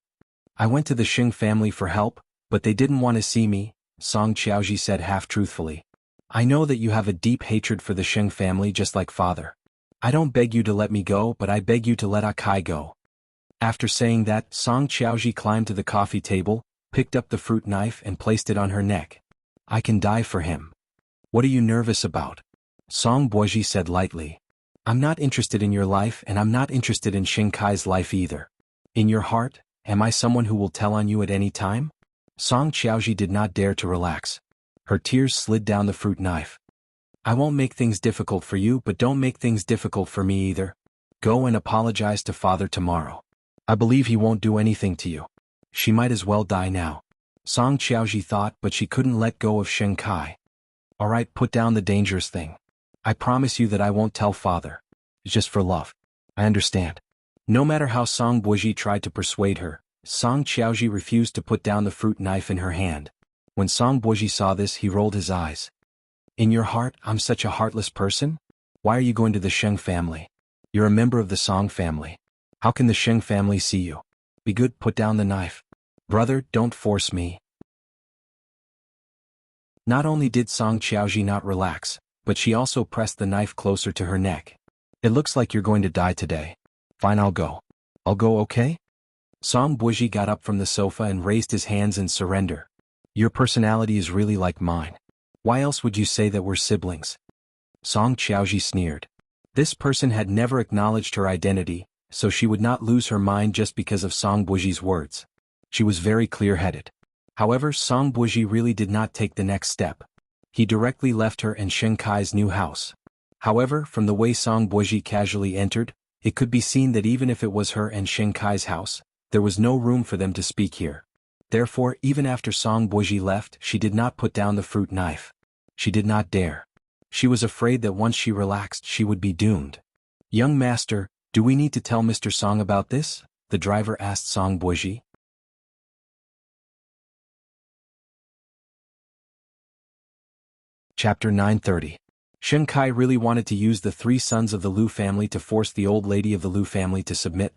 "I went to the Xing family for help, but they didn't want to see me," Song Qiaoji said half-truthfully. "I know that you have a deep hatred for the Xing family just like father. I don't beg you to let me go, but I beg you to let Akai go." After saying that, Song Qiaoji climbed to the coffee table, picked up the fruit knife and placed it on her neck. "I can die for him." "What are you nervous about?" Song Buoji said lightly. "I'm not interested in your life and I'm not interested in Xing Kai's life either. In your heart, am I someone who will tell on you at any time?" Song Qiaoji did not dare to relax. Her tears slid down the fruit knife. "I won't make things difficult for you, but don't make things difficult for me either. Go and apologize to father tomorrow. I believe he won't do anything to you. She might as well die now." Song Qiaoji thought, but she couldn't let go of Xing Kai. "All right, put down the dangerous thing. I promise you that I won't tell father. It's just for love. I understand." No matter how Song Buoji tried to persuade her, Song Qiaoji refused to put down the fruit knife in her hand. When Song Buoji saw this, he rolled his eyes. "In your heart, I'm such a heartless person? Why are you going to the Sheng family? You're a member of the Song family. How can the Sheng family see you? Be good, put down the knife. Brother, don't force me." Not only did Song Qiaoji not relax, but she also pressed the knife closer to her neck. "It looks like you're going to die today. Fine, I'll go. I'll go, okay?" Song Buoji got up from the sofa and raised his hands in surrender. "Your personality is really like mine. Why else would you say that we're siblings?" Song Qiaoji sneered. This person had never acknowledged her identity, so she would not lose her mind just because of Song Buoji's words. She was very clear-headed. However, Song Buoji really did not take the next step. He directly left her and Xing Kai's new house. However, from the way Song Buoji casually entered, it could be seen that even if it was her and Xing Kai's house, there was no room for them to speak here. Therefore, even after Song Buoji left, she did not put down the fruit knife. She did not dare. She was afraid that once she relaxed, she would be doomed. "Young master, do we need to tell Mr. Song about this?" the driver asked Song Buoji. Chapter 930. Xing Kai really wanted to use the three sons of the Lu family to force the old lady of the Lu family to submit.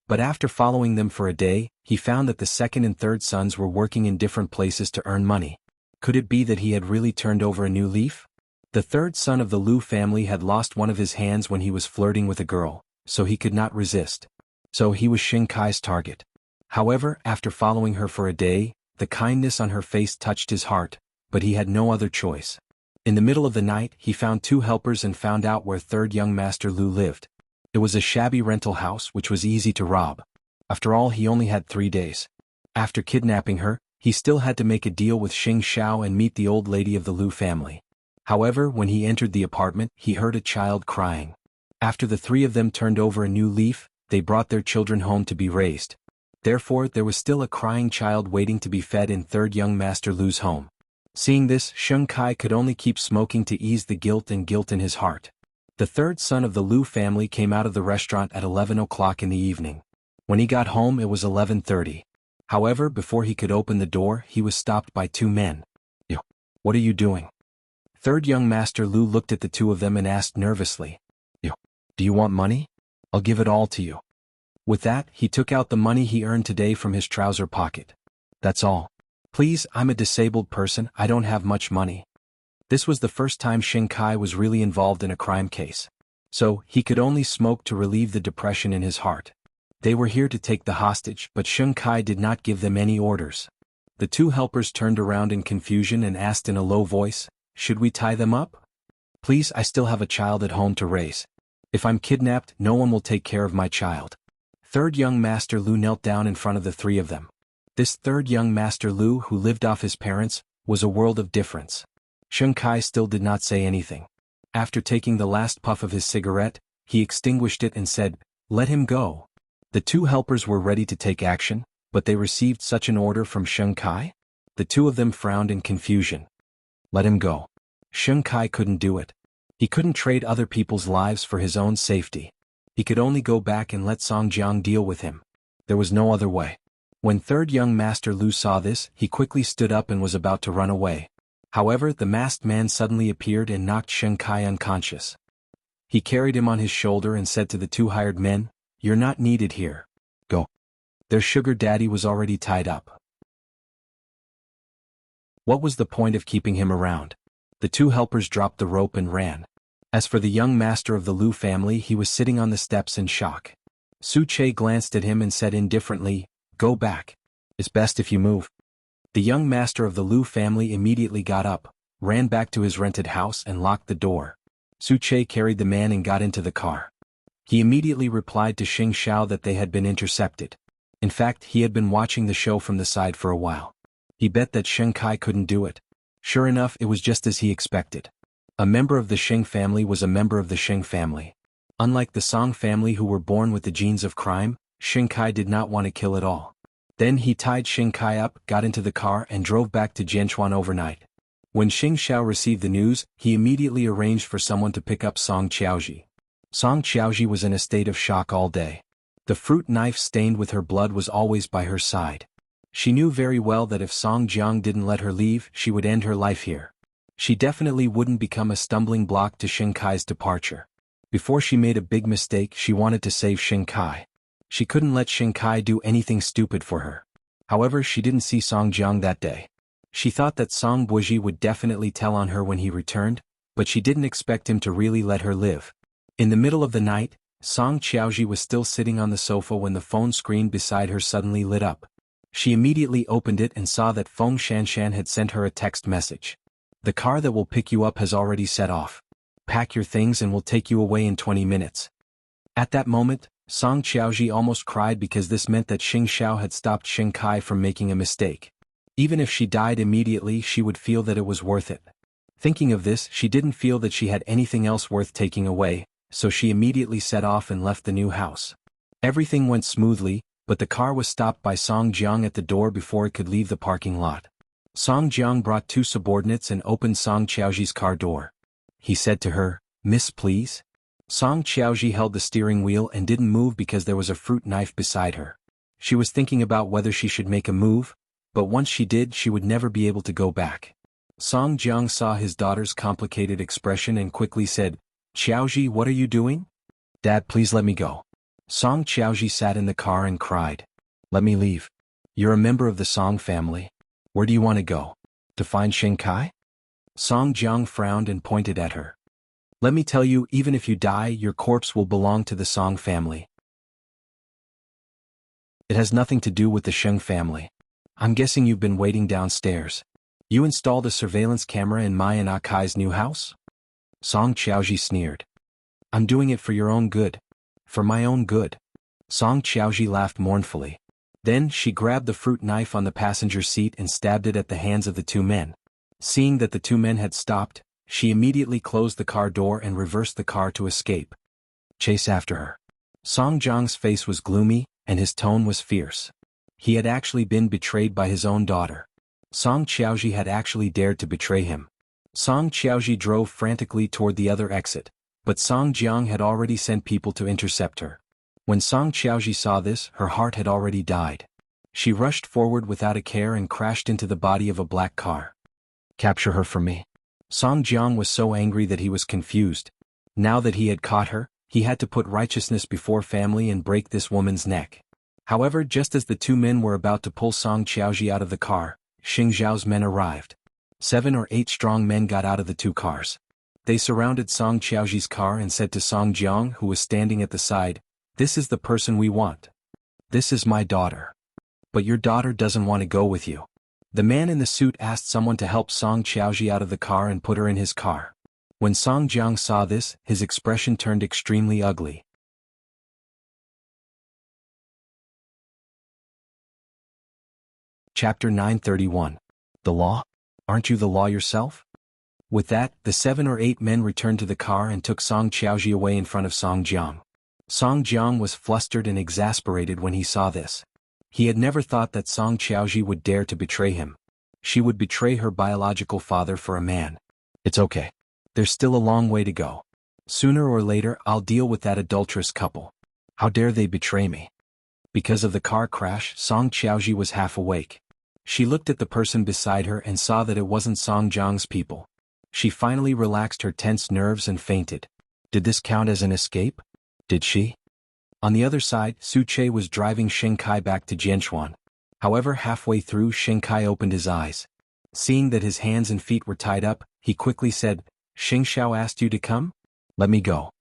But after following them for a day, he found that the second and third sons were working in different places to earn money. Could it be that he had really turned over a new leaf? The third son of the Lu family had lost one of his hands when he was flirting with a girl, so he could not resist. So he was Xing Kai's target. However, after following her for a day, the kindness on her face touched his heart, but he had no other choice. In the middle of the night, he found two helpers and found out where third young master Lu lived. It was a shabby rental house which was easy to rob. After all, he only had 3 days. After kidnapping her, he still had to make a deal with Xing Xiao and meet the old lady of the Lu family. However, when he entered the apartment, he heard a child crying. After the three of them turned over a new leaf, they brought their children home to be raised. Therefore, there was still a crying child waiting to be fed in third young master Lu's home. Seeing this, Xing Kai could only keep smoking to ease the guilt in his heart. The third son of the Lu family came out of the restaurant at 11 o'clock in the evening. When he got home, it was 11:30. However, before he could open the door, he was stopped by 2 men. "Yo, what are you doing?" Third young master Lu looked at the 2 of them and asked nervously, "Yo, do you want money? I'll give it all to you." With that, he took out the money he earned today from his trouser pocket. "That's all. Please, I'm a disabled person, I don't have much money." This was the first time Xing Kai was really involved in a crime case. So, he could only smoke to relieve the depression in his heart. They were here to take the hostage, but Xing Kai did not give them any orders. The 2 helpers turned around in confusion and asked in a low voice, "Should we tie them up?" "Please, I still have a child at home to raise. If I'm kidnapped, no one will take care of my child." Third young master Lu knelt down in front of the 3 of them. This third young Master Lu, who lived off his parents, was a world of difference. Sheng Kai still did not say anything. After taking the last puff of his cigarette, he extinguished it and said, "Let him go." The two helpers were ready to take action, but they received such an order from Sheng Kai? The two of them frowned in confusion. Let him go. Sheng Kai couldn't do it. He couldn't trade other people's lives for his own safety. He could only go back and let Song Jiang deal with him. There was no other way. When third young Master Lu saw this, he quickly stood up and was about to run away. However, the masked man suddenly appeared and knocked Sheng Kai unconscious. He carried him on his shoulder and said to the two hired men, "You're not needed here. Go." Their sugar daddy was already tied up. What was the point of keeping him around? The two helpers dropped the rope and ran. As for the young master of the Lu family, he was sitting on the steps in shock. Su Che glanced at him and said indifferently, "Go back. It's best if you move." The young master of the Lu family immediately got up, ran back to his rented house and locked the door. Su Che carried the man and got into the car. He immediately replied to Xing Xiao that they had been intercepted. In fact, he had been watching the show from the side for a while. He bet that Sheng Kai couldn't do it. Sure enough, it was just as he expected. A member of the Sheng family was a member of the Sheng family. Unlike the Song family, who were born with the genes of crime, Sheng Kai did not want to kill at all. Then he tied Sheng Kai up, got into the car and drove back to Jianchuan overnight. When Xing Xiao received the news, he immediately arranged for someone to pick up Song Qiaoji. Song Qiaoji was in a state of shock all day. The fruit knife stained with her blood was always by her side. She knew very well that if Song Jiang didn't let her leave, she would end her life here. She definitely wouldn't become a stumbling block to Sheng Kai's departure. Before she made a big mistake, she wanted to save Sheng Kai. She couldn't let Sheng Kai do anything stupid for her. However, she didn't see Song Jiang that day. She thought that Song Buji would definitely tell on her when he returned, but she didn't expect him to really let her live. In the middle of the night, Song Qiaoji was still sitting on the sofa when the phone screen beside her suddenly lit up. She immediately opened it and saw that Feng Shanshan had sent her a text message. "The car that will pick you up has already set off. Pack your things and we'll take you away in 20 minutes. At that moment, Song Qiaoji almost cried because this meant that Xing Xiao had stopped Sheng Kai from making a mistake. Even if she died immediately, she would feel that it was worth it. Thinking of this, she didn't feel that she had anything else worth taking away, so she immediately set off and left the new house. Everything went smoothly, but the car was stopped by Song Jiang at the door before it could leave the parking lot. Song Jiang brought two subordinates and opened Song Qiaoji's car door. He said to her, "Miss, please?" Song Qiaoji held the steering wheel and didn't move because there was a fruit knife beside her. She was thinking about whether she should make a move, but once she did, she would never be able to go back. Song Jiang saw his daughter's complicated expression and quickly said, "Qiaoji, what are you doing?" "Dad, please let me go." Song Qiaoji sat in the car and cried. "Let me leave. You're a member of the Song family. Where do you want to go? To find Sheng Kai?" Song Jiang frowned and pointed at her. "Let me tell you, even if you die, your corpse will belong to the Song family. It has nothing to do with the Sheng family. I'm guessing you've been waiting downstairs. You installed a surveillance camera in my and Akai's new house?" Song Qiaoji sneered. "I'm doing it for your own good. For my own good." Song Qiaoji laughed mournfully. Then she grabbed the fruit knife on the passenger seat and stabbed it at the hands of the two men. Seeing that the two men had stopped, she immediately closed the car door and reversed the car to escape. "Chase after her." Song Jiang's face was gloomy, and his tone was fierce. He had actually been betrayed by his own daughter. Song Qiaoji had actually dared to betray him. Song Qiaoji drove frantically toward the other exit, but Song Jiang had already sent people to intercept her. When Song Qiaoji saw this, her heart had already died. She rushed forward without a care and crashed into the body of a black car. "Capture her for me." Song Jiang was so angry that he was confused. Now that he had caught her, he had to put righteousness before family and break this woman's neck. However, just as the two men were about to pull Song Qiaoji out of the car, Xing Zhao's men arrived. 7 or 8 strong men got out of the two cars. They surrounded Song Qiaoji's car and said to Song Jiang, who was standing at the side, "This is the person we want. This is my daughter. But your daughter doesn't want to go with you." The man in the suit asked someone to help Song Qiaoji out of the car and put her in his car. When Song Jiang saw this, his expression turned extremely ugly. Chapter 931. The law? Aren't you the law yourself? With that, the 7 or 8 men returned to the car and took Song Qiaoji away in front of Song Jiang. Song Jiang was flustered and exasperated when he saw this. He had never thought that Song Qiaoji would dare to betray him. She would betray her biological father for a man. It's okay. There's still a long way to go. Sooner or later I'll deal with that adulterous couple. How dare they betray me? Because of the car crash, Song Qiaoji was half awake. She looked at the person beside her and saw that it wasn't Song Jiang's people. She finally relaxed her tense nerves and fainted. Did this count as an escape? Did she? On the other side, Su Che was driving Shen Kai back to Jianchuan. However, halfway through, Shen Kai opened his eyes. Seeing that his hands and feet were tied up, he quickly said, "Xing Xiao asked you to come? Let me go."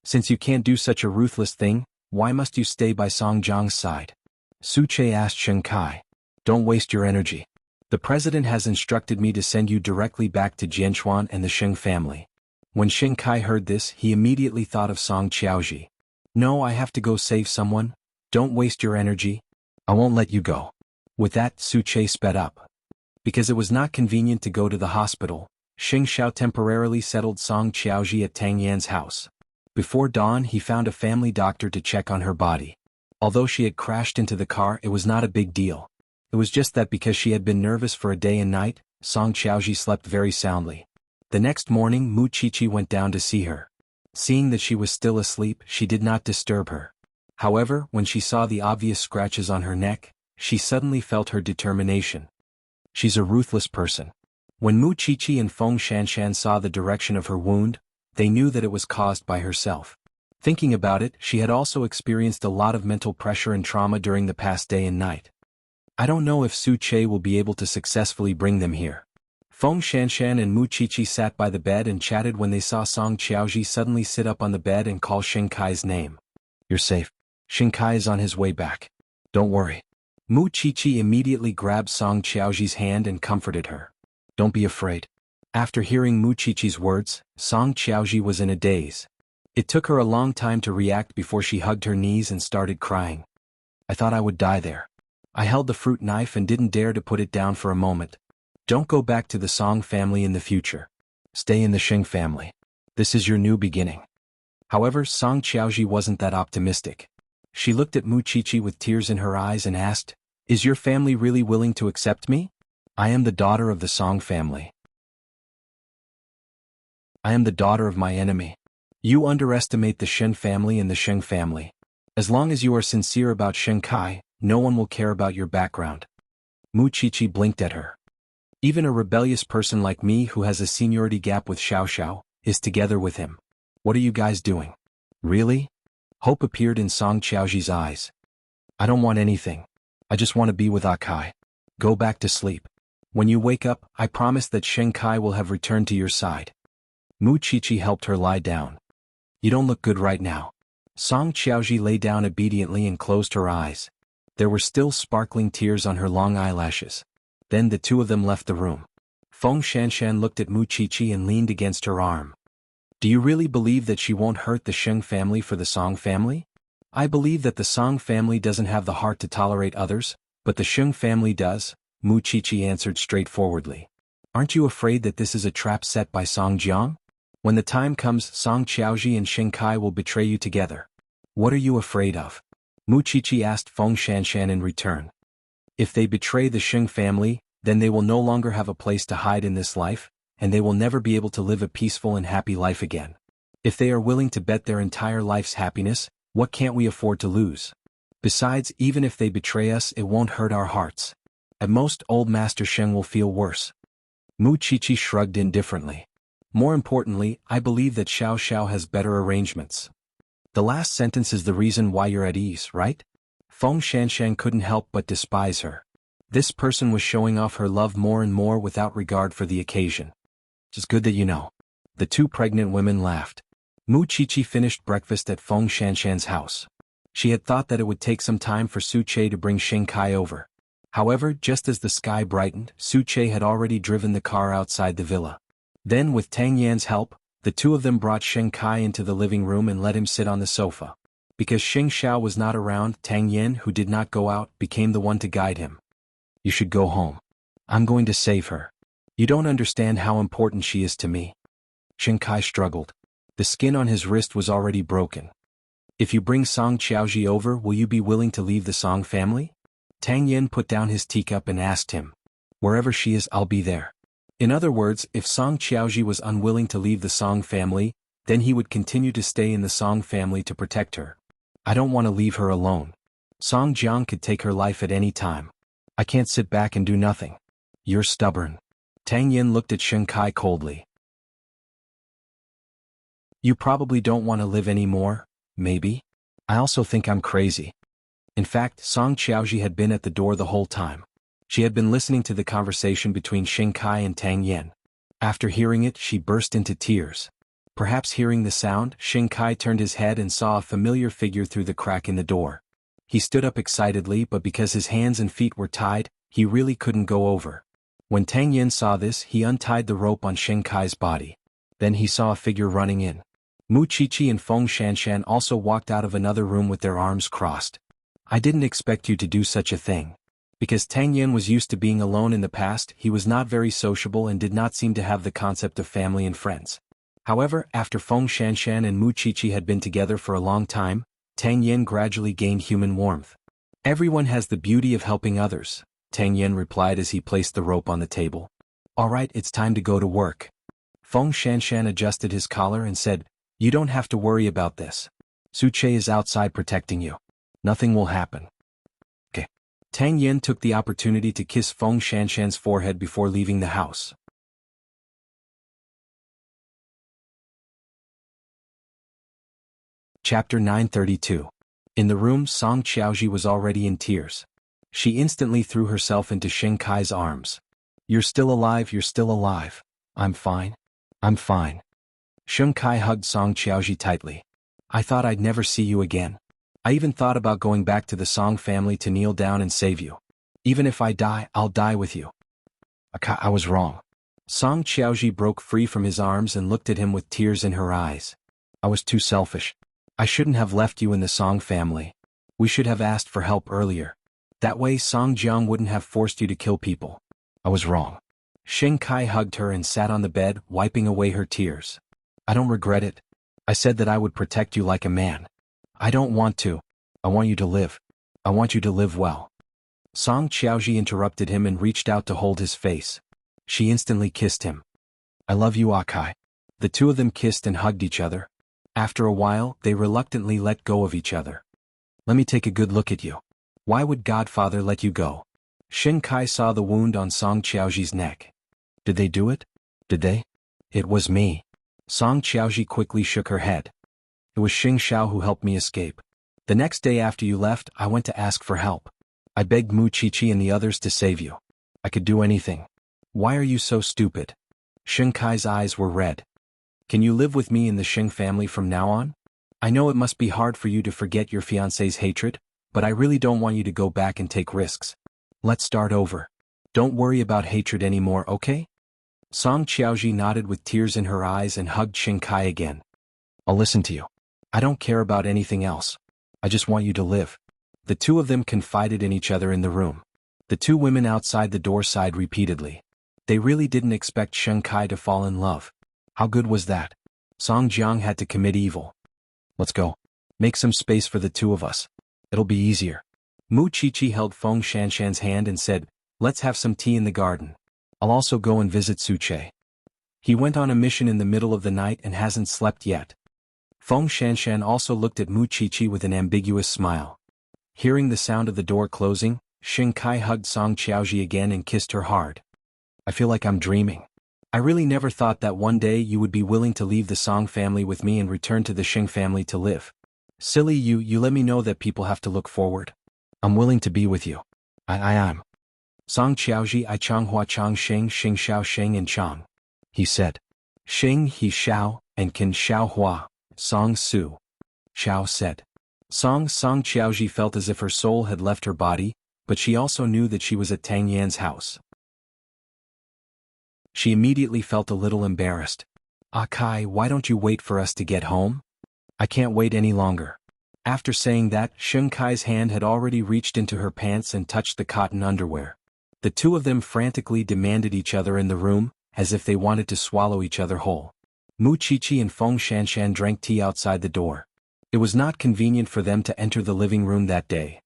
"Since you can't do such a ruthless thing, why must you stay by Song Jiang's side?" Su Che asked Shen Kai. "Don't waste your energy. The president has instructed me to send you directly back to Jianchuan and the Sheng family." When Shen Kai heard this, he immediately thought of Song Qiaoji. "No, I have to go save someone. Don't waste your energy. I won't let you go." With that, Su Che sped up. Because it was not convenient to go to the hospital, Xing Xiao temporarily settled Song Qiaoji at Tang Yan's house. Before dawn, he found a family doctor to check on her body. Although she had crashed into the car, it was not a big deal. It was just that because she had been nervous for a day and night, Song Qiaoji slept very soundly. The next morning, Mu Qiqi went down to see her. Seeing that she was still asleep, she did not disturb her. However, when she saw the obvious scratches on her neck, she suddenly felt her determination. She's a ruthless person. When Mu Qiqi and Feng Shanshan saw the direction of her wound, they knew that it was caused by herself. Thinking about it, she had also experienced a lot of mental pressure and trauma during the past day and night. I don't know if Su Che will be able to successfully bring them here. Feng Shanshan and Mu Qiqi sat by the bed and chatted when they saw Song Qiaoji suddenly sit up on the bed and call Shen Kai's name. "You're safe. Shen Kai is on his way back. Don't worry." Mu Qiqi immediately grabbed Song Qiaoji's hand and comforted her. "Don't be afraid." After hearing Mu Qiqi's words, Song Qiaoji was in a daze. It took her a long time to react before she hugged her knees and started crying. "I thought I would die there. I held the fruit knife and didn't dare to put it down for a moment. Don't go back to the Song family in the future. Stay in the Sheng family. This is your new beginning." However, Song Qiaoji wasn't that optimistic. She looked at Mu Qiqi with tears in her eyes and asked, "Is your family really willing to accept me? I am the daughter of the Song family. I am the daughter of my enemy. You underestimate the Shen family and the Sheng family. As long as you are sincere about Shen Kai, no one will care about your background." Mu Qiqi blinked at her. "Even a rebellious person like me who has a seniority gap with Xiao Xiao is together with him. What are you guys doing?" "Really?" Hope appeared in Song Qiaoji's eyes. "I don't want anything. I just want to be with Akai. Go back to sleep. When you wake up, I promise that Shen Kai will have returned to your side." Mu Qiqi helped her lie down. "You don't look good right now." Song Qiaoji lay down obediently and closed her eyes. There were still sparkling tears on her long eyelashes. Then the two of them left the room. Feng Shanshan looked at Mu Qiqi and leaned against her arm. "Do you really believe that she won't hurt the Sheng family for the Song family?" "I believe that the Song family doesn't have the heart to tolerate others, but the Sheng family does," Mu Qiqi answered straightforwardly. "Aren't you afraid that this is a trap set by Song Jiang? When the time comes, Song Qiaoji and Shen Kai will betray you together. What are you afraid of?" Mu Qiqi asked Feng Shanshan in return. "If they betray the Sheng family, then they will no longer have a place to hide in this life, and they will never be able to live a peaceful and happy life again. If they are willing to bet their entire life's happiness, what can't we afford to lose? Besides, even if they betray us, it won't hurt our hearts. At most, old Master Sheng will feel worse." Mu Qiqi shrugged indifferently. "More importantly, I believe that Xiao Xiao has better arrangements." "The last sentence is the reason why you're at ease, right?" Feng Shanshan couldn't help but despise her. This person was showing off her love more and more without regard for the occasion. "It's good that you know." The two pregnant women laughed. Mu Qiqi finished breakfast at Feng Shanshan's house. She had thought that it would take some time for Su Che to bring Shen Kai over. However, just as the sky brightened, Su Che had already driven the car outside the villa. Then, with Tang Yan's help, the two of them brought Shen Kai into the living room and let him sit on the sofa. Because Xing Xiao was not around, Tang Yan, who did not go out, became the one to guide him. You should go home. I'm going to save her. You don't understand how important she is to me. Shinkai struggled. The skin on his wrist was already broken. If you bring Song Qiaoji over, will you be willing to leave the Song family? Tang Yen put down his teacup and asked him. Wherever she is, I'll be there. In other words, if Song Qiaoji was unwilling to leave the Song family, then he would continue to stay in the Song family to protect her. I don't want to leave her alone. Song Jiang could take her life at any time. I can't sit back and do nothing. You're stubborn. Tang Yen looked at Shinkai coldly. You probably don't want to live anymore, maybe? I also think I'm crazy. In fact, Song Qiaoji had been at the door the whole time. She had been listening to the conversation between Shinkai and Tang Yen. After hearing it, she burst into tears. Perhaps hearing the sound, Shinkai turned his head and saw a familiar figure through the crack in the door. He stood up excitedly, but because his hands and feet were tied, he really couldn't go over. When Tang Yen saw this, he untied the rope on Shinkai's body. Then he saw a figure running in. Mu Qiqi and Feng Shanshan also walked out of another room with their arms crossed. I didn't expect you to do such a thing. Because Tang Yen was used to being alone in the past, he was not very sociable and did not seem to have the concept of family and friends. However, after Feng Shanshan and Mu Qiqi had been together for a long time, Tang Yen gradually gained human warmth. Everyone has the beauty of helping others, Tang Yen replied as he placed the rope on the table. All right, it's time to go to work. Feng Shanshan adjusted his collar and said, You don't have to worry about this. Suche is outside protecting you. Nothing will happen. Okay. Tang Yen took the opportunity to kiss Feng Shanshan's forehead before leaving the house. Chapter 932. In the room, Song Qiaoji was already in tears. She instantly threw herself into Shinkai's arms. You're still alive, you're still alive. I'm fine. I'm fine. Shinkai hugged Song Qiaoji tightly. I thought I'd never see you again. I even thought about going back to the Song family to kneel down and save you. Even if I die, I'll die with you. I was wrong. Song Qiaoji broke free from his arms and looked at him with tears in her eyes. I was too selfish. I shouldn't have left you in the Song family. We should have asked for help earlier. That way Song Jiang wouldn't have forced you to kill people. I was wrong. Shinkai hugged her and sat on the bed, wiping away her tears. I don't regret it. I said that I would protect you like a man. I don't want to. I want you to live. I want you to live well. Song Qiaoji interrupted him and reached out to hold his face. She instantly kissed him. I love you, Akai. The two of them kissed and hugged each other. After a while, they reluctantly let go of each other. Let me take a good look at you. Why would Godfather let you go? Shinkai saw the wound on Song Qiaoji's neck. Did they do it? Did they? It was me. Song Qiaoji quickly shook her head. It was Xing Xiao who helped me escape. The next day after you left, I went to ask for help. I begged Mu Qiqi and the others to save you. I could do anything. Why are you so stupid? Shinkai's eyes were red. Can you live with me in the Xing family from now on? I know it must be hard for you to forget your fiancé's hatred, but I really don't want you to go back and take risks. Let's start over. Don't worry about hatred anymore, okay? Song Qiaoji nodded with tears in her eyes and hugged Shinkai again. I'll listen to you. I don't care about anything else. I just want you to live. The two of them confided in each other in the room. The two women outside the door sighed repeatedly. They really didn't expect Shinkai to fall in love. How good was that? Song Jiang had to commit evil. Let's go. Make some space for the two of us. It'll be easier. Mu Qiqi held Feng Shanshan's hand and said, Let's have some tea in the garden. I'll also go and visit Suche. He went on a mission in the middle of the night and hasn't slept yet. Feng Shanshan also looked at Mu Qiqi with an ambiguous smile. Hearing the sound of the door closing, Shinkai hugged Song Qiaoji again and kissed her hard. I feel like I'm dreaming. I really never thought that one day you would be willing to leave the Song family with me and return to the Xing family to live. Silly you let me know that people have to look forward. I'm willing to be with you. I am. Song Qiaoji I Chang Hua Chang Xing Xing Xiao Xing and Chang. He said. Xing he Xiao and Can Xiao Hua, Song Su. Xiao said. Song Qiaoji felt as if her soul had left her body, but she also knew that she was at Tang Yan's house. She immediately felt a little embarrassed. Akai, why don't you wait for us to get home? I can't wait any longer. After saying that, Shinkai's hand had already reached into her pants and touched the cotton underwear. The two of them frantically demanded each other in the room, as if they wanted to swallow each other whole. Mu Qiqi and Feng Shanshan drank tea outside the door. It was not convenient for them to enter the living room that day.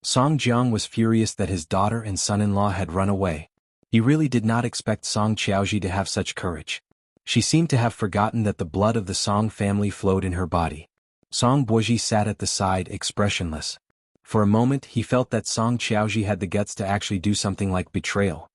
Song Jiang was furious that his daughter and son-in-law had run away. He really did not expect Song Qiaoji to have such courage. She seemed to have forgotten that the blood of the Song family flowed in her body. Song Buoji sat at the side expressionless. For a moment he felt that Song Qiaoji had the guts to actually do something like betrayal.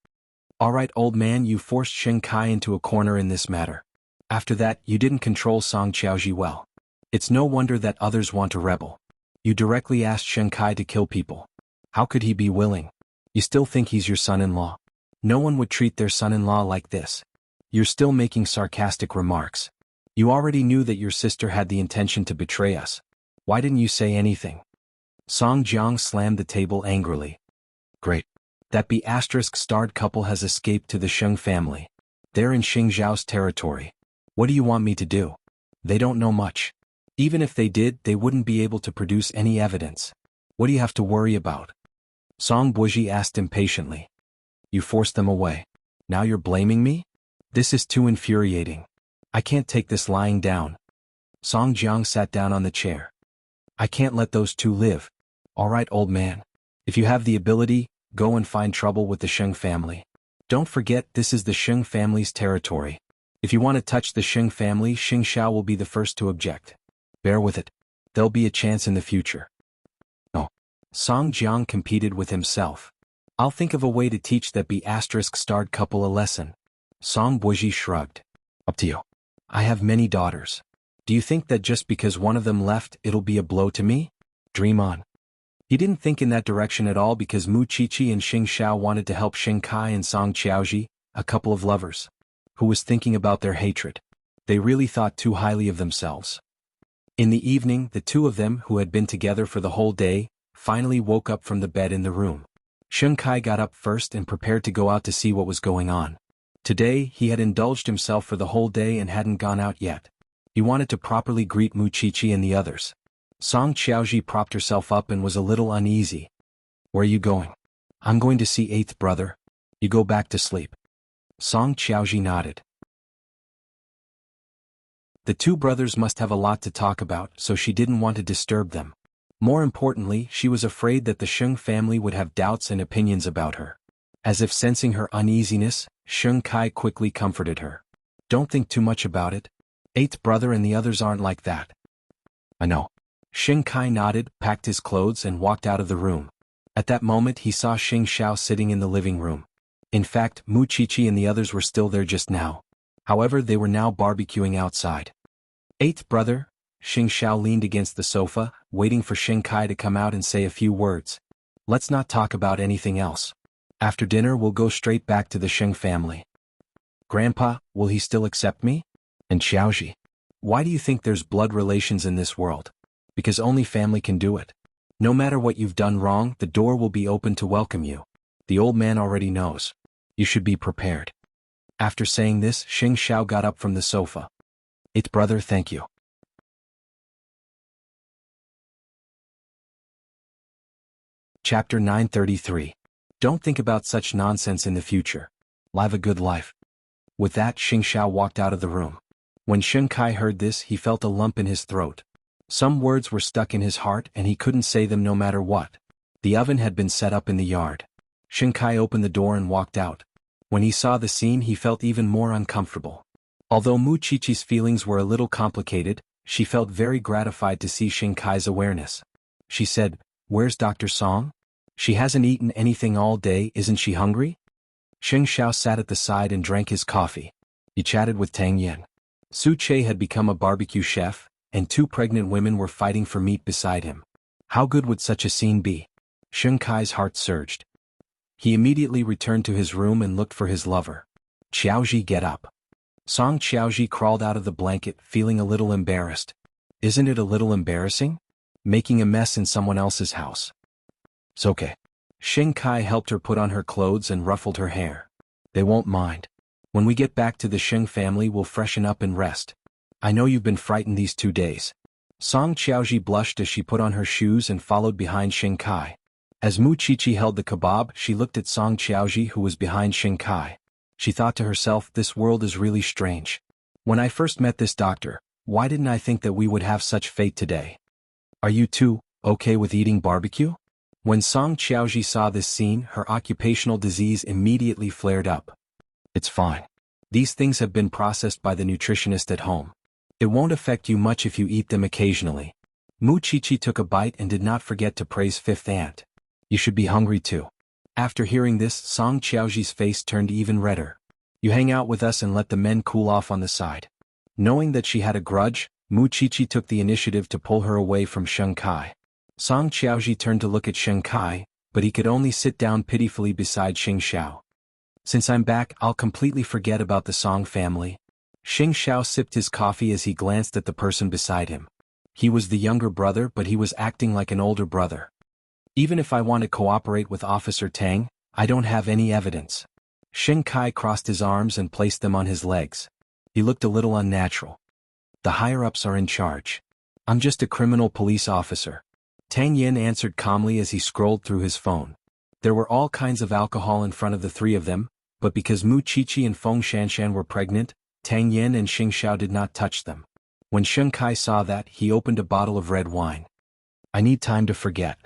"Alright, old man, you forced Shen Kai into a corner in this matter. After that, you didn't control Song Qiaoji well. It's no wonder that others want to rebel. You directly asked Shen Kai to kill people. How could he be willing? You still think he's your son-in-law? No one would treat their son-in-law like this. You're still making sarcastic remarks. You already knew that your sister had the intention to betray us. Why didn't you say anything?" Song Jiang slammed the table angrily. "Great. That B***-starred couple has escaped to the Sheng family. They're in Xing Zhao's territory. What do you want me to do? They don't know much. Even if they did, they wouldn't be able to produce any evidence. What do you have to worry about?" Song Buoji asked impatiently. "You forced them away. Now you're blaming me? This is too infuriating. I can't take this lying down." Song Jiang sat down on the chair. "I can't let those two live. Alright, old man. If you have the ability, go and find trouble with the Sheng family. Don't forget this is the Sheng family's territory. If you want to touch the Sheng family, Xing Xiao will be the first to object. Bear with it. There'll be a chance in the future." "Oh." Song Jiang competed with himself. "I'll think of a way to teach that B***-starred couple a lesson." Song Buoji shrugged. "Up to you. I have many daughters. Do you think that just because one of them left it'll be a blow to me? Dream on." He didn't think in that direction at all because Mu Qiqi and Xing Xiao wanted to help Shen Kai and Song Qiaoji, a couple of lovers, who was thinking about their hatred. They really thought too highly of themselves. In the evening, the two of them, who had been together for the whole day, finally woke up from the bed in the room. Shen Kai got up first and prepared to go out to see what was going on. Today, he had indulged himself for the whole day and hadn't gone out yet. He wanted to properly greet Mu Qiqi and the others. Song Qiaoji propped herself up and was a little uneasy. "Where are you going?" "I'm going to see eighth brother. You go back to sleep." Song Qiaoji nodded. The two brothers must have a lot to talk about, so she didn't want to disturb them. More importantly, she was afraid that the Sheng family would have doubts and opinions about her. As if sensing her uneasiness, Sheng Kai quickly comforted her. "Don't think too much about it. Eighth brother and the others aren't like that." "I know." Xing Kai nodded, packed his clothes and walked out of the room. At that moment he saw Xing Xiao sitting in the living room. In fact, Mu Qiqi and the others were still there just now. However, they were now barbecuing outside. "Eighth brother," Xing Xiao leaned against the sofa, waiting for Xing Kai to come out and say a few words. "Let's not talk about anything else. After dinner we'll go straight back to the Sheng family." "Grandpa, will he still accept me?" "And Xiaoji, why do you think there's blood relations in this world? Because only family can do it. No matter what you've done wrong, the door will be open to welcome you. The old man already knows. You should be prepared." After saying this, Xing Xiao got up from the sofa. "Eighth brother, thank you." Chapter 933. Don't think about such nonsense in the future. Live a good life. With that, Xing Xiao walked out of the room. When Xing Kai heard this, he felt a lump in his throat. Some words were stuck in his heart and he couldn't say them no matter what. The oven had been set up in the yard. Xing Kai opened the door and walked out. When he saw the scene, he felt even more uncomfortable. Although Mu Qiqi's feelings were a little complicated, she felt very gratified to see Xing Kai's awareness. She said, "Where's Dr. Song? She hasn't eaten anything all day, isn't she hungry?" Xing Xiao sat at the side and drank his coffee. He chatted with Tang Yen. Su Che had become a barbecue chef, and two pregnant women were fighting for meat beside him. How good would such a scene be? Xing Kai's heart surged. He immediately returned to his room and looked for his lover. "Qiaoji, get up." Song Qiaoji crawled out of the blanket, feeling a little embarrassed. Isn't it a little embarrassing? Making a mess in someone else's house. It's okay. Xing Kai helped her put on her clothes and ruffled her hair. They won't mind. When we get back to the Sheng family we'll freshen up and rest. I know you've been frightened these 2 days. Song Qiaoji blushed as she put on her shoes and followed behind Xing Kai. As Mu Chichi held the kebab, she looked at Song Qiaoji who was behind Xing Kai. She thought to herself, this world is really strange. When I first met this doctor, why didn't I think that we would have such fate today? Are you two okay with eating barbecue? When Song Qiaoji saw this scene, her occupational disease immediately flared up. It's fine. These things have been processed by the nutritionist at home. It won't affect you much if you eat them occasionally. Mu Chichi took a bite and did not forget to praise Fifth Aunt. You should be hungry too. After hearing this, Song Qiaoji's face turned even redder. You hang out with us and let the men cool off on the side. Knowing that she had a grudge, Mu Chichi took the initiative to pull her away from Xing Kai. Song Qiaoji turned to look at Xing Kai, but he could only sit down pitifully beside Xing Xiao. Since I'm back, I'll completely forget about the Song family. Xing Xiao sipped his coffee as he glanced at the person beside him. He was the younger brother, but he was acting like an older brother. Even if I want to cooperate with Officer Tang, I don't have any evidence. Xing Kai crossed his arms and placed them on his legs. He looked a little unnatural. The higher-ups are in charge. I'm just a criminal police officer. Tang Yin answered calmly as he scrolled through his phone. There were all kinds of alcohol in front of the three of them, but because Mu Chichi and Feng Shanshan were pregnant, Tang Yin and Xing Xiao did not touch them. When Xing Kai saw that, he opened a bottle of red wine. I need time to forget.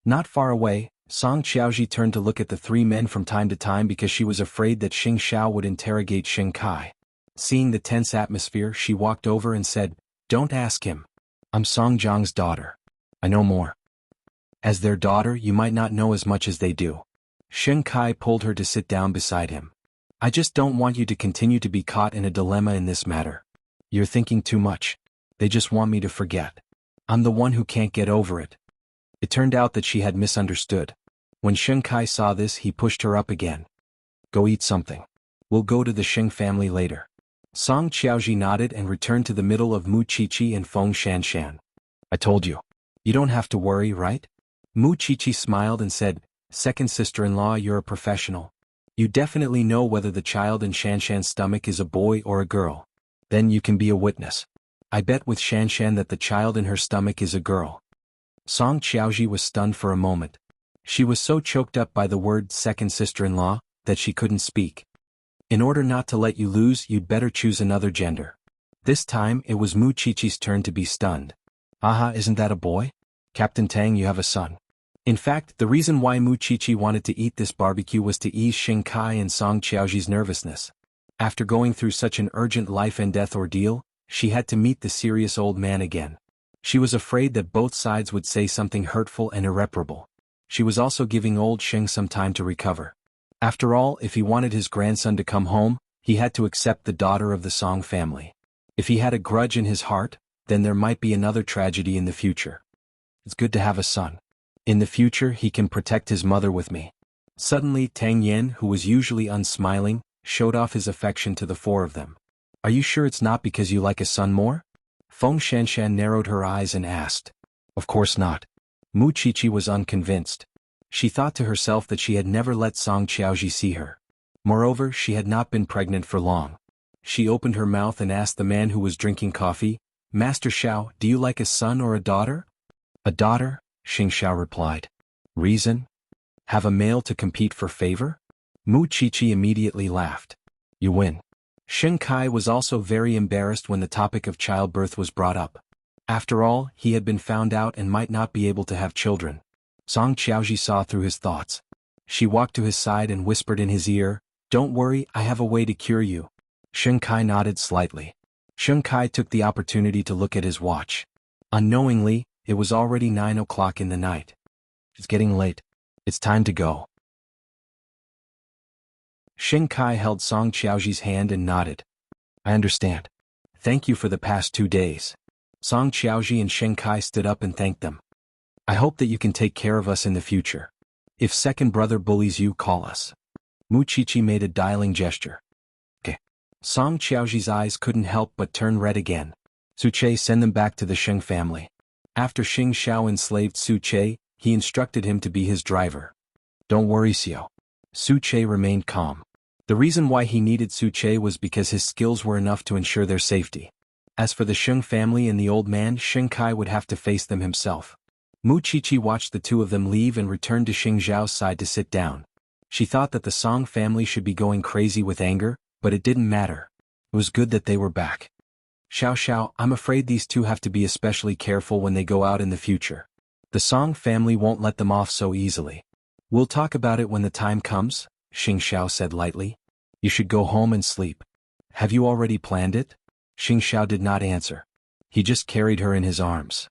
Not far away, Song Qiaoji turned to look at the three men from time to time because she was afraid that Xing Xiao would interrogate Xing Kai. Seeing the tense atmosphere, she walked over and said, Don't ask him. I'm Song Jiang's daughter. I know more. As their daughter, you might not know as much as they do. Xing Kai pulled her to sit down beside him. I just don't want you to continue to be caught in a dilemma in this matter. You're thinking too much. They just want me to forget. I'm the one who can't get over it. It turned out that she had misunderstood. When Xing Kai saw this, he pushed her up again. Go eat something. We'll go to the Xing family later. Song Qiaoji nodded and returned to the middle of Mu Chichi and Feng Shanshan. I told you. You don't have to worry, right? Mu Chichi smiled and said, Second sister-in-law, you're a professional. You definitely know whether the child in Shanshan's stomach is a boy or a girl. Then you can be a witness. I bet with Shanshan that the child in her stomach is a girl. Song Qiaoji was stunned for a moment. She was so choked up by the word second sister-in-law that she couldn't speak. In order not to let you lose, you'd better choose another gender. This time, it was Mu Chichi's turn to be stunned. Aha, isn't that a boy? Captain Tang, you have a son. In fact, the reason why Mu Chichi wanted to eat this barbecue was to ease Xing Kai and Song Qiaoji's nervousness. After going through such an urgent life-and-death ordeal, she had to meet the serious old man again. She was afraid that both sides would say something hurtful and irreparable. She was also giving old Xing some time to recover. After all, if he wanted his grandson to come home, he had to accept the daughter of the Song family. If he had a grudge in his heart, then there might be another tragedy in the future. It's good to have a son. In the future, he can protect his mother with me. Suddenly, Tang Yin, who was usually unsmiling, showed off his affection to the four of them. Are you sure it's not because you like a son more? Feng Shanshan narrowed her eyes and asked. Of course not. Mu Chichi was unconvinced. She thought to herself that she had never let Song Qiaoji see her. Moreover, she had not been pregnant for long. She opened her mouth and asked the man who was drinking coffee, Master Xiao, do you like a son or a daughter? A daughter, Xing Xiao replied. Reason? Have a male to compete for favor? Mu Chichi immediately laughed. You win. Xing Kai was also very embarrassed when the topic of childbirth was brought up. After all, he had been found out and might not be able to have children. Song Qiaoji saw through his thoughts. She walked to his side and whispered in his ear, Don't worry, I have a way to cure you. Xing Kai nodded slightly. Xing Kai took the opportunity to look at his watch. Unknowingly, it was already 9 o'clock in the night. It's getting late. It's time to go. Xing Kai held Song Qiaoji's hand and nodded. I understand. Thank you for the past 2 days. Song Qiaoji and Xing Kai stood up and thanked them. I hope that you can take care of us in the future. If second brother bullies you, call us. Mu Chichi made a dialing gesture. Okay. Song Qiaoji's eyes couldn't help but turn red again. Su Che, send them back to the Xing family. After Xing Xiao enslaved Su Che, he instructed him to be his driver. Don't worry, Xiao. Su Che remained calm. The reason why he needed Su Che was because his skills were enough to ensure their safety. As for the Xing family and the old man, Xing Kai would have to face them himself. Mu Qiqi watched the two of them leave and returned to Xing Zhao's side to sit down. She thought that the Song family should be going crazy with anger, but it didn't matter. It was good that they were back. Xiao Xiao, I'm afraid these two have to be especially careful when they go out in the future. The Song family won't let them off so easily. We'll talk about it when the time comes, Xing Xiao said lightly. You should go home and sleep. Have you already planned it? Xing Xiao did not answer. He just carried her in his arms.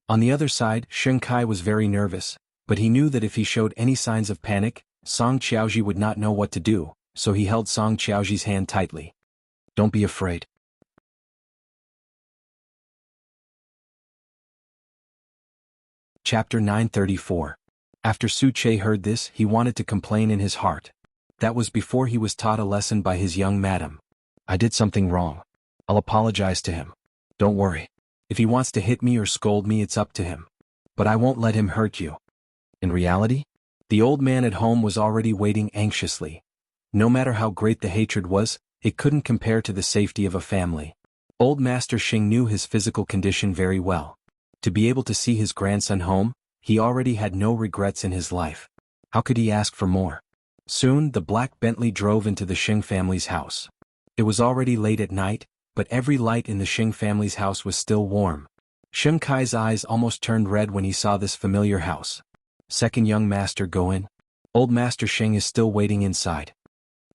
On the other side, Sheng Kai was very nervous, but he knew that if he showed any signs of panic, Song Qiaoji would not know what to do, so he held Song Qiaoji's hand tightly. Don't be afraid. Chapter 934. After Su Che heard this, he wanted to complain in his heart. That was before he was taught a lesson by his young madam. I did something wrong. I'll apologize to him. Don't worry. If he wants to hit me or scold me, it's up to him. But I won't let him hurt you. In reality, the old man at home was already waiting anxiously. No matter how great the hatred was, it couldn't compare to the safety of a family. Old Master Xing knew his physical condition very well. To be able to see his grandson home, he already had no regrets in his life. How could he ask for more? Soon, the black Bentley drove into the Xing family's house. It was already late at night, but every light in the Xing family's house was still warm. Sheng Kai's eyes almost turned red when he saw this familiar house. Second young master go in. Old Master Xing is still waiting inside.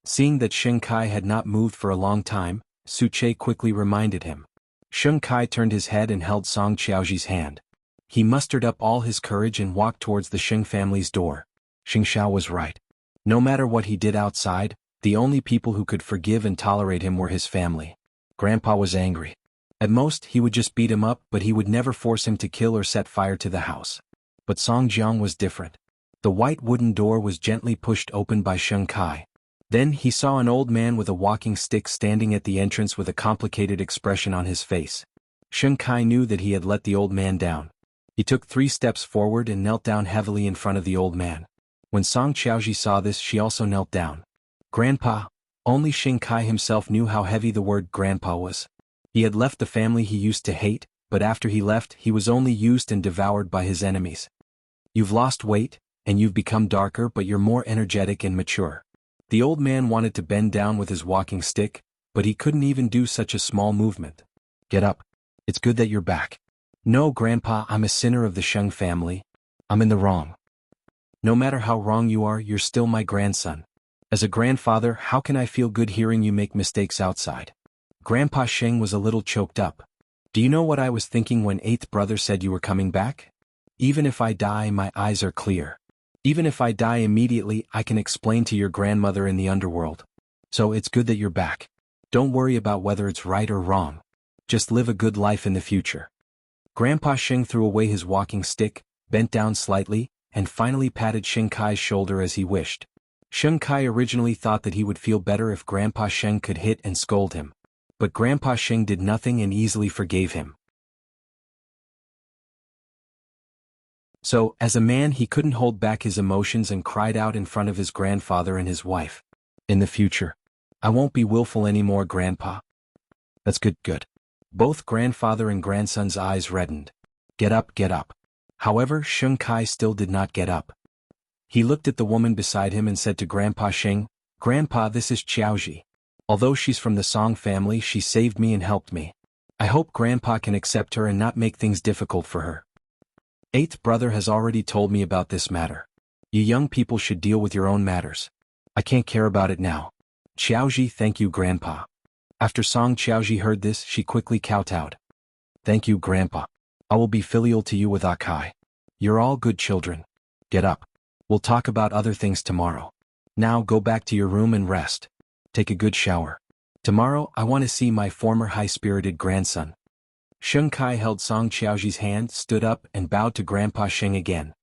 Seeing that Sheng Kai had not moved for a long time, Su Che quickly reminded him. Sheng Kai turned his head and held Song Qiaoji's hand. He mustered up all his courage and walked towards the Xing family's door. Xing Xiao was right. No matter what he did outside, the only people who could forgive and tolerate him were his family. Grandpa was angry. At most, he would just beat him up, but he would never force him to kill or set fire to the house. But Song Jiang was different. The white wooden door was gently pushed open by Sheng Kai. Then he saw an old man with a walking stick standing at the entrance with a complicated expression on his face. Sheng Kai knew that he had let the old man down. He took 3 steps forward and knelt down heavily in front of the old man. When Song Qiaoji saw this, she also knelt down. Grandpa. Only Sheng Kai himself knew how heavy the word grandpa was. He had left the family he used to hate, but after he left, he was only used and devoured by his enemies. You've lost weight, and you've become darker, but you're more energetic and mature. The old man wanted to bend down with his walking stick, but he couldn't even do such a small movement. Get up. It's good that you're back. No, Grandpa, I'm a sinner of the Sheng family. I'm in the wrong. No matter how wrong you are, you're still my grandson. As a grandfather, how can I feel good hearing you make mistakes outside? Grandpa Sheng was a little choked up. Do you know what I was thinking when 8th brother said you were coming back? Even if I die, my eyes are clear. Even if I die immediately, I can explain to your grandmother in the underworld. So it's good that you're back. Don't worry about whether it's right or wrong. Just live a good life in the future. Grandpa Sheng threw away his walking stick, bent down slightly, and finally patted Sheng Kai's shoulder as he wished. Sheng Kai originally thought that he would feel better if Grandpa Sheng could hit and scold him. But Grandpa Sheng did nothing and easily forgave him. So, as a man, he couldn't hold back his emotions and cried out in front of his grandfather and his wife. In the future, I won't be willful anymore, Grandpa. That's good. Both grandfather and grandson's eyes reddened. Get up, get up. However, Sheng Kai still did not get up. He looked at the woman beside him and said to Grandpa Sheng, Grandpa, this is Qiaoji. Although she's from the Song family, she saved me and helped me. I hope Grandpa can accept her and not make things difficult for her. 8th brother has already told me about this matter. You young people should deal with your own matters. I can't care about it now. Qiaoji, thank you, Grandpa. After Song Qiaoji heard this, she quickly kowtowed. Thank you, Grandpa. I will be filial to you with Akai. You're all good children. Get up. We'll talk about other things tomorrow. Now go back to your room and rest. Take a good shower. Tomorrow, I want to see my former high-spirited grandson. Sheng Kai held Song Qiaoji's hand, stood up, and bowed to Grandpa Sheng again.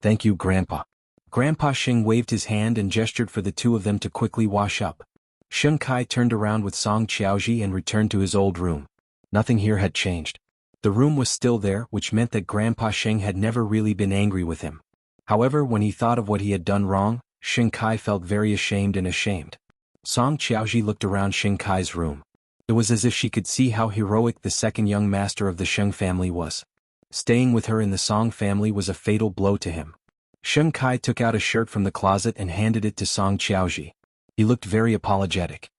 Thank you, Grandpa. Grandpa Sheng waved his hand and gestured for the two of them to quickly wash up. Sheng Kai turned around with Song Qiaoji and returned to his old room. Nothing here had changed. The room was still there, which meant that Grandpa Sheng had never really been angry with him. However, when he thought of what he had done wrong, Sheng Kai felt very ashamed. Song Qiaoji looked around Sheng Kai's room. It was as if she could see how heroic the second young master of the Sheng family was. Staying with her in the Song family was a fatal blow to him. Sheng Kai took out a shirt from the closet and handed it to Song Qiaoji. He looked very apologetic.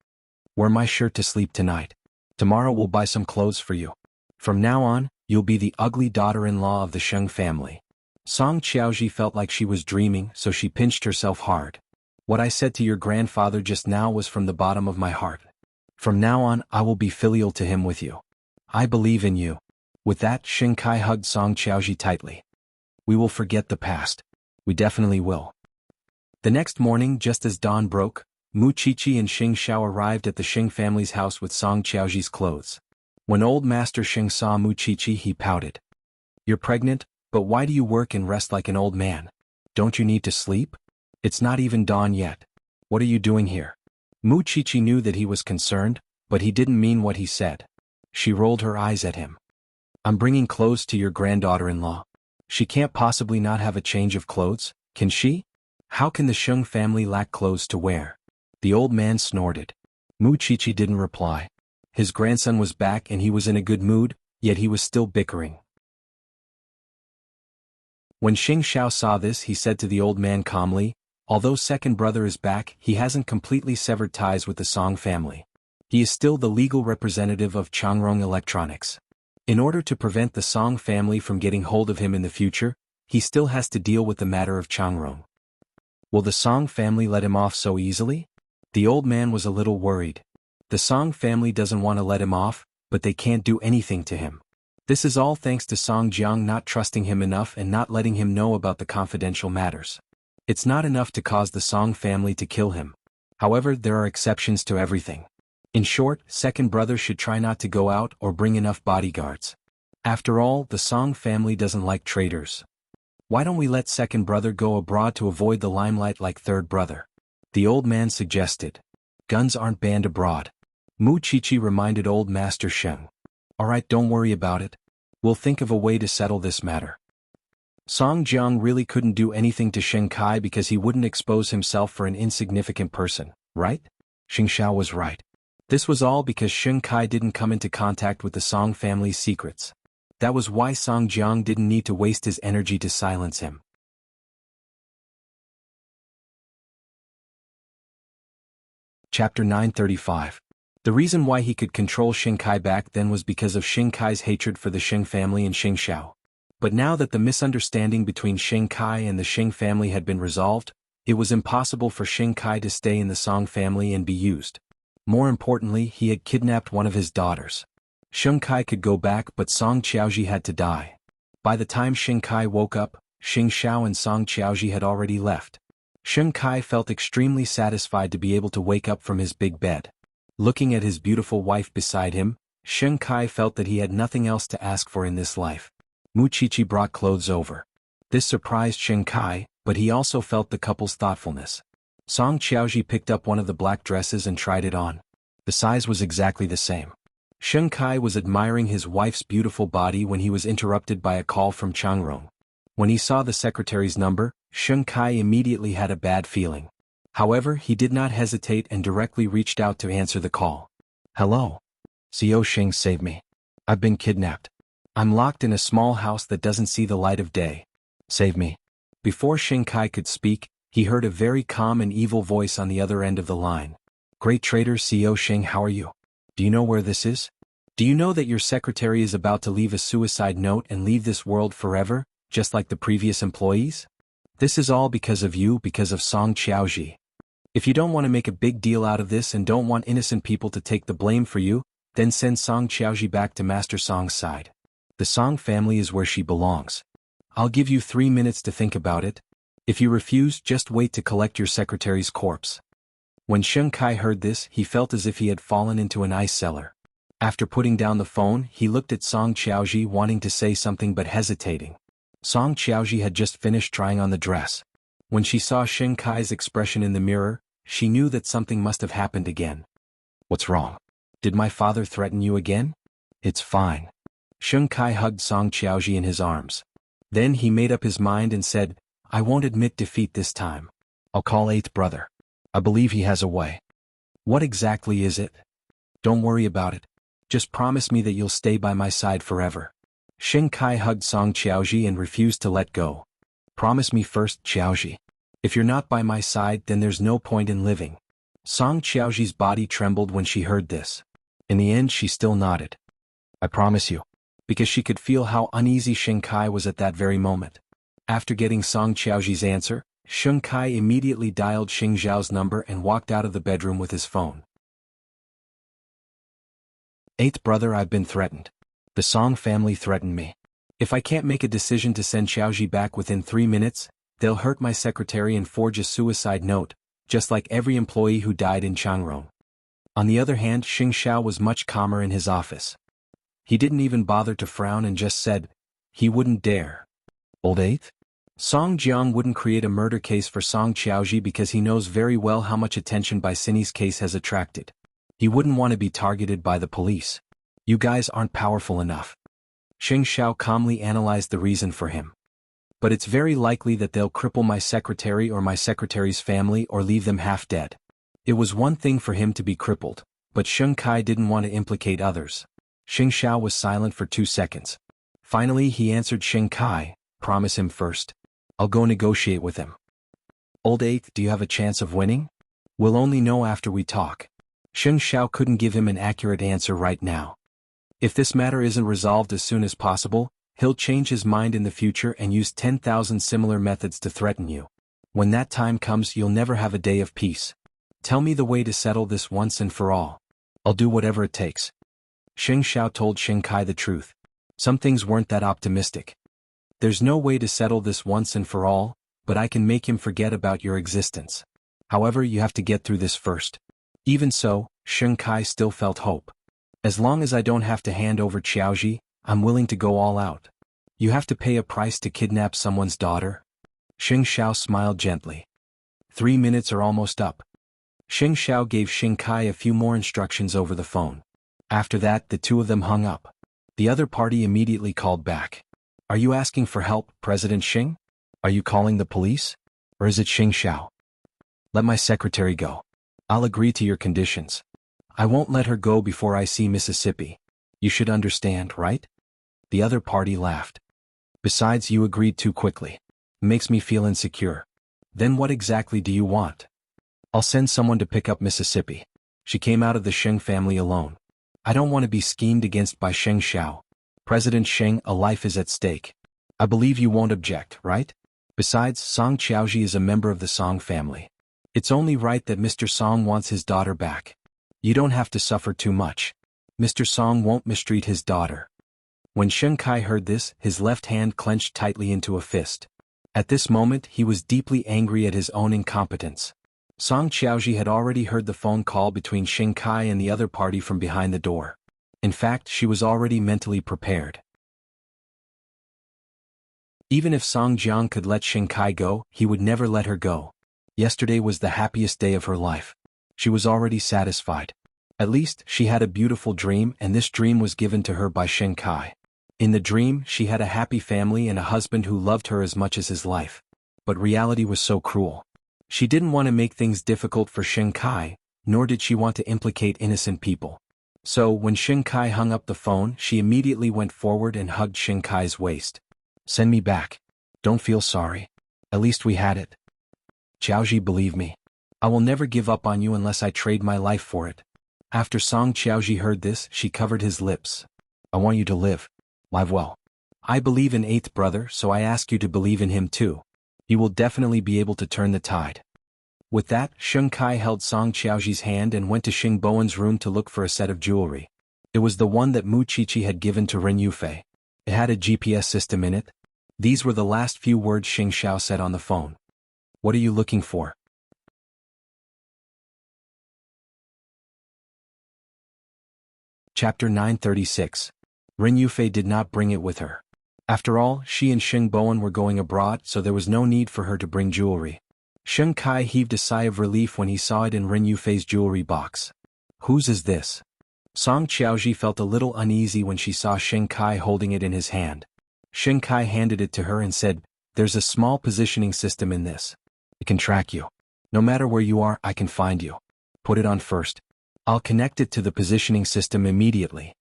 Wear my shirt to sleep tonight. Tomorrow we'll buy some clothes for you. From now on, you'll be the ugly daughter-in-law of the Sheng family. Song Qiaoji felt like she was dreaming, so she pinched herself hard. What I said to your grandfather just now was from the bottom of my heart. From now on, I will be filial to him with you. I believe in you. With that, Sheng Kai hugged Song Qiaoji tightly. We will forget the past. We definitely will. The next morning, just as dawn broke, Mu Qiqi and Xing Xiao arrived at the Xing family's house with Song Qiaoji's clothes. When old Master Xing saw Mu Qiqi, he pouted. You're pregnant, but why do you work and rest like an old man? Don't you need to sleep? It's not even dawn yet. What are you doing here? Mu Qiqi knew that he was concerned, but he didn't mean what he said. She rolled her eyes at him. I'm bringing clothes to your granddaughter-in-law. She can't possibly not have a change of clothes, can she? How can the Sheng family lack clothes to wear? The old man snorted. Mu Qiqi didn't reply. His grandson was back and he was in a good mood, yet he was still bickering. When Xing Xiao saw this, he said to the old man calmly, although second brother is back, he hasn't completely severed ties with the Song family. He is still the legal representative of Changrong Electronics. In order to prevent the Song family from getting hold of him in the future, he still has to deal with the matter of Changrong. Will the Song family let him off so easily? The old man was a little worried. The Song family doesn't want to let him off, but they can't do anything to him. This is all thanks to Song Jiang not trusting him enough and not letting him know about the confidential matters. It's not enough to cause the Song family to kill him. However, there are exceptions to everything. In short, second brother should try not to go out or bring enough bodyguards. After all, the Song family doesn't like traitors. Why don't we let second brother go abroad to avoid the limelight like third brother? The old man suggested. Guns aren't banned abroad. Mu Qiqi reminded old Master Sheng. Alright, don't worry about it. We'll think of a way to settle this matter. Song Jiang really couldn't do anything to Sheng Kai because he wouldn't expose himself for an insignificant person, right? Xing Xiao was right. This was all because Sheng Kai didn't come into contact with the Song family's secrets. That was why Song Jiang didn't need to waste his energy to silence him. Chapter 935. The reason why he could control Xing Kai back then was because of Xing Kai's hatred for the Xing family and Xing Xiao. But now that the misunderstanding between Xing Kai and the Xing family had been resolved, it was impossible for Xing Kai to stay in the Song family and be used. More importantly, he had kidnapped one of his daughters. Xing Kai could go back, but Song Qiaoji had to die. By the time Xing Kai woke up, Xing Xiao and Song Qiaoji had already left. Xing Kai felt extremely satisfied to be able to wake up from his big bed. Looking at his beautiful wife beside him, Xing Kai felt that he had nothing else to ask for in this life. Mu Qiqi brought clothes over. This surprised Xing Kai, but he also felt the couple's thoughtfulness. Song Qiaoji picked up one of the black dresses and tried it on. The size was exactly the same. Xing Kai was admiring his wife's beautiful body when he was interrupted by a call from Changrong. When he saw the secretary's number, Xing Kai immediately had a bad feeling. However, he did not hesitate and directly reached out to answer the call. Hello. Xiao Xing, save me. I've been kidnapped. I'm locked in a small house that doesn't see the light of day. Save me. Before Xing Kai could speak, he heard a very calm and evil voice on the other end of the line. Great trader Xiao Xing, how are you? Do you know where this is? Do you know that your secretary is about to leave a suicide note and leave this world forever, just like the previous employees? This is all because of you, because of Song Qiaoji. If you don't want to make a big deal out of this and don't want innocent people to take the blame for you, then send Song Qiaoji back to Master Song's side. The Song family is where she belongs. I'll give you 3 minutes to think about it. If you refuse, just wait to collect your secretary's corpse. When Xing Kai heard this, he felt as if he had fallen into an ice cellar. After putting down the phone, he looked at Song Qiaoji wanting to say something but hesitating. Song Qiaoji had just finished trying on the dress. When she saw Xing Kai's expression in the mirror, she knew that something must have happened again. What's wrong? Did my father threaten you again? It's fine. Xing Kai hugged Song Qiaoji in his arms. Then he made up his mind and said, I won't admit defeat this time. I'll call eighth brother. I believe he has a way. What exactly is it? Don't worry about it. Just promise me that you'll stay by my side forever. Xing Kai hugged Song Qiaoji and refused to let go. Promise me first, Qiaoji. If you're not by my side, then there's no point in living. Song Qiaoji's body trembled when she heard this. In the end, she still nodded. I promise you. Because she could feel how uneasy Xing Kai was at that very moment. After getting Song Qiaoji's answer, Xing Kai immediately dialed Xing Zhao's number and walked out of the bedroom with his phone. Eighth brother, I've been threatened. The Song family threatened me. If I can't make a decision to send Qiaoji back within 3 minutes, they'll hurt my secretary and forge a suicide note, just like every employee who died in Changrong. On the other hand, Xing Xiao was much calmer in his office. He didn't even bother to frown and just said, he wouldn't dare. Old Eighth? Song Jiang wouldn't create a murder case for Song Qiaoji because he knows very well how much attention Baisini's case has attracted. He wouldn't want to be targeted by the police. You guys aren't powerful enough. Xing Xiao calmly analyzed the reason for him. But it's very likely that they'll cripple my secretary or my secretary's family or leave them half dead. It was one thing for him to be crippled, but Xing Kai didn't want to implicate others. Xing Xiao was silent for 2 seconds. Finally he answered Xing Kai, promise him first. I'll go negotiate with him. Old Eighth, do you have a chance of winning? We'll only know after we talk. Xing Xiao couldn't give him an accurate answer right now. If this matter isn't resolved as soon as possible, he'll change his mind in the future and use 10,000 similar methods to threaten you. When that time comes, you'll never have a day of peace. Tell me the way to settle this once and for all. I'll do whatever it takes. Xing Xiao told Xing Kai the truth. Some things weren't that optimistic. There's no way to settle this once and for all, but I can make him forget about your existence. However, you have to get through this first. Even so, Xing Kai still felt hope. As long as I don't have to hand over Qiaoji, I'm willing to go all out. You have to pay a price to kidnap someone's daughter? Xing Xiao smiled gently. 3 minutes are almost up. Xing Xiao gave Xing Kai a few more instructions over the phone. After that, the two of them hung up. The other party immediately called back. Are you asking for help, President Xing? Are you calling the police? Or is it Xing Xiao? Let my secretary go. I'll agree to your conditions. I won't let her go before I see Mississippi. You should understand, right? The other party laughed. Besides, you agreed too quickly. Makes me feel insecure. Then what exactly do you want? I'll send someone to pick up Mississippi. She came out of the Xing family alone. I don't want to be schemed against by Xing Xiao. President Xing, a life is at stake. I believe you won't object, right? Besides, Song Qiaoji is a member of the Song family. It's only right that Mr. Song wants his daughter back. You don't have to suffer too much. Mr. Song won't mistreat his daughter. When Xing Kai heard this, his left hand clenched tightly into a fist. At this moment, he was deeply angry at his own incompetence. Song Qiaoji had already heard the phone call between Xing Kai and the other party from behind the door. In fact, she was already mentally prepared. Even if Song Jiang could let Xing Kai go, he would never let her go. Yesterday was the happiest day of her life. She was already satisfied. At least, she had a beautiful dream, and this dream was given to her by Xing Kai. In the dream, she had a happy family and a husband who loved her as much as his life. But reality was so cruel. She didn't want to make things difficult for Xing Kai, nor did she want to implicate innocent people. So, when Xing Kai hung up the phone, she immediately went forward and hugged Xing Kai's waist. Send me back. Don't feel sorry. At least we had it. Qiaoji, believe me. I will never give up on you unless I trade my life for it. After Song Qiaoji heard this, she covered his lips. I want you to live. Live well. I believe in eighth brother, so I ask you to believe in him too. You will definitely be able to turn the tide. With that, Xing Kai held Song Qiaoji's hand and went to Xing Bowen's room to look for a set of jewelry. It was the one that Mu Qiqi had given to Ren Yufei. It had a GPS system in it. These were the last few words Xing Xiao said on the phone. What are you looking for? Chapter 936. Ren Yufei did not bring it with her. After all, she and Xing Bowen were going abroad, so there was no need for her to bring jewelry. Xing Kai heaved a sigh of relief when he saw it in Ren Yufei's jewelry box. Whose is this? Song Qiaoji felt a little uneasy when she saw Xing Kai holding it in his hand. Xing Kai handed it to her and said, There's a small positioning system in this. It can track you. No matter where you are, I can find you. Put it on first. I'll connect it to the positioning system immediately.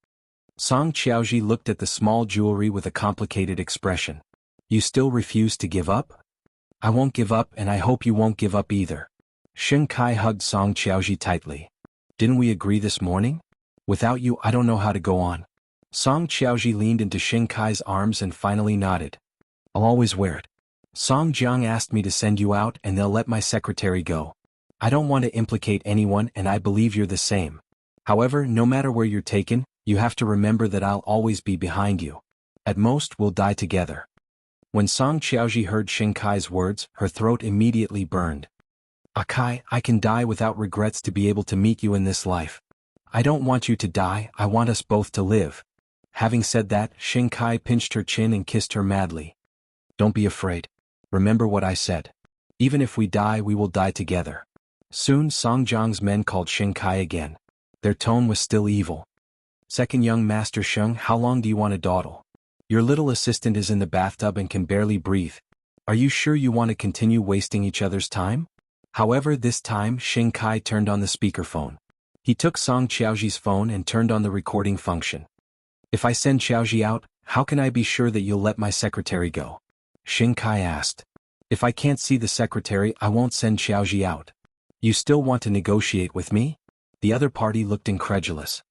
Song Qiaoji looked at the small jewelry with a complicated expression. You still refuse to give up? I won't give up, and I hope you won't give up either. Shen Kai hugged Song Qiaoji tightly. Didn't we agree this morning? Without you I don't know how to go on. Song Qiaoji leaned into Shen Kai's arms and finally nodded. I'll always wear it. Song Jiang asked me to send you out and they'll let my secretary go. I don't want to implicate anyone and I believe you're the same. However, no matter where you're taken, you have to remember that I'll always be behind you. At most we'll die together. When Song Qiaoji heard Shen Kai's words, her throat immediately burned. Akai, I can die without regrets to be able to meet you in this life. I don't want you to die, I want us both to live. Having said that, Shen Kai pinched her chin and kissed her madly. Don't be afraid. Remember what I said. Even if we die, we will die together. Soon Song Jiang's men called Shen Kai again. Their tone was still evil. Second young Master Sheng, how long do you want to dawdle? Your little assistant is in the bathtub and can barely breathe. Are you sure you want to continue wasting each other's time? However, this time Shen Kai turned on the speakerphone. He took Song Qiaoji's phone and turned on the recording function. If I send Qiaoji out, how can I be sure that you'll let my secretary go? Shen Kai asked. If I can't see the secretary, I won't send Qiaoji out. You still want to negotiate with me? The other party looked incredulous.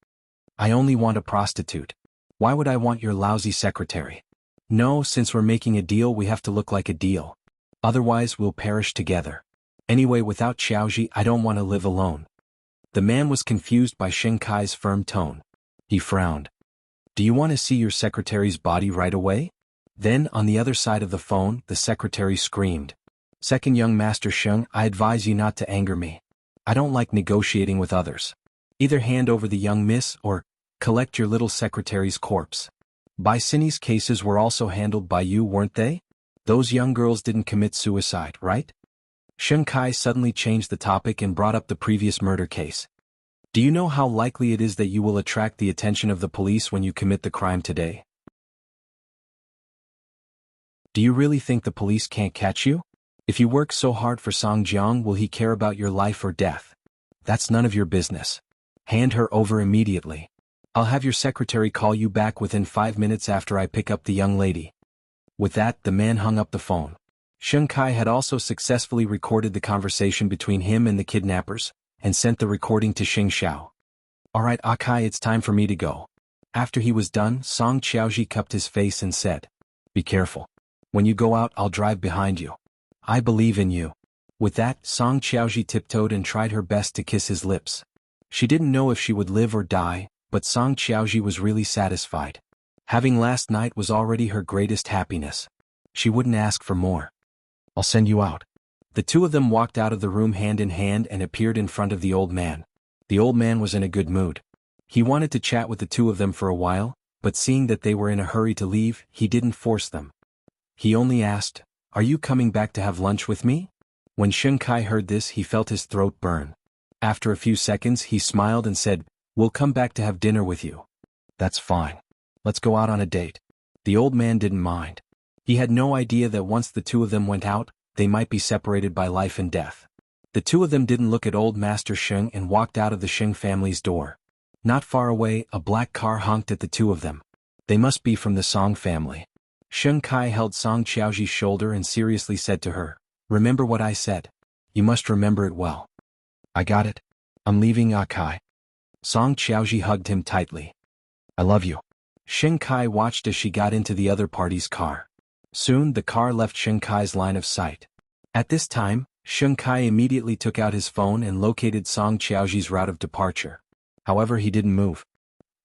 I only want a prostitute. Why would I want your lousy secretary? No, since we're making a deal we have to look like a deal. Otherwise we'll perish together. Anyway, without Qiaoji I don't want to live alone. The man was confused by Shen Kai's firm tone. He frowned. Do you want to see your secretary's body right away? Then, on the other side of the phone, the secretary screamed. Second young Master Sheng, I advise you not to anger me. I don't like negotiating with others. Either hand over the young miss or collect your little secretary's corpse. Bai Sini's cases were also handled by you, weren't they? Those young girls didn't commit suicide, right? Shen Kai suddenly changed the topic and brought up the previous murder case. Do you know how likely it is that you will attract the attention of the police when you commit the crime today? Do you really think the police can't catch you? If you work so hard for Song Jiang, will he care about your life or death? That's none of your business. Hand her over immediately. I'll have your secretary call you back within 5 minutes after I pick up the young lady. With that, the man hung up the phone. Shen Kai had also successfully recorded the conversation between him and the kidnappers, and sent the recording to Xing Xiao. Alright Akai, it's time for me to go. After he was done, Song Qiaoji cupped his face and said, Be careful. When you go out, I'll drive behind you. I believe in you. With that, Song Qiaoji tiptoed and tried her best to kiss his lips. She didn't know if she would live or die, but Song Qiaoji was really satisfied. Having last night was already her greatest happiness. She wouldn't ask for more. I'll send you out. The two of them walked out of the room hand in hand and appeared in front of the old man. The old man was in a good mood. He wanted to chat with the two of them for a while, but seeing that they were in a hurry to leave, he didn't force them. He only asked, Are you coming back to have lunch with me? When Shen Kai heard this, he felt his throat burn. After a few seconds, he smiled and said, We'll come back to have dinner with you. That's fine. Let's go out on a date. The old man didn't mind. He had no idea that once the two of them went out, they might be separated by life and death. The two of them didn't look at old Master Sheng and walked out of the Sheng family's door. Not far away, a black car honked at the two of them. They must be from the Song family. Shen Kai held Song Qiaoji's shoulder and seriously said to her, Remember what I said. You must remember it well. I got it. I'm leaving Akai. Song Qiaoji hugged him tightly. I love you. Shen Kai watched as she got into the other party's car. Soon the car left Shen Kai's line of sight. At this time, Shen Kai immediately took out his phone and located Song Qiaoji's route of departure. However, he didn't move.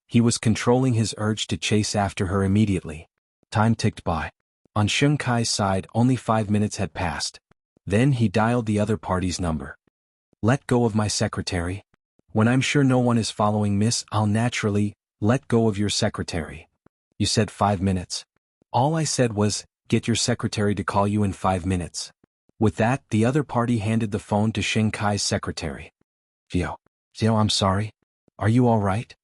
He was controlling his urge to chase after her immediately. Time ticked by. On Shen Kai's side, only 5 minutes had passed. Then he dialed the other party's number. Let go of my secretary. When I'm sure no one is following miss, I'll naturally let go of your secretary. You said 5 minutes. All I said was, get your secretary to call you in 5 minutes. With that, the other party handed the phone to Shen Kai's secretary. Zio, I'm sorry. Are you all right?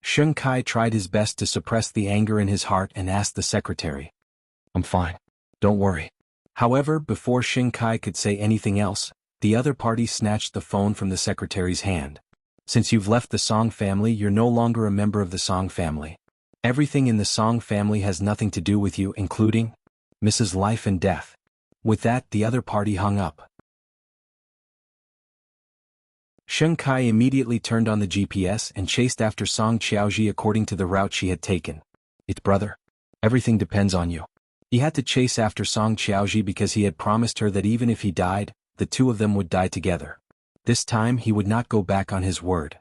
Shen Kai tried his best to suppress the anger in his heart and asked the secretary. I'm fine. Don't worry. However, before Shen Kai could say anything else, the other party snatched the phone from the secretary's hand. Since you've left the Song family, you're no longer a member of the Song family. Everything in the Song family has nothing to do with you, including Mrs. Life and Death. With that, the other party hung up. Sheng Kai immediately turned on the GPS and chased after Song Qiaoji according to the route she had taken. It's brother. Everything depends on you. He had to chase after Song Qiaoji because he had promised her that even if he died, the two of them would die together. This time he would not go back on his word.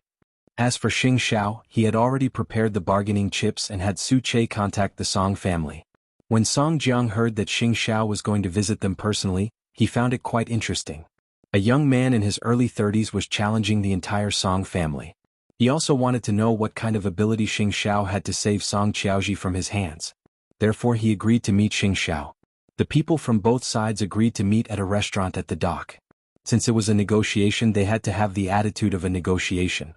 As for Xing Xiao, he had already prepared the bargaining chips and had Su Che contact the Song family. When Song Jiang heard that Xing Xiao was going to visit them personally, he found it quite interesting. A young man in his early 30s was challenging the entire Song family. He also wanted to know what kind of ability Xing Xiao had to save Song Qiaoji from his hands. Therefore he agreed to meet Xing Xiao. The people from both sides agreed to meet at a restaurant at the dock. Since it was a negotiation, they had to have the attitude of a negotiation.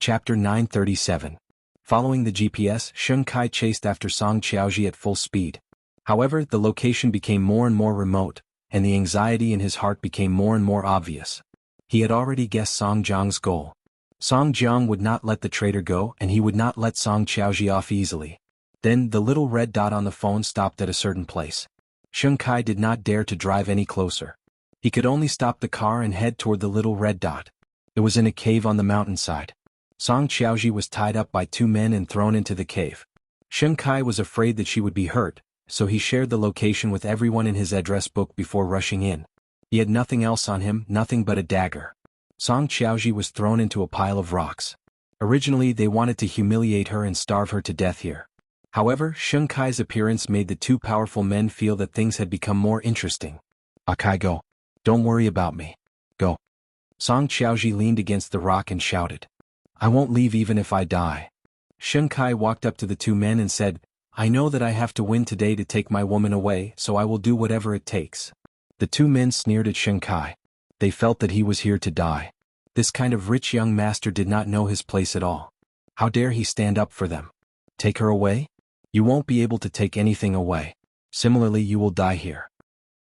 Chapter 937. Following the GPS, Sheng Kai chased after Song Qiaoji at full speed. However, the location became more and more remote, and the anxiety in his heart became more and more obvious. He had already guessed Song Jiang's goal. Song Jiang would not let the traitor go, and he would not let Song Qiaoji off easily. Then the little red dot on the phone stopped at a certain place. Sheng Kai did not dare to drive any closer. He could only stop the car and head toward the little red dot. It was in a cave on the mountainside. Song Qiaoji was tied up by two men and thrown into the cave. Sheng Kai was afraid that she would be hurt, so he shared the location with everyone in his address book before rushing in. He had nothing else on him, nothing but a dagger. Song Qiaoji was thrown into a pile of rocks. Originally they wanted to humiliate her and starve her to death here. However, Sheng Kai's appearance made the two powerful men feel that things had become more interesting. "Akai, go. Don't worry about me. Go." Song Qiaoji leaned against the rock and shouted, "I won't leave even if I die." Sheng Kai walked up to the two men and said, "I know that I have to win today to take my woman away, so I will do whatever it takes." The two men sneered at Sheng Kai. They felt that he was here to die. This kind of rich young master did not know his place at all. How dare he stand up for them? "Take her away? You won't be able to take anything away. Similarly, you will die here."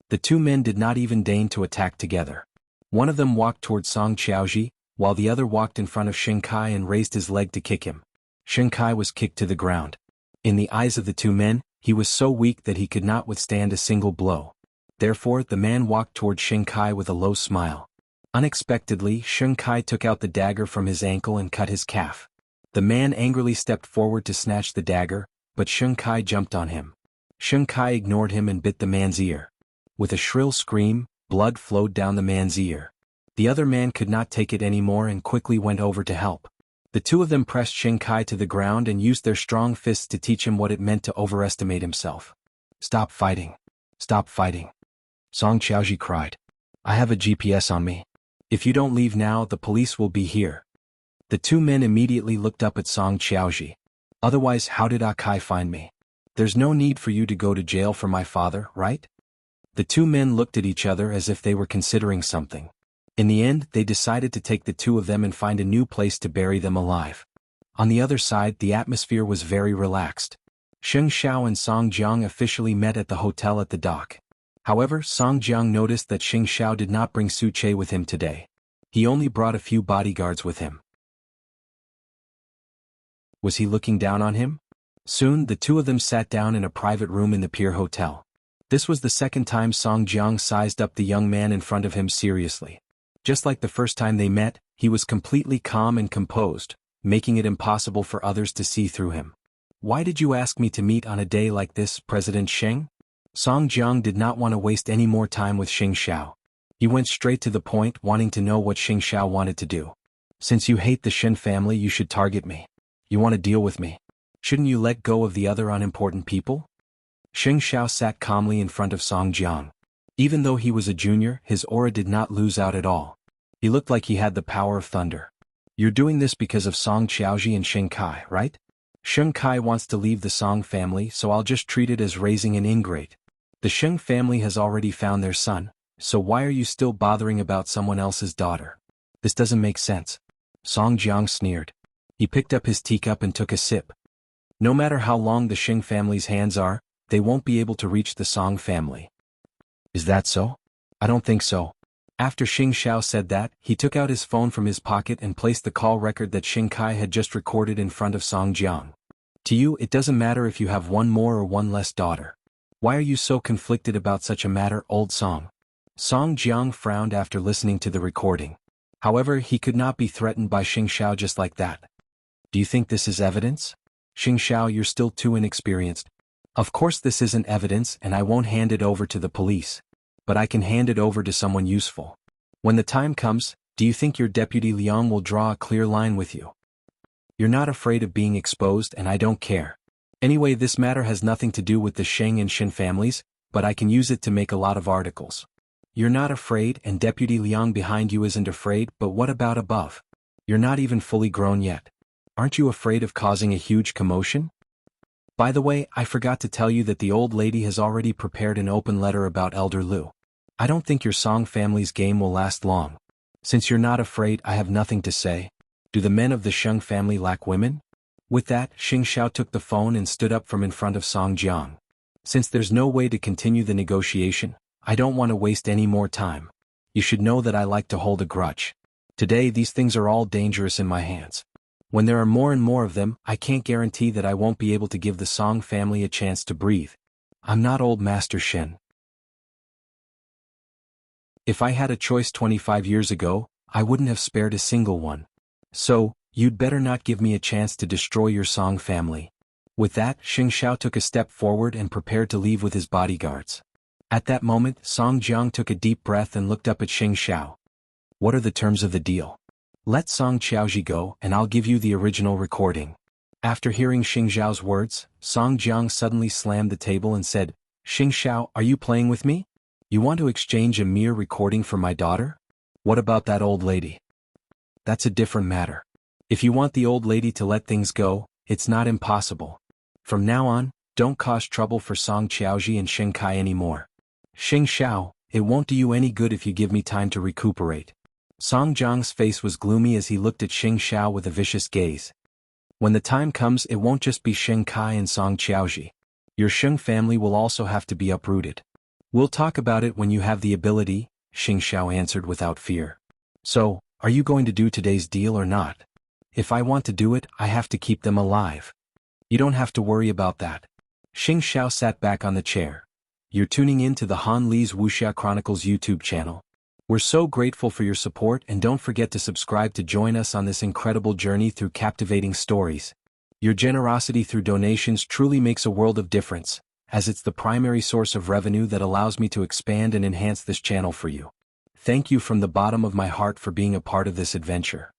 The two men did not even deign to attack together. One of them walked toward Song Qiaoji, while the other walked in front of Sheng Kai and raised his leg to kick him. Sheng Kai was kicked to the ground. In the eyes of the two men, he was so weak that he could not withstand a single blow. Therefore, the man walked toward Sheng Kai with a low smile. Unexpectedly, Sheng Kai took out the dagger from his ankle and cut his calf. The man angrily stepped forward to snatch the dagger, but Sheng Kai jumped on him. Sheng Kai ignored him and bit the man's ear. With a shrill scream, blood flowed down the man's ear. The other man could not take it anymore and quickly went over to help. The two of them pressed Sheng Kai to the ground and used their strong fists to teach him what it meant to overestimate himself. "Stop fighting. Stop fighting." Song Qiaoji cried. "I have a GPS on me. If you don't leave now, the police will be here." The two men immediately looked up at Song Qiaoji. "Otherwise, how did Akai find me? There's no need for you to go to jail for my father, right?" The two men looked at each other as if they were considering something. In the end, they decided to take the two of them and find a new place to bury them alive. On the other side, the atmosphere was very relaxed. Sheng Xiao and Song Jiang officially met at the hotel at the dock. However, Song Jiang noticed that Sheng Xiao did not bring Su Che with him today. He only brought a few bodyguards with him. Was he looking down on him? Soon, the two of them sat down in a private room in the Pier Hotel. This was the second time Song Jiang sized up the young man in front of him seriously. Just like the first time they met, he was completely calm and composed, making it impossible for others to see through him. "Why did you ask me to meet on a day like this, President Sheng?" Song Jiang did not want to waste any more time with Xing Xiao. He went straight to the point, wanting to know what Xing Xiao wanted to do. "Since you hate the Shen family, you should target me. You want to deal with me. Shouldn't you let go of the other unimportant people?" Xing Xiao sat calmly in front of Song Jiang. Even though he was a junior, his aura did not lose out at all. He looked like he had the power of thunder. "You're doing this because of Song Qiaoji and Sheng Kai, right? Sheng Kai wants to leave the Song family, so I'll just treat it as raising an ingrate. The Sheng family has already found their son, so why are you still bothering about someone else's daughter? This doesn't make sense." Song Jiang sneered. He picked up his teacup and took a sip. "No matter how long the Sheng family's hands are, they won't be able to reach the Song family." "Is that so? I don't think so. After Xing Xiao said that, he took out his phone from his pocket and placed the call record that Xing Kai had just recorded in front of Song Jiang. To you, it doesn't matter if you have one more or one less daughter. Why are you so conflicted about such a matter, old Song? Song Jiang frowned after listening to the recording. However, he could not be threatened by Xing Xiao just like that. Do you think this is evidence? Xing Xiao, you're still too inexperienced. Of course this isn't evidence and I won't hand it over to the police. But I can hand it over to someone useful. When the time comes, do you think your deputy Liang will draw a clear line with you? You're not afraid of being exposed and I don't care. Anyway, this matter has nothing to do with the Sheng and Shin families, but I can use it to make a lot of articles. You're not afraid and Deputy Liang behind you isn't afraid, but what about above? You're not even fully grown yet. Aren't you afraid of causing a huge commotion? By the way, I forgot to tell you that the old lady has already prepared an open letter about Elder Lu. I don't think your Song family's game will last long. Since you're not afraid, I have nothing to say. Do the men of the Sheng family lack women? With that, Xing Xiao took the phone and stood up from in front of Song Jiang. Since there's no way to continue the negotiation, I don't want to waste any more time. You should know that I like to hold a grudge. Today these things are all dangerous in my hands. When there are more and more of them, I can't guarantee that I won't be able to give the Song family a chance to breathe. I'm not old Master Shen. If I had a choice 25 years ago, I wouldn't have spared a single one. So, you'd better not give me a chance to destroy your Song family. With that, Xing Xiao took a step forward and prepared to leave with his bodyguards. At that moment, Song Jiang took a deep breath and looked up at Xing Xiao. What are the terms of the deal? Let Song Qiaoji go and I'll give you the original recording. After hearing Xing Xiao's words, Song Jiang suddenly slammed the table and said, Xing Xiao, are you playing with me? You want to exchange a mere recording for my daughter? What about that old lady? That's a different matter. If you want the old lady to let things go, it's not impossible. From now on, don't cause trouble for Song Qiaoji and Xing Kai anymore. Xing Xiao, it won't do you any good if you give me time to recuperate. Song Jiang's face was gloomy as he looked at Xing Xiao with a vicious gaze. When the time comes, it won't just be Xing Kai and Song Qiaoji. Your Sheng family will also have to be uprooted. We'll talk about it when you have the ability, Xing Xiao answered without fear. So, are you going to do today's deal or not? If I want to do it, I have to keep them alive. You don't have to worry about that. Xing Xiao sat back on the chair. You're tuning in to the Han Li's Wuxia Chronicles YouTube channel. We're so grateful for your support and don't forget to subscribe to join us on this incredible journey through captivating stories. Your generosity through donations truly makes a world of difference, as it's the primary source of revenue that allows me to expand and enhance this channel for you. Thank you from the bottom of my heart for being a part of this adventure.